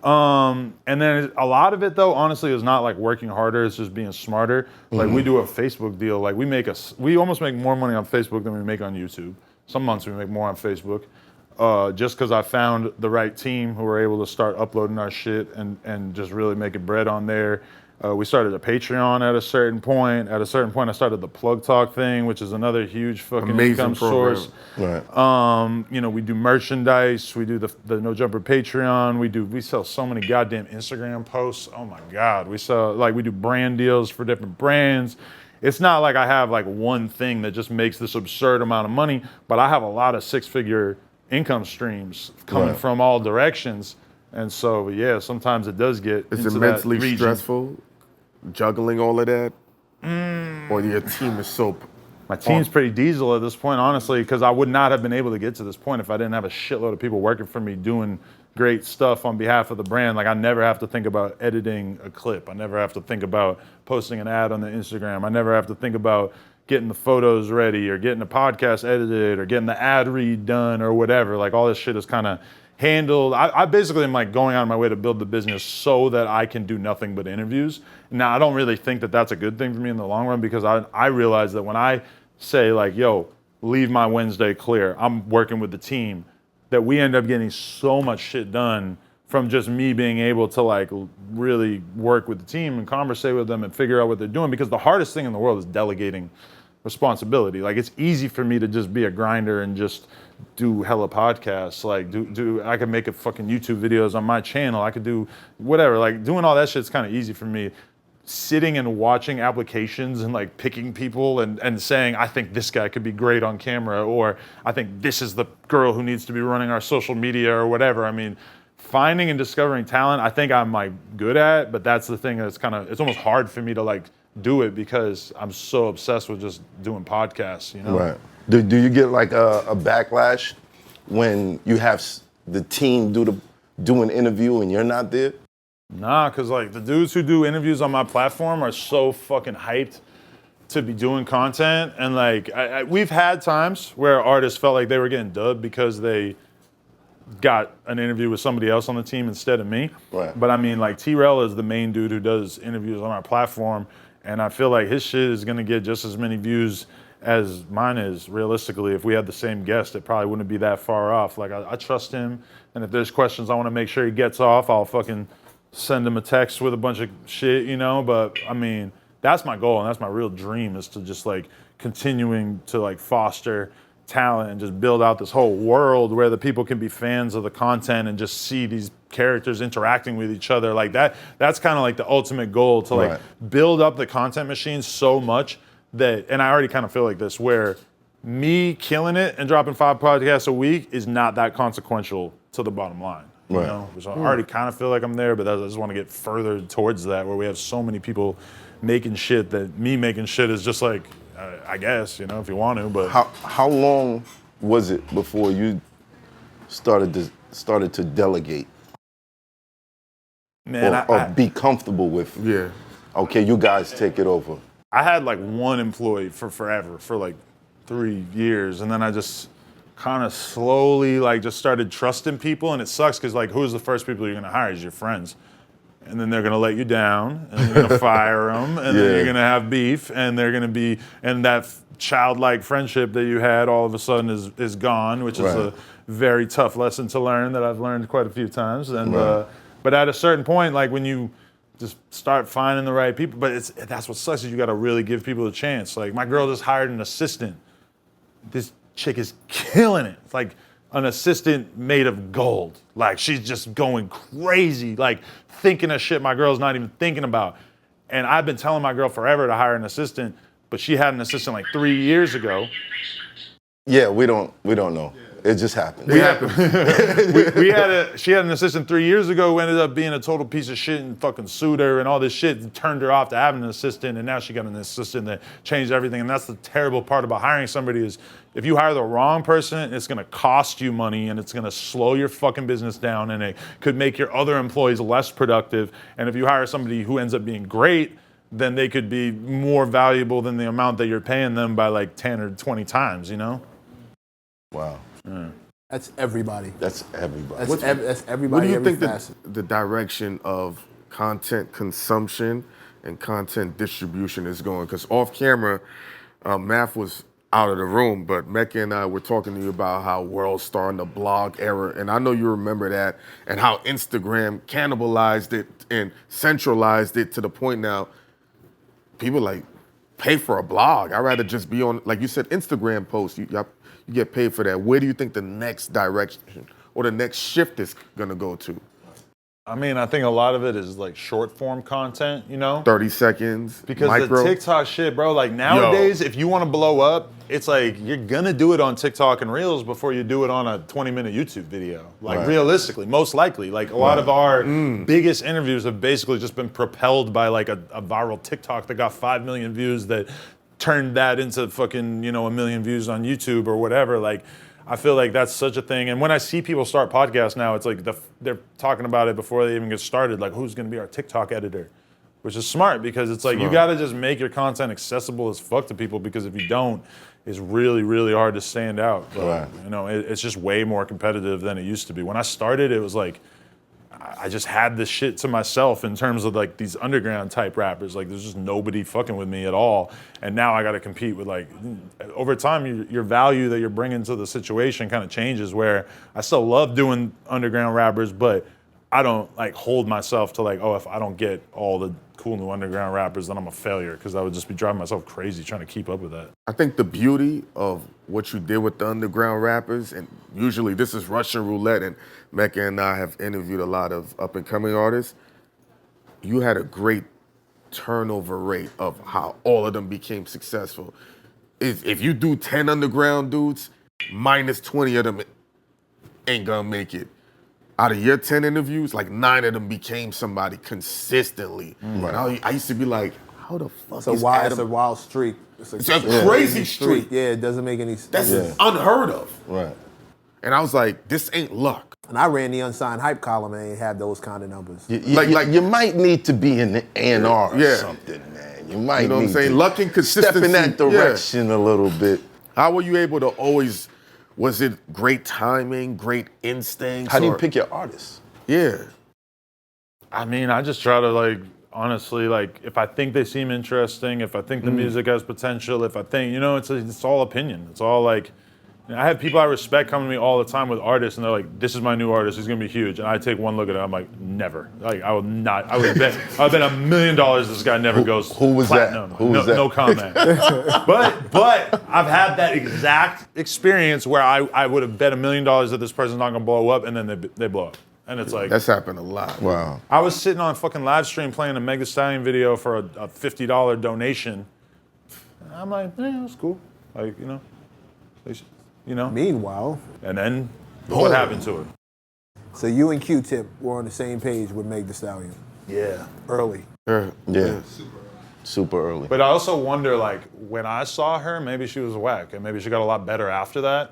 And then a lot of it, though, honestly, is not like working harder. It's just being smarter. Like, we do a Facebook deal. Like, we almost make more money on Facebook than we make on YouTube. Some months we make more on Facebook. Just because I found the right team who were able to start uploading our shit and just really making bread on there. We started a Patreon at a certain point. At a certain point, I started the Plug Talk thing, which is another huge fucking Amazing income program. source. Right. You know, we do merchandise. We do the No Jumper Patreon. We sell so many goddamn Instagram posts. Oh my God. We do brand deals for different brands. It's not like I have like one thing that just makes this absurd amount of money, but I have a lot of six-figure income streams coming from all directions. And so, yeah, sometimes it does get Is into it that mentally region. stressful, juggling all of that? Or your team is so... My team's pretty diesel at this point, honestly, because I would not have been able to get to this point if I didn't have a shitload of people working for me doing great stuff on behalf of the brand. Like, I never have to think about editing a clip. I never have to think about posting an ad on the Instagram. I never have to think about getting the photos ready or getting the podcast edited or getting the ad read done or whatever. Like, all this shit is kind of handled. I basically am like going out of my way to build the business so that I can do nothing but interviews. Now, I don't really think that that's a good thing for me in the long run, because I realize that when I say like, yo, leave my Wednesday clear, I'm working with the team, that we end up getting so much shit done from just me being able to like really work with the team and conversate with them and figure out what they're doing. Because the hardest thing in the world is delegating responsibility. Like, it's easy for me to just be a grinder and just do hella podcasts. Like, I could make a fucking YouTube videos on my channel. I could do whatever. Like, doing all that shit's kind of easy for me. Sitting and watching applications and like picking people and saying, I think this guy could be great on camera, or I think this is the girl who needs to be running our social media or whatever. I mean, finding and discovering talent, I think I'm like good at, but that's the thing that's it's almost hard for me to like do it because I'm so obsessed with just doing podcasts, you know? Right. Do you get like a backlash when you have the team do an interview and you're not there? Nah, because like the dudes who do interviews on my platform are so fucking hyped to be doing content. And like, we've had times where artists felt like they were getting dubbed because they got an interview with somebody else on the team instead of me. Right. But I mean, like, T-Rel is the main dude who does interviews on our platform. And I feel like his shit is gonna get just as many views as mine is. Realistically, if we had the same guest, it probably wouldn't be that far off. Like, I trust him. And if there's questions I wanna make sure he gets off, I'll fucking send him a text with a bunch of shit, you know? But I mean, that's my goal and that's my real dream, is to just like continuing to like foster talent and just build out this whole world where the people can be fans of the content and just see these characters interacting with each other. Like that's kind of like the ultimate goal, to like build up the content machine so much that, and I already kind of feel like this, where me killing it and dropping 5 podcasts a week is not that consequential to the bottom line. You know? So I already kind of feel like I'm there, but I just want to get further towards that, where we have so many people making shit that me making shit is just like, I guess, you know, if you want to. But how long was it before you started to delegate? Man, or be comfortable with? Yeah. Okay, you guys take it over. I had like one employee for forever, for like 3 years, and then I just kind of slowly like just started trusting people. And it sucks because like, who's the first people you're gonna hire? Is your friends. And then they're gonna let you down, and you're gonna fire them, and then you're gonna have beef, and they're gonna be, and that childlike friendship that you had all of a sudden is gone, which is a very tough lesson to learn that I've learned quite a few times. And but at a certain point, like when you just start finding the right people, but that's what sucks, is you gotta really give people a chance. Like, my girl just hired an assistant. This chick is killing it. It's like an assistant made of gold. Like, she's just going crazy, like thinking of shit my girl's not even thinking about. And I've been telling my girl forever to hire an assistant, but she had an assistant like 3 years ago. Yeah, we don't know. It just happened. She had an assistant 3 years ago who ended up being a total piece of shit and fucking sued her and all this shit and turned her off to having an assistant, and now she got an assistant that changed everything. And that's the terrible part about hiring somebody, is if you hire the wrong person, it's gonna cost you money and it's gonna slow your fucking business down, and it could make your other employees less productive. And if you hire somebody who ends up being great, then they could be more valuable than the amount that you're paying them by like 10 or 20 times, you know? Wow. That's everybody. That's everybody. That's everybody. What do you every think facet. the direction of content consumption and content distribution is going? Because off camera, Math was out of the room, but Mecca and I were talking to you about how world's starting the blog era, and I know you remember that, and how Instagram cannibalized it and centralized it to the point now people like pay for a blog. I'd rather just be on, like you said, Instagram posts. You get paid for that. Where do you think the next direction or the next shift is gonna go to? I mean, I think a lot of it is like short form content, you know? 30 seconds, Because micro. the TikTok shit, bro, like nowadays, if you want to blow up, it's like you're gonna do it on TikTok and Reels before you do it on a 20-minute YouTube video. Like realistically, most likely. Like a lot of our biggest interviews have basically just been propelled by like a viral TikTok that got 5 million views that turned that into fucking, you know, 1 million views on YouTube or whatever. Like, I feel like that's such a thing. And when I see people start podcasts now, it's like they're talking about it before they even get started. Like, who's gonna be our TikTok editor? Which is smart because it's like you gotta just make your content accessible as fuck to people, because if you don't, it's really, really hard to stand out. But, you know, it's just way more competitive than it used to be. When I started, it was like, I just had this shit to myself in terms of like these underground type rappers. Like there's just nobody fucking with me at all. And now I got to compete with like, over time, your value that you're bringing to the situation kind of changes, where I still love doing underground rappers, but I don't like hold myself to like, oh, if I don't get all the cool new underground rappers, then I'm a failure, because I would just be driving myself crazy trying to keep up with that. I think the beauty of what you did with the underground rappers, and usually this is Russian roulette, and Mecca and I have interviewed a lot of up and coming artists, you had a great turnover rate of how all of them became successful. If you do 10 underground dudes, minus 20 of them ain't gonna make it. Out of your 10 interviews, like 9 of them became somebody consistently. And I used to be like, how the fuck It's a is wild, Adam? it's a wild streak. It's a crazy streak. Yeah, it doesn't make any sense. That's unheard of. Right. And I was like, this ain't luck. And I ran the unsigned hype column and ain't had those kind of numbers. You might need to be in the A&R or Yeah. something, man. You might You know what I'm need saying? to Luck and consistency. step in that direction a little bit. How were you able to always, was it great timing, great instincts? How do you or- pick your artists? Yeah. I mean, I just try to like, honestly, like if I think they seem interesting, if I think the music has potential, if I think, you know, it's all opinion. It's all like, you know, I have people I respect coming to me all the time with artists, and they're like, this is my new artist, he's gonna be huge. And I take one look at it, I'm like, never. Like, I would bet $1 million this guy never goes who was that? platinum. Who was that? No comment. but I've had that exact experience where I would have bet $1 million that this person's not gonna blow up, and then they blow up. And it's like, That's happened a lot. Wow. I was sitting on a fucking live stream playing a Meg Thee Stallion video for a $50 donation. And I'm like, that's cool. Like, you know, Meanwhile, and then what happened to it? so you and Q-Tip were on the same page with Meg Thee Stallion Yeah. early. Yeah. Super early. But I also wonder, like, when I saw her, maybe she was whack, and maybe she got a lot better after that.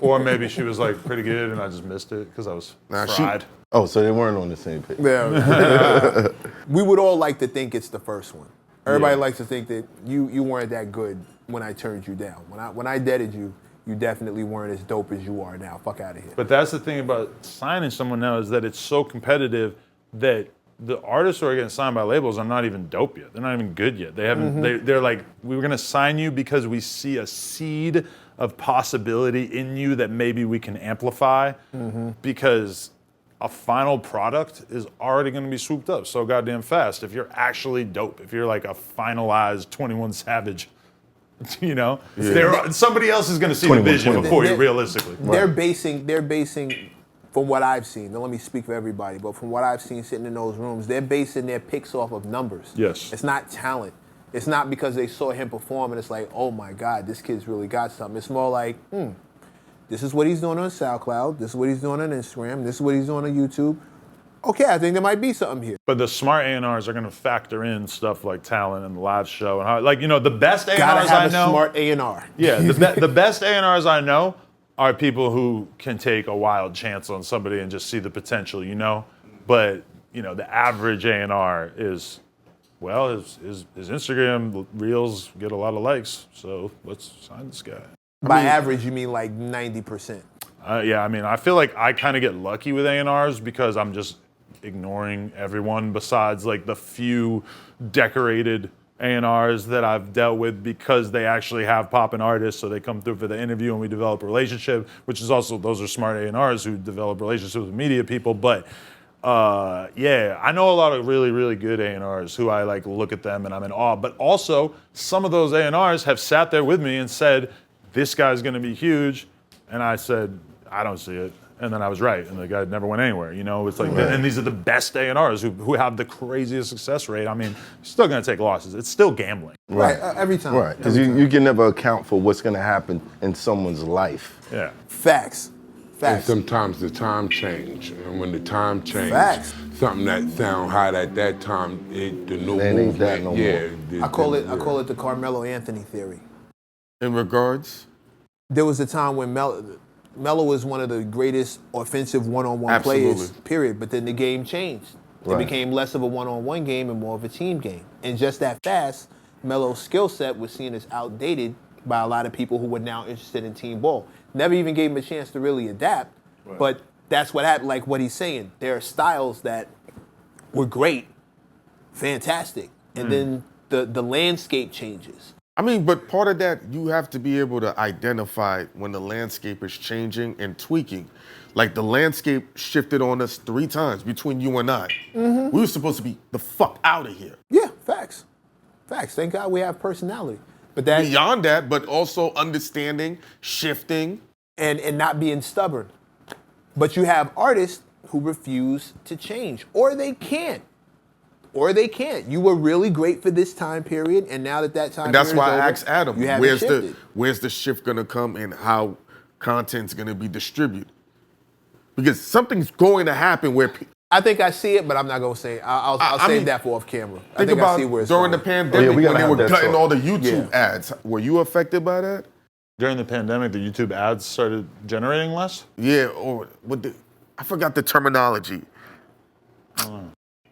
Or maybe she was like pretty good and I just missed it because I was fried. Oh, so they weren't on the same page. Yeah. We would all like to think it's the first one. Everybody likes to think that you weren't that good when I turned you down. When I deaded you, you definitely weren't as dope as you are now. Fuck out of here. But that's the thing about signing someone now, is that it's so competitive that the artists who are getting signed by labels are not even dope yet. They're not even good yet. They haven't. They're like, we were gonna sign you because we see a seed of possibility in you that maybe we can amplify, because a final product is already gonna be swooped up so goddamn fast. If you're actually dope, if you're like a finalized 21 Savage, you know, somebody else is gonna see the vision before you, realistically. They're basing, from what I've seen, don't let me speak for everybody, but from what I've seen sitting in those rooms, they're basing their picks off of numbers. Yes. It's not talent. It's not because they saw him perform and it's like, oh my God, this kid's really got something. It's more like, this is what he's doing on SoundCloud, this is what he's doing on Instagram, this is what he's doing on YouTube. Okay, I think there might be something here. But the smart A&Rs are gonna factor in stuff like talent and the live show and how, like, you know, the best A&Rs Gotta have I know. a smart A&R. Yeah, the best A&Rs I know are people who can take a wild chance on somebody and just see the potential, you know? But, you know, the average A&R is, well, his Instagram reels get a lot of likes, so let's sign this guy. By average, you mean like 90%. Yeah, I mean, I feel like I kind of get lucky with A&Rs because I'm just ignoring everyone besides like the few decorated A&Rs that I've dealt with because they actually have poppin' artists, so they come through for the interview and we develop a relationship, which is also, those are smart A&Rs who develop relationships with media people. But yeah, I know a lot of really, really good A&Rs who I like look at them and I'm in awe. But also, some of those A&Rs have sat there with me and said, this guy's gonna be huge. And I said, I don't see it. And then I was right, and the guy never went anywhere. You know, it's like, and these are the best A&Rs who have the craziest success rate. I mean, you're still gonna take losses. It's still gambling. Right. Every time. Right, because you can never account for what's gonna happen in someone's life. Yeah. Facts. And Facts. sometimes the time change, and when the time change, Facts. something that sound hot at that time, the new Man, ain't that movement, no more. I call it the Carmelo Anthony theory. In regards, There was a time when Melo was one of the greatest offensive one-on-one Absolutely. players, period. But then the game changed. It Right. became less of a one-on-one game and more of a team game. And just that fast, Melo's skill set was seen as outdated by a lot of people who were now interested in team ball. Never even gave him a chance to really adapt. But that's what happened, like what he's saying. There are styles that were great, fantastic. And then the landscape changes. I mean, but part of that, you have to be able to identify when the landscape is changing and tweaking. Like the landscape shifted on us 3 times between you and I. We were supposed to be the fuck out of here. Yeah, facts. Facts. Thank God we have personality. But that Beyond that, but also understanding, shifting. and not being stubborn. But you have artists who refuse to change, or they can't. You were really great for this time period, and now that time And that's period why is I over, asked Adam, you haven't shifted. where's the shift gonna come and how content's gonna be distributed? Because something's going to happen where I think I see it, but I'm not gonna say it. I'll I save mean, that for off camera. I think think about I see where it's during the going. pandemic we gotta when they have were that cutting talk. all the YouTube Yeah. ads. Were you affected by that? During the pandemic, the YouTube ads started generating less. Yeah, or I forgot the terminology.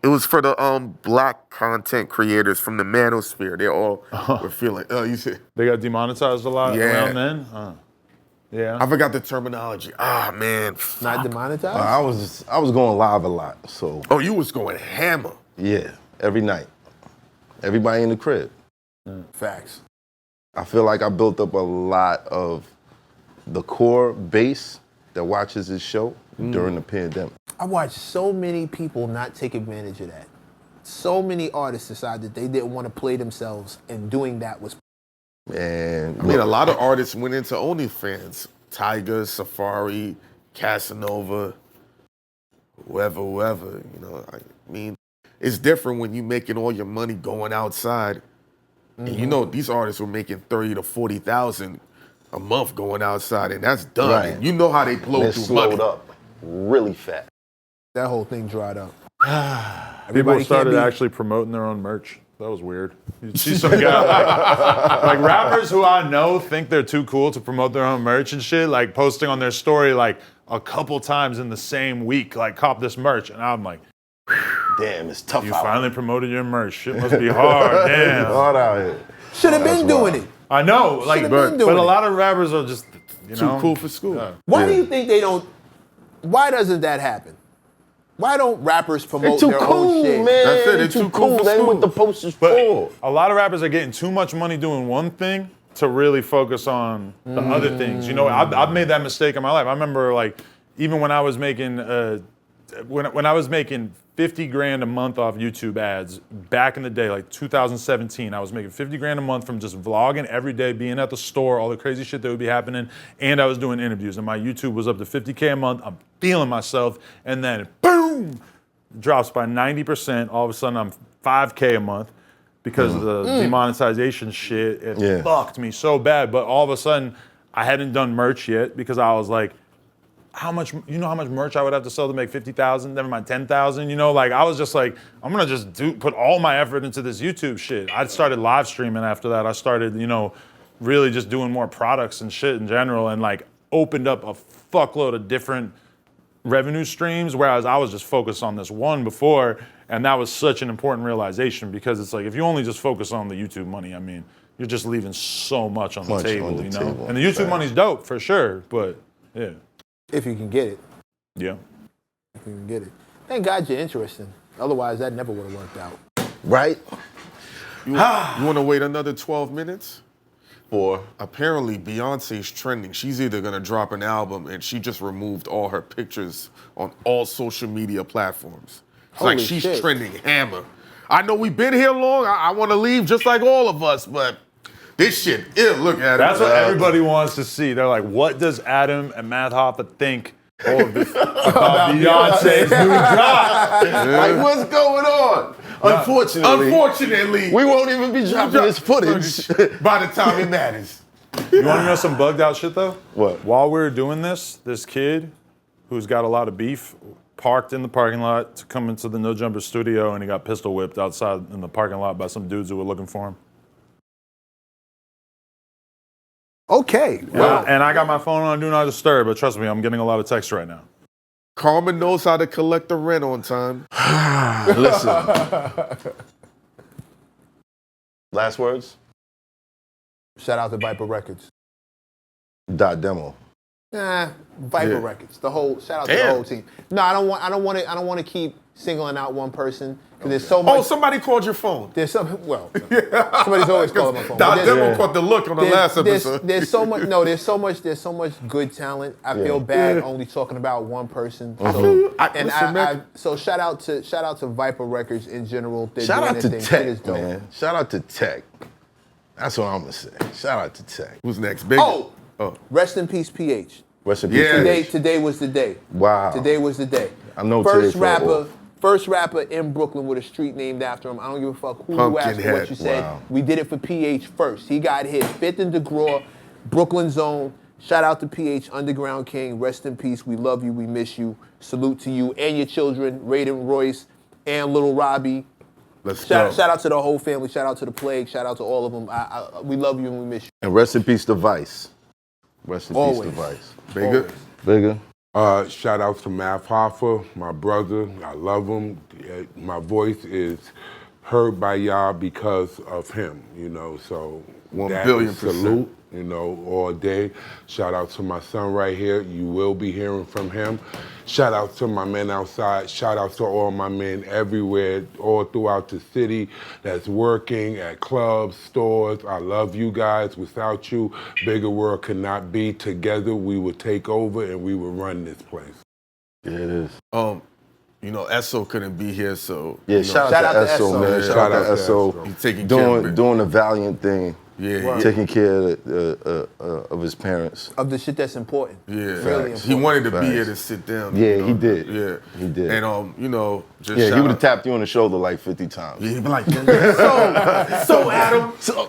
It was for the black content creators from the manosphere. They all were feeling. You said They got demonetized a lot Yeah. around then. Yeah. I forgot the terminology. Ah man. Not fuck. demonetized. I was going live a lot, so Oh, you was going hammer. yeah, every night. Everybody in the crib. Facts. I feel like I built up a lot of the core base that watches this show during the pandemic. I watched so many people not take advantage of that. So many artists decided they didn't want to play themselves, and doing that was. And I mean, a lot of artists went into OnlyFans. Tiger, Safari, Casanova, whoever. You know, I mean, it's different when you making all your money going outside. And you know, these artists were making 30 to 40,000 a month going outside, and that's done. Right. And you know how they blow it through slowed money. up really fast. That whole thing dried up. People can't started be- actually promoting their own merch. That was weird. You see some guy like rappers who I know think they're too cool to promote their own merch and shit, like posting on their story like a couple times in the same week, like cop this merch, and I'm like, Damn, it's tough you out finally promoted your merch. Shit must be hard. here. Damn. Hard out here. Should have been doing it. I know, like, Should've but been doing a it. lot of rappers are just, you Too know, cool for school. Yeah. Why do you think they don't? Why doesn't that happen? Why don't rappers They're promote too their cool, own shit? man. That's it, They're they're too too cool cool. for They ain't what school. the posters But for. a lot of rappers are getting too much money doing one thing to really focus on the other things. You know, I've made that mistake in my life. I remember, like, even when I was making when I was making 50 grand a month off YouTube ads back in the day, like 2017, I was making 50 grand a month from just vlogging every day, being at the store, all the crazy shit that would be happening, and I was doing interviews, and my YouTube was up to 50K a month. I'm feeling myself, and then boom, drops by 90%. All of a sudden, I'm 5K a month because of the demonetization shit. It fucked me so bad, but all of a sudden, I hadn't done merch yet because I was like, how much merch I would have to sell to make 50,000, never mind 10,000, you know? Like, I was just like, I'm gonna just put all my effort into this YouTube shit. I started live streaming after that. I started, you know, really just doing more products and shit in general, and like opened up a fuckload of different revenue streams, whereas I was just focused on this one before, and that was such an important realization, because it's like, if you only just focus on the YouTube money, I mean, you're just leaving so much on the table, you know? And the YouTube money's dope, for sure, but yeah. If you can get it. Yeah. If you can get it. Thank God you're interesting. Otherwise, that never would have worked out. Right? You want to wait another 12 minutes? For Apparently, Beyonce's trending. She's either going to drop an album, and she just removed all her pictures on all social media platforms. It's like Holy she's shit. trending hammer. I know we've been here long. I want to leave just like all of us, but this shit, look at it. That's what everybody wants to see. They're like, what does Adam and Matt Hoffa think about Beyonce's new drop? like, what's going on? Unfortunately, we won't even be dropping this footage. by the time it matters. You want to know some bugged out shit though? What? While we were doing this kid who's got a lot of beef parked in the parking lot to come into the No Jumper studio, and he got pistol whipped outside in the parking lot by some dudes who were looking for him. Okay. And I got my phone on Do Not Disturb, but trust me, I'm getting a lot of texts right now. Carmen knows how to collect the rent on time. Listen. Last words? Shout out to Viper Records. Demo. Nah, Viper Records. The whole shout out to the whole team. No, I don't want to keep singling out one person because there's so much. Oh, somebody called your phone. There's something. Well, somebody's always calling my phone. But Demo caught the look on the last episode. There's so much. No, there's so much good talent. I feel bad only talking about one person. So shout out to Viper Records in general. They're Shout doing out to their thing. Shit is Tech, dope. man. Shout out to Tech. That's what I'm gonna say. Shout out to Tech. Who's next? Big. Rest in peace, PH. Rest in peace. Yeah. Today was the day. Wow. Today was the day. I know First today felt rapper, off. first rapper in Brooklyn with a street named after him. I don't give a fuck who you asked or what Pumpkinhead. you said. Wow. We did it for PH first. He got hit. 5th and DeGraw, Brooklyn Zone. Shout out to PH, Underground King. Rest in peace. We love you. We miss you. Salute to you and your children, Raiden Royce and Little Robbie. Shout out to the whole family. Shout out to the Plague. Shout out to all of them. We love you and we miss you. And rest in peace, Device. Rest in Always. peace, Device. Bigger. Bigger. Shout out to Matt Hoffa, my brother. I love him. My voice is heard by y'all because of him, you know, so 1 that billion is percent. salute, you know, all day. Shout out to my son right here. You will be hearing from him. Shout out to my men outside. Shout out to all my men everywhere, all throughout the city that's working at clubs, stores. I love you guys. Without you, Bigger World could not be. Together, we would take over and we would run this place. Yeah, it is. You know, Esso couldn't be here, so Yeah, shout out to Esso, man. Yeah. Shout out to Esso. He's taking care of it. Doing a valiant thing. Yeah, Taking care of his parents. Of the shit that's important. yeah. Really He important. wanted to Facts. be here to sit down. Yeah, you know? he did. Yeah, He did. And you know, just Yeah, shout he would have out- tapped you on the shoulder like 50 times. Yeah, he'd be like, so Adam, tell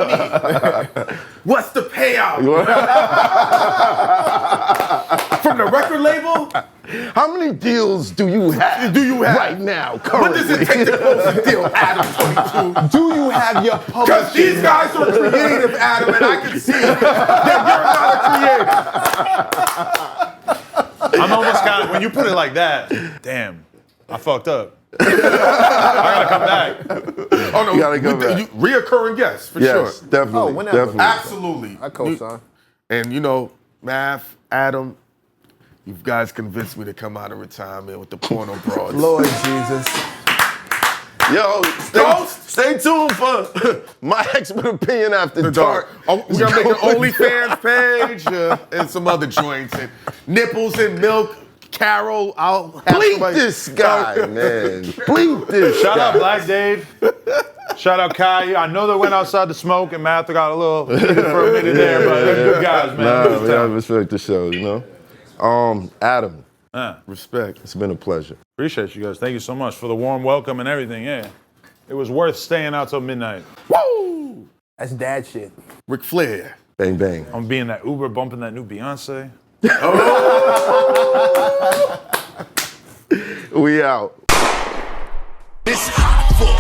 me, what's the payout from the record label? How many deals do you have? Right now? What Currently? does it take to close a deal, Adam 22? Do you have your Because publishing? these guys are creative, Adam, and I can see that you're not a creative. I'm almost kind of, when you put it like that, damn, I fucked up. I gotta come back. Oh no, You gotta go back. reoccurring guests for Yes, sure. definitely. Oh, whenever. Definitely. Absolutely. I co-sign. And you know, Math, Adam, you guys convinced me to come out of retirement with the porno broads. Lord Jesus. Yo, stay tuned for my expert opinion after dark. Oh, we're gonna make an OnlyFans page and some other joints and nipples and milk. Carol, I'll have Bleep somebody- this guy, man. Bleep this Shout guy. out Black Dave. Shout out Kai. I know they went outside to smoke and Matt got a little heated for a minute there, but they're good guys, man. Nah, Good we time. gotta respect the show, you know? Adam, Respect. it's been a pleasure. Appreciate you guys. Thank you so much for the warm welcome and everything. Yeah, it was worth staying out till midnight. Woo! That's dad shit. Ric Flair. Bang, bang. I'm being that Uber bumping that new Beyonce. We out. It's hot for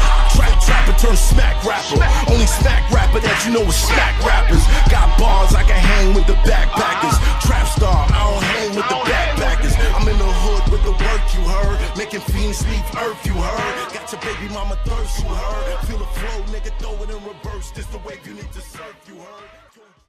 trapper turn smack rapper. Only smack rapper that you know is smack rappers. Got bars I can hang with the backpackers. Trap star, I don't hang with the backpackers. I'm in the hood with the work you heard. Making fiends leave earth you heard. Got your baby mama thirst you heard. Feel the flow, nigga, throw it in reverse. This the wave you need to surf you heard.